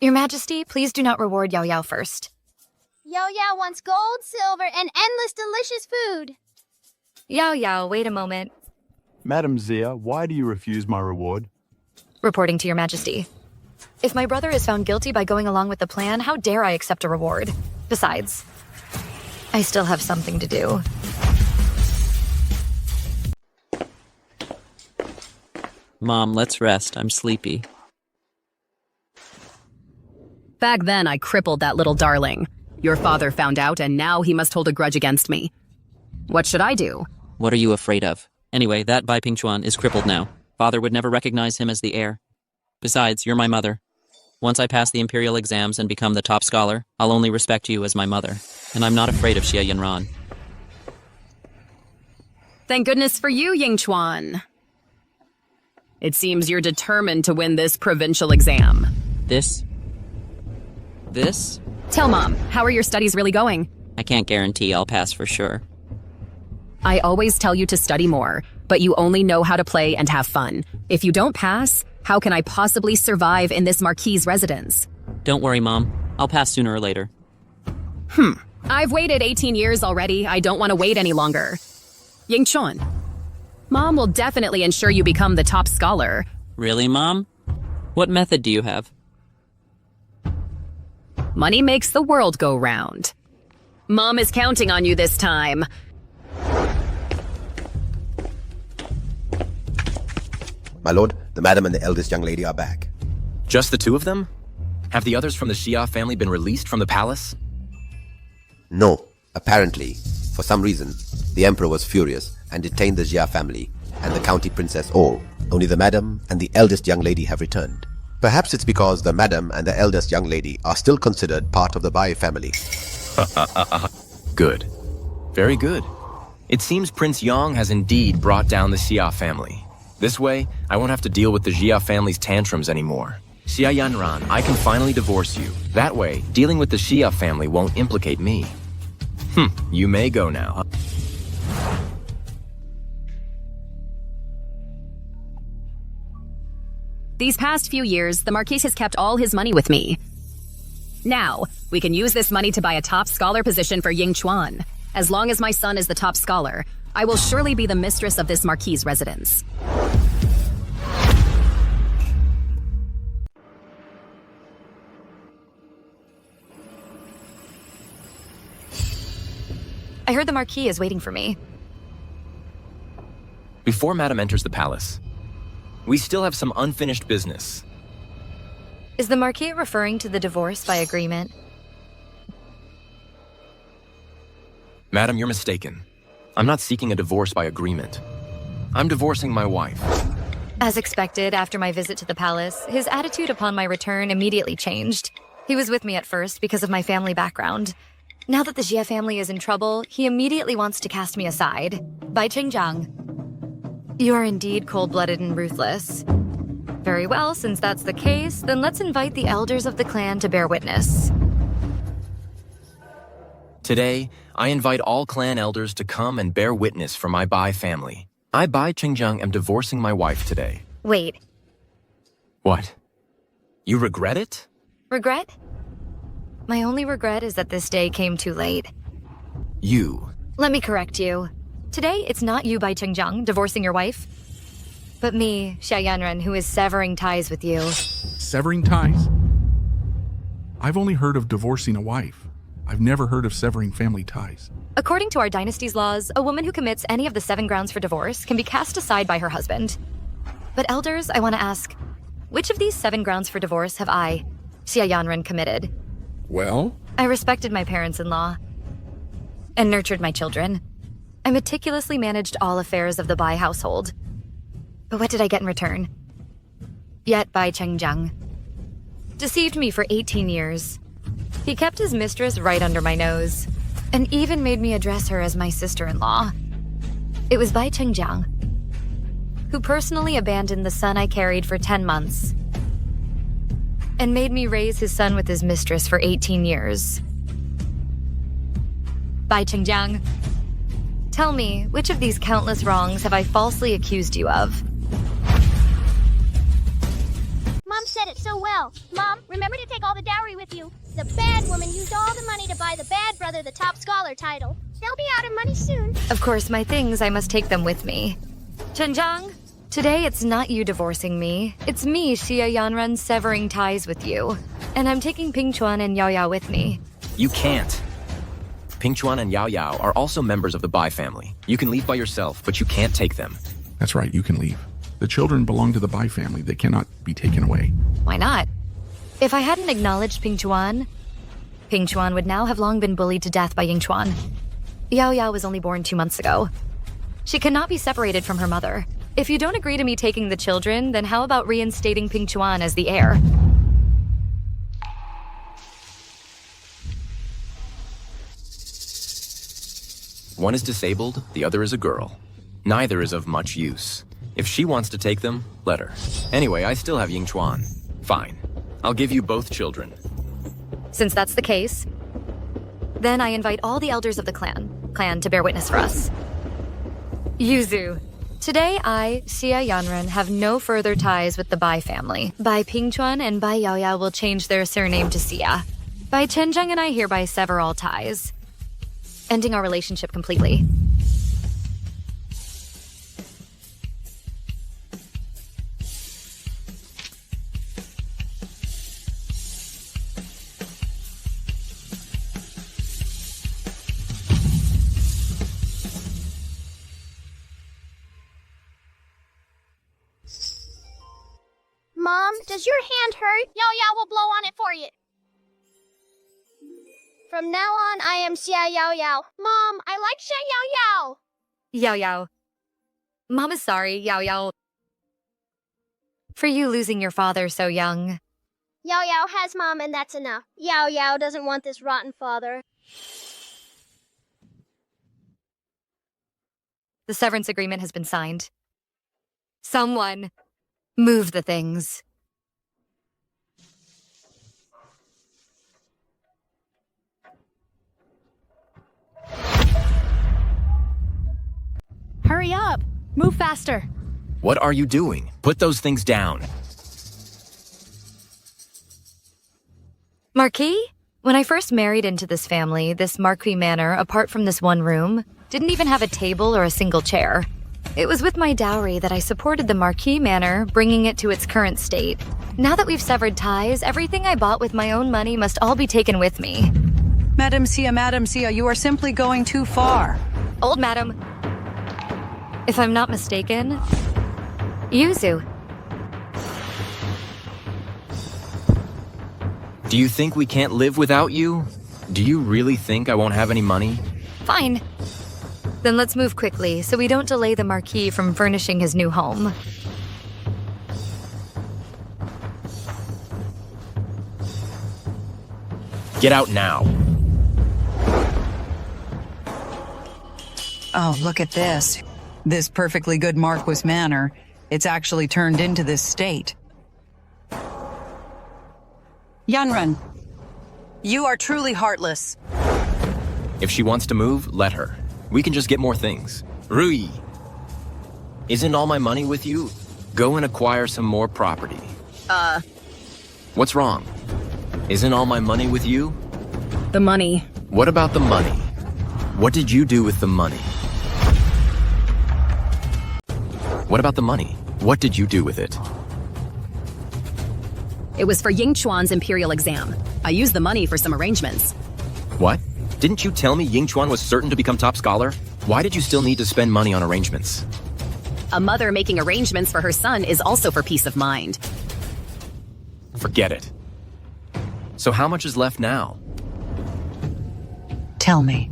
Your majesty, please do not reward Yao Yao first. Yao Yao wants gold, silver, and endless delicious food. Yao Yao, wait a moment. Madam Zia, why do you refuse my reward? Reporting to your majesty. If my brother is found guilty by going along with the plan, how dare I accept a reward? Besides, I still have something to do. Mom, let's rest. I'm sleepy. Back then, I crippled that little darling. Your father found out, and now he must hold a grudge against me. What should I do? What are you afraid of? Anyway, that Bai Pingchuan is crippled now. Father would never recognize him as the heir. Besides, you're my mother. Once I pass the Imperial exams and become the top scholar, I'll only respect you as my mother. And I'm not afraid of Xia Yanran. Thank goodness for you, Yingchuan. It seems you're determined to win this provincial exam. This? Tell Mom, how are your studies really going? I can't guarantee I'll pass for sure. I always tell you to study more, but you only know how to play and have fun. If you don't pass, how can I possibly survive in this Marquis' residence? Don't worry, Mom. I'll pass sooner or later. I've waited 18 years already. I don't want to wait any longer. Yingchuan, Mom will definitely ensure you become the top scholar. Really, Mom? What method do you have? Money makes the world go round. Mom is counting on you this time. My lord, the madam and the eldest young lady are back. Just the two of them? Have the others from the Xia family been released from the palace? No, apparently, for some reason, the emperor was furious and detained the Xia family and the county princess all. Only the madam and the eldest young lady have returned. Perhaps it's because the madam and the eldest young lady are still considered part of the Bai family. Good. Very good. It seems Prince Yong has indeed brought down the Xia family. This way, I won't have to deal with the Xia family's tantrums anymore. Xia Yanran, I can finally divorce you. That way, dealing with the Xia family won't implicate me. You may go now. These past few years, the Marquis has kept all his money with me. Now, we can use this money to buy a top scholar position for Yingchuan. As long as my son is the top scholar, I will surely be the mistress of this Marquis' residence. I heard the Marquis is waiting for me. Before Madam enters the palace, we still have some unfinished business. Is the Marquis referring to the divorce by agreement? Madam, you're mistaken. I'm not seeking a divorce by agreement. I'm divorcing my wife. As expected, after my visit to the palace, his attitude upon my return immediately changed. He was with me at first because of my family background. Now that the Xia family is in trouble, he immediately wants to cast me aside. Bai Qingjiang, you are indeed cold-blooded and ruthless. Very well, since that's the case, then let's invite the elders of the clan to bear witness. Today, I invite all clan elders to come and bear witness for my Bai family. I, Bai Qingjiang, am divorcing my wife today. Wait, What? You regret it? regret? My only regret is that this day came too late. You. Let me correct you. Today, it's not you, Bai Qingjiang, divorcing your wife, but me, Xia Yanran, who is severing ties with you. Severing ties? I've only heard of divorcing a wife. I've never heard of severing family ties. According to our dynasty's laws, a woman who commits any of the 7 grounds for divorce can be cast aside by her husband. But elders, I want to ask, which of these 7 grounds for divorce have I, Xia Yanran, committed? Well? I respected my parents-in-law and nurtured my children. I meticulously managed all affairs of the Bai household. But what did I get in return? Yet Bai Chengjiang deceived me for 18 years. He kept his mistress right under my nose, and even made me address her as my sister-in-law. It was Bai Chengjiang who personally abandoned the son I carried for 10 months and made me raise his son with his mistress for 18 years. Bai Chengjiang, tell me, which of these countless wrongs have I falsely accused you of? Mom said it so well. Mom, remember to take all the dowry with you. The bad woman used all the money to buy the bad brother the top scholar title. They'll be out of money soon. Of course, my things, I must take them with me. Chenjiang, today it's not you divorcing me. It's me, Xia Yanran, severing ties with you. And I'm taking Ping Chuan and Yao Yao with me. You can't. Ping Chuan and Yao Yao are also members of the Bai family. You can leave by yourself, but you can't take them. That's right, you can leave. The children belong to the Bai family. They cannot be taken away. Why not? If I hadn't acknowledged Ping Chuan would now have long been bullied to death by Ying Chuan. Yao Yao was only born 2 months ago. She cannot be separated from her mother. If you don't agree to me taking the children, then how about reinstating Ping Chuan as the heir? One is disabled, the other is a girl. Neither is of much use. If she wants to take them, let her. Anyway, I still have Ying Chuan. Fine. I'll give you both children. Since that's the case, then I invite all the elders of the clan to bear witness for us. Yuzu, today I, Xia Yanran, have no further ties with the Bai family. Bai Pingchuan and Bai Yaoyao will change their surname to Xia. Bai Chenjiang and I hereby sever all ties, ending our relationship completely. Mom, does your hand hurt? Yao Yao will blow on it for you. From now on, I am Xia Yao Yao. Mom, I like Xia Yao Yao. Yao Yao. Mom is sorry, Yao Yao, for you losing your father so young. Yao Yao has mom and that's enough. Yao Yao doesn't want this rotten father. The severance agreement has been signed. Someone move the things. Hurry up! Move faster! What are you doing? Put those things down. Marquis? When I first married into this family, this Marquis manor, apart from this one room, didn't even have a table or a single chair. It was with my dowry that I supported the Marquis manor, bringing it to its current state. Now that we've severed ties, everything I bought with my own money must all be taken with me. Madam Xia, you are simply going too far. Old madam, if I'm not mistaken, Yuzu. Do you think we can't live without you? Do you really think I won't have any money? Fine. Then let's move quickly so we don't delay the Marquis from furnishing his new home. Get out now. Oh, look at this. This perfectly good Marquis manor. It's actually turned into this state. Yanran, you are truly heartless. If she wants to move, let her. We can just get more things. Rui, isn't all my money with you? Go and acquire some more property. What's wrong? Isn't all my money with you? The money. What about the money? What did you do with the money? What about the money? What did you do with it? It was for Ying Chuan's Imperial exam. I used the money for some arrangements. What? Didn't you tell me Ying Chuan was certain to become top scholar? Why did you still need to spend money on arrangements? A mother making arrangements for her son is also for peace of mind. Forget it. So how much is left now? Tell me.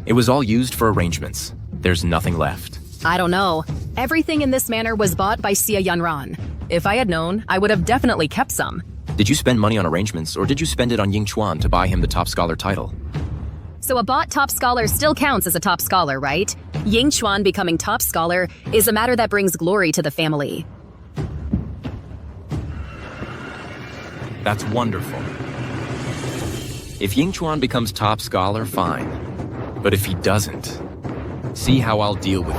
It was all used for arrangements. There's nothing left. I don't know. Everything in this manor was bought by Xia Yanran. If I had known, I would have definitely kept some. Did you spend money on arrangements, or did you spend it on Ying Chuan to buy him the top scholar title? So a bought top scholar still counts as a top scholar, right? Ying Chuan becoming top scholar is a matter that brings glory to the family. That's wonderful. If Ying Chuan becomes top scholar, fine. But if he doesn't, see how I'll deal with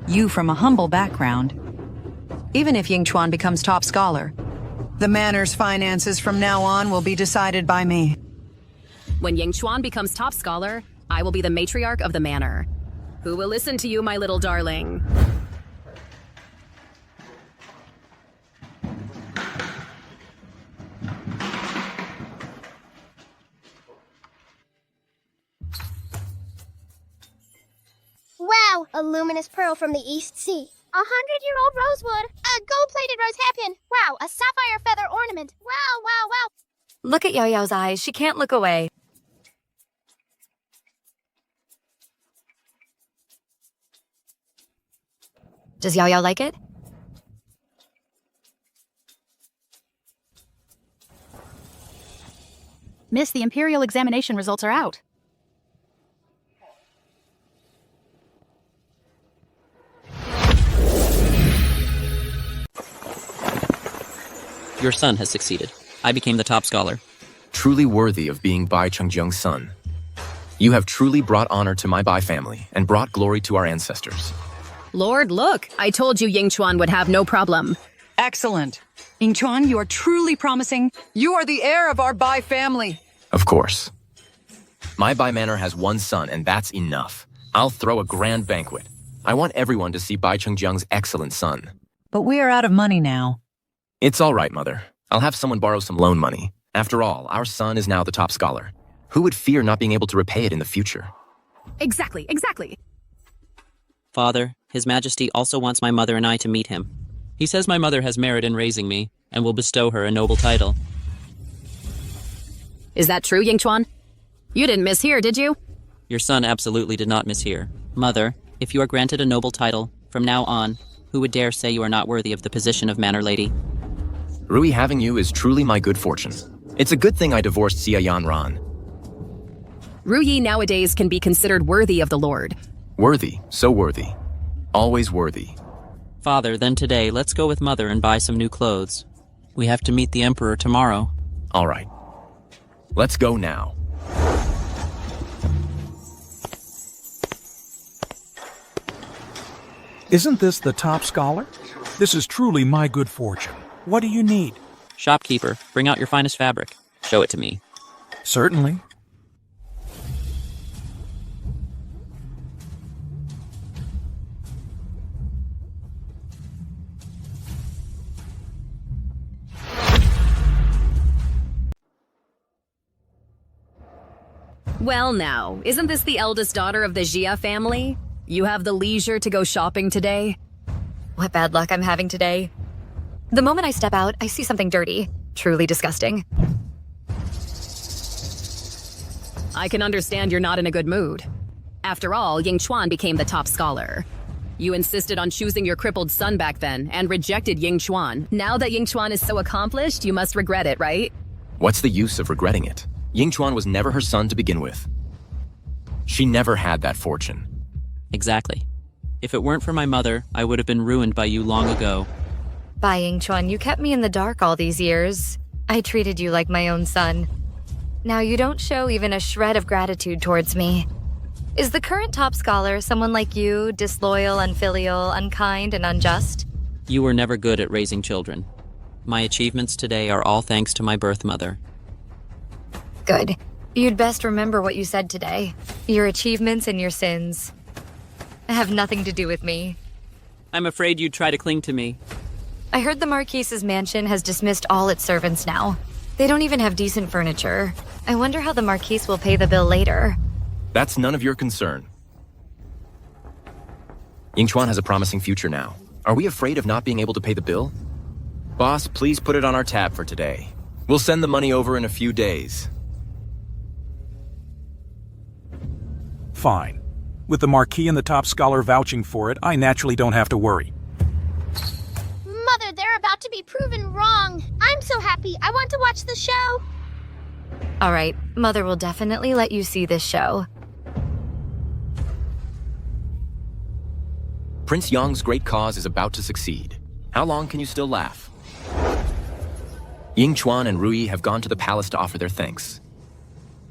you. You from a humble background. Even if Ying Chuan becomes top scholar, the manor's finances from now on will be decided by me. When Ying Chuan becomes top scholar, I will be the matriarch of the manor. Who will listen to you, my little darling? Wow, a luminous pearl from the East Sea. 100-year-old rosewood. A gold-plated rose hairpin. Wow, a sapphire feather ornament. Wow, wow, wow. Look at Yao Yao's eyes. She can't look away. Does Yao Yao like it? Miss, the Imperial examination results are out. Your son has succeeded. I became the top scholar. Truly worthy of being Bai Chengjiang's son. You have truly brought honor to my Bai family and brought glory to our ancestors. Lord, look! I told you Ying Chuan would have no problem. Excellent. Ying Chuan, you are truly promising. You are the heir of our Bai family. Of course. My Bai Manor has one son, and that's enough. I'll throw a grand banquet. I want everyone to see Bai Chengjiang's excellent son. But we are out of money now. It's all right, Mother. I'll have someone borrow some loan money. After all, our son is now the top scholar. Who would fear not being able to repay it in the future? Exactly. Father, His Majesty also wants my mother and I to meet him. He says my mother has merit in raising me and will bestow her a noble title. Is that true, Ying Chuan? You didn't miss here, did you? Your son absolutely did not miss here. Mother, if you are granted a noble title, from now on, who would dare say you are not worthy of the position of Manor Lady? Rui having you is truly my good fortune. It's a good thing I divorced Xia Yanran. Ruyi nowadays can be considered worthy of the Lord. Worthy, so worthy. Always worthy. Father, then today, let's go with Mother and buy some new clothes. We have to meet the Emperor tomorrow. All right. Let's go now. Isn't this the top scholar? This is truly my good fortune. What do you need? Shopkeeper, bring out your finest fabric. Show it to me. Certainly. Well now, isn't this the eldest daughter of the Jia family? You have the leisure to go shopping today? What bad luck I'm having today. The moment I step out, I see something dirty. Truly disgusting. I can understand you're not in a good mood. After all, Ying Chuan became the top scholar. You insisted on choosing your crippled son back then and rejected Ying Chuan. Now that Ying Chuan is so accomplished, you must regret it, right? What's the use of regretting it? Ying Chuan was never her son to begin with. She never had that fortune. Exactly. If it weren't for my mother, I would have been ruined by you long ago. Bai Ying Chuan, you kept me in the dark all these years. I treated you like my own son. Now you don't show even a shred of gratitude towards me. Is the current top scholar someone like you, disloyal, unfilial, unkind, and unjust? You were never good at raising children. My achievements today are all thanks to my birth mother. Good. You'd best remember what you said today. Your achievements and your sins have nothing to do with me. I'm afraid you'd try to cling to me. I heard the Marquise's mansion has dismissed all its servants now. They don't even have decent furniture. I wonder how the Marquise will pay the bill later. That's none of your concern. Ying Chuan has a promising future now. Are we afraid of not being able to pay the bill? Boss, please put it on our tab for today. We'll send the money over in a few days. Fine. With the Marquis and the top scholar vouching for it, I naturally don't have to worry. Mother, they're about to be proven wrong. I'm so happy. I want to watch the show. All right, Mother will definitely let you see this show. Prince Yong's great cause is about to succeed. How long can you still laugh? Yingchuan and Rui have gone to the palace to offer their thanks.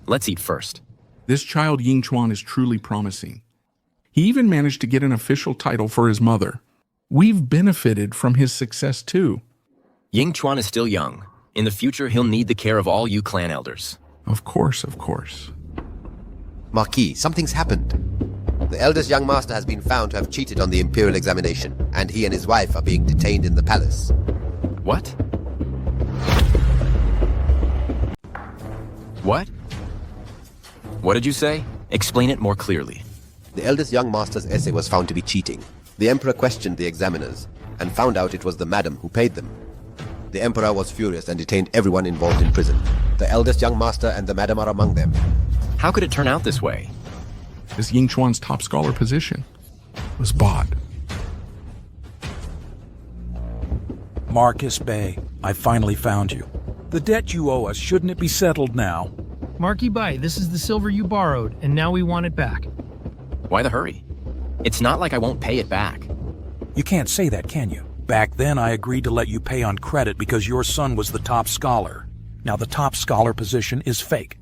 Let's eat first. This child Yingchuan is truly promising. He even managed to get an official title for his mother. We've benefited from his success too. Yingchuan is still young. In the future, he'll need the care of all you clan elders. Of course, of course. Marquis, something's happened. The eldest young master has been found to have cheated on the Imperial examination, and he and his wife are being detained in the palace. What? What? What did you say? Explain it more clearly. The eldest young master's essay was found to be cheating. The Emperor questioned the examiners, and found out it was the madam who paid them. The Emperor was furious and detained everyone involved in prison. The eldest young master and the madam are among them. How could it turn out this way? This Yingchuan's top scholar position was bought. Marcus Bay, I finally found you. The debt you owe us, shouldn't it be settled now? Marquis Bai, this is the silver you borrowed, and now we want it back. Why the hurry? It's not like I won't pay it back. You can't say that, can you? Back then, I agreed to let you pay on credit because your son was the top scholar. Now the top scholar position is fake.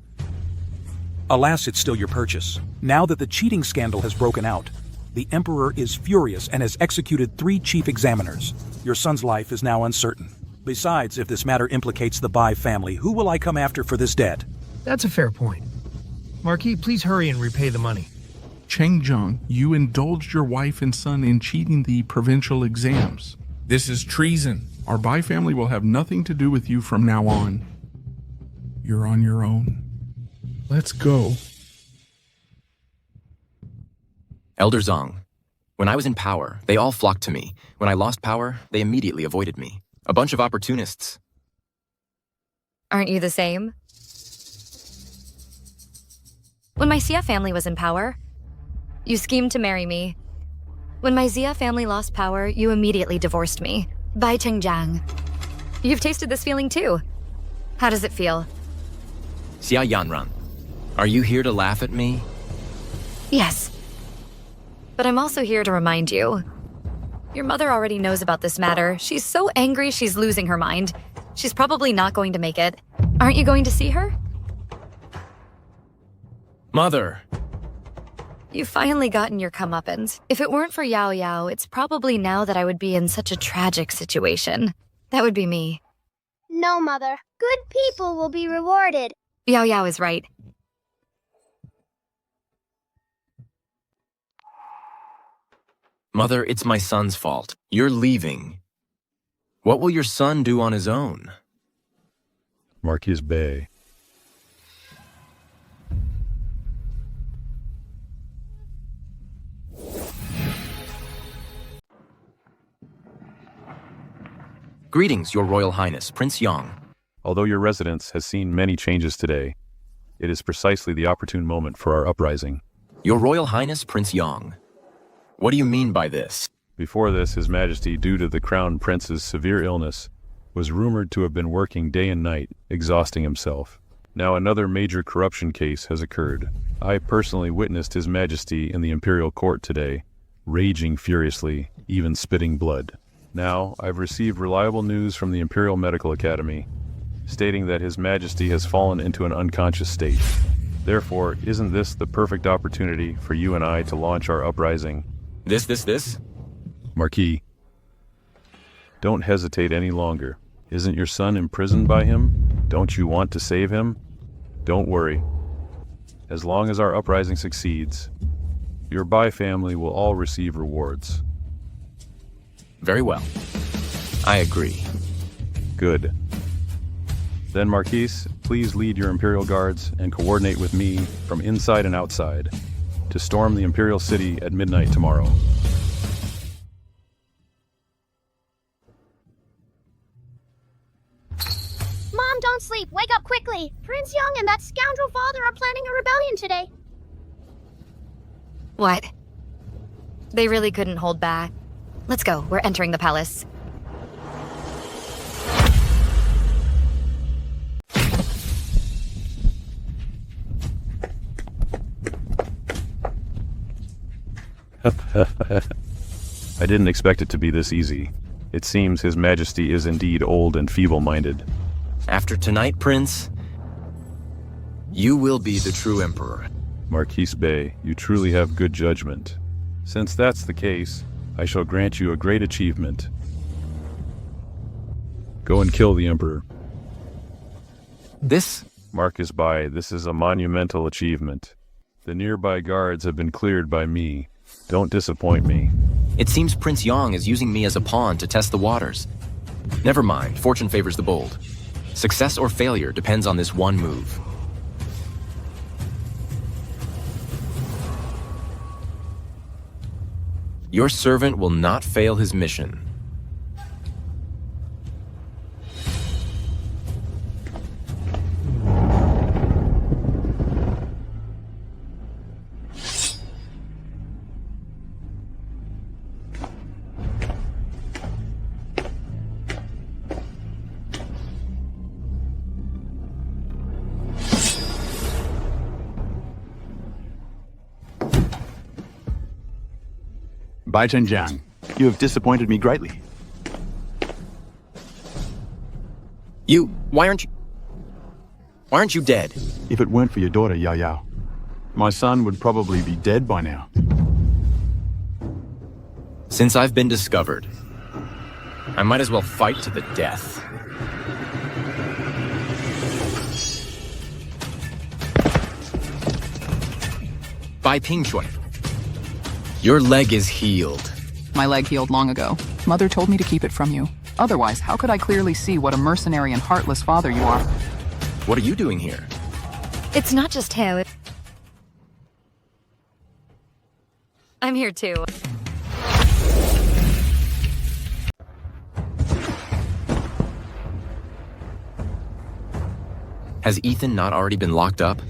Alas, it's still your purchase. Now that the cheating scandal has broken out, the Emperor is furious and has executed 3 chief examiners. Your son's life is now uncertain. Besides, if this matter implicates the Bai family, who will I come after for this debt? That's a fair point. Marquis, please hurry and repay the money. Chengjiang, you indulged your wife and son in cheating the provincial exams. This is treason. Our Bai family will have nothing to do with you from now on. You're on your own. Let's go. Elder Zong, when I was in power, they all flocked to me. When I lost power, they immediately avoided me. A bunch of opportunists. Aren't you the same? When my Xia family was in power, you schemed to marry me. When my Xia family lost power, you immediately divorced me. Bai Chengjiang. You've tasted this feeling too. How does it feel? Xia Yanran, are you here to laugh at me? Yes. But I'm also here to remind you. Your mother already knows about this matter. She's so angry she's losing her mind. She's probably not going to make it. Aren't you going to see her? Mother! You've finally gotten your comeuppance. If it weren't for Yao Yao, it's probably now that I would be in such a tragic situation. That would be me. No, Mother. Good people will be rewarded. Yao Yao is right. Mother, it's my son's fault. You're leaving. What will your son do on his own? Marquis Bay. Greetings, Your Royal Highness, Prince Yong. Although your residence has seen many changes today, it is precisely the opportune moment for our uprising. Your Royal Highness, Prince Yong. What do you mean by this? Before this, His Majesty, due to the Crown Prince's severe illness, was rumored to have been working day and night, exhausting himself. Now another major corruption case has occurred. I personally witnessed His Majesty in the Imperial Court today, raging furiously, even spitting blood. Now, I've received reliable news from the Imperial Medical Academy, stating that His Majesty has fallen into an unconscious state. Therefore, isn't this the perfect opportunity for you and I to launch our uprising? This? Marquis, don't hesitate any longer. Isn't your son imprisoned by him? Don't you want to save him? Don't worry. As long as our uprising succeeds, your Bai family will all receive rewards. Very well. I agree. Good. Then, Marquis, please lead your Imperial Guards and coordinate with me from inside and outside to storm the Imperial City at midnight tomorrow. Mom, don't sleep. Wake up quickly. Prince Young and that scoundrel father are planning a rebellion today. What? They really couldn't hold back. Let's go, we're entering the palace. I didn't expect it to be this easy. It seems His Majesty is indeed old and feeble-minded. After tonight, Prince, you will be the true Emperor. Marquise Bey, you truly have good judgment. Since that's the case, I shall grant you a great achievement. Go and kill the Emperor. This? Marcus Bey, this is a monumental achievement. The nearby guards have been cleared by me. Don't disappoint me. It seems Prince Yang is using me as a pawn to test the waters. Never mind, fortune favors the bold. Success or failure depends on this one move. Your servant will not fail his mission. Bai Zhenjiang, you have disappointed me greatly. Why aren't you dead? If it weren't for your daughter, Yao Yao, my son would probably be dead by now. Since I've been discovered, I might as well fight to the death. Bai Pingchuan, your leg is healed. My leg healed long ago. Mother told me to keep it from you. Otherwise, how could I clearly see what a mercenary and heartless father you are? What are you doing here? It's not just him. I'm here too. Has Ethan not already been locked up?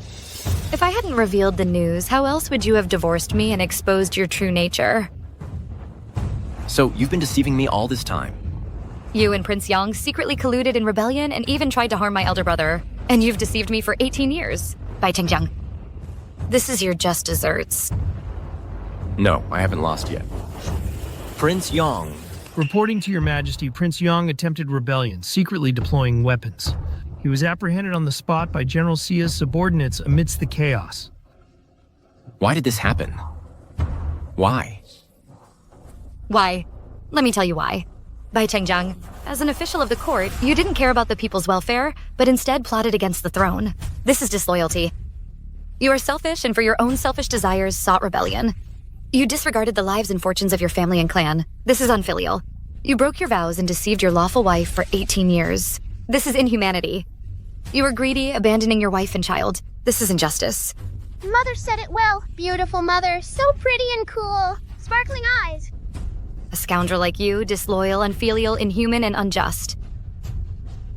If I hadn't revealed the news, how else would you have divorced me and exposed your true nature? So you've been deceiving me all this time? You and Prince Yang secretly colluded in rebellion and even tried to harm my elder brother. And you've deceived me for 18 years. Bai Chengjiang. This is your just desserts. No, I haven't lost yet. Prince Yang. Reporting to your majesty, Prince Yang attempted rebellion, secretly deploying weapons. He was apprehended on the spot by General Sia's subordinates amidst the chaos. Why did this happen? Why? Why? Let me tell you why. Bai Chengjiang, as an official of the court, you didn't care about the people's welfare, but instead plotted against the throne. This is disloyalty. You are selfish and for your own selfish desires sought rebellion. You disregarded the lives and fortunes of your family and clan. This is unfilial. You broke your vows and deceived your lawful wife for 18 years. This is inhumanity. You were greedy, abandoning your wife and child. This is injustice. Mother said it well. Beautiful mother, so pretty and cool. Sparkling eyes. A scoundrel like you, disloyal, unfilial, inhuman, and unjust.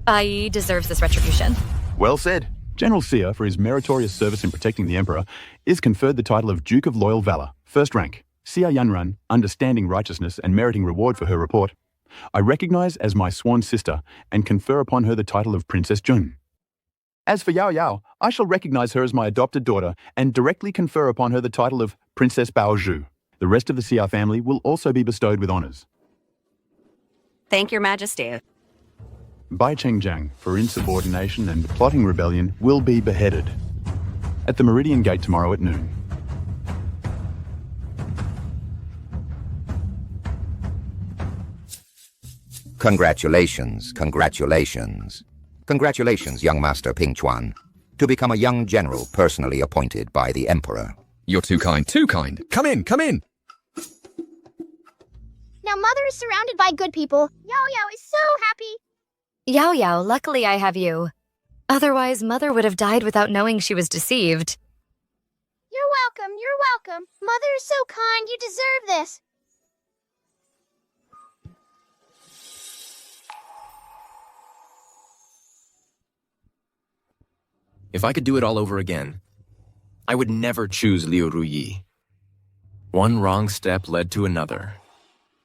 I deserves this retribution. Well said. General Sia, for his meritorious service in protecting the Emperor, is conferred the title of Duke of Loyal Valor, first rank. Sia Yanran, understanding righteousness and meriting reward for her report, I recognize as my sworn sister and confer upon her the title of Princess Jun. As for Yao Yao, I shall recognize her as my adopted daughter and directly confer upon her the title of Princess Baozhu. The rest of the Xia family will also be bestowed with honors. Thank your majesty. Bai Chengjiang, for insubordination and plotting rebellion, will be beheaded at the Meridian Gate tomorrow at noon. Congratulations, congratulations. Congratulations, young Master Pingchuan, to become a young general personally appointed by the Emperor. You're too kind, too kind. Come in, come in. Now Mother is surrounded by good people. Yao Yao is so happy. Yao Yao, luckily I have you. Otherwise, Mother would have died without knowing she was deceived. You're welcome, you're welcome. Mother is so kind, you deserve this. If I could do it all over again, I would never choose Liu Ruyi. One wrong step led to another.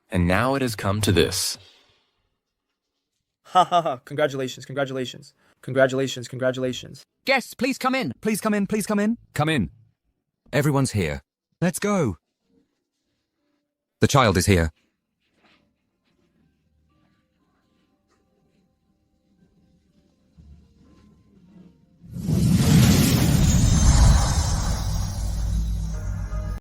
And now it has come to this. Ha ha ha. Congratulations, congratulations. Congratulations, congratulations. Guests, please come in. Please come in, please come in. Come in. Everyone's here. Let's go. The child is here.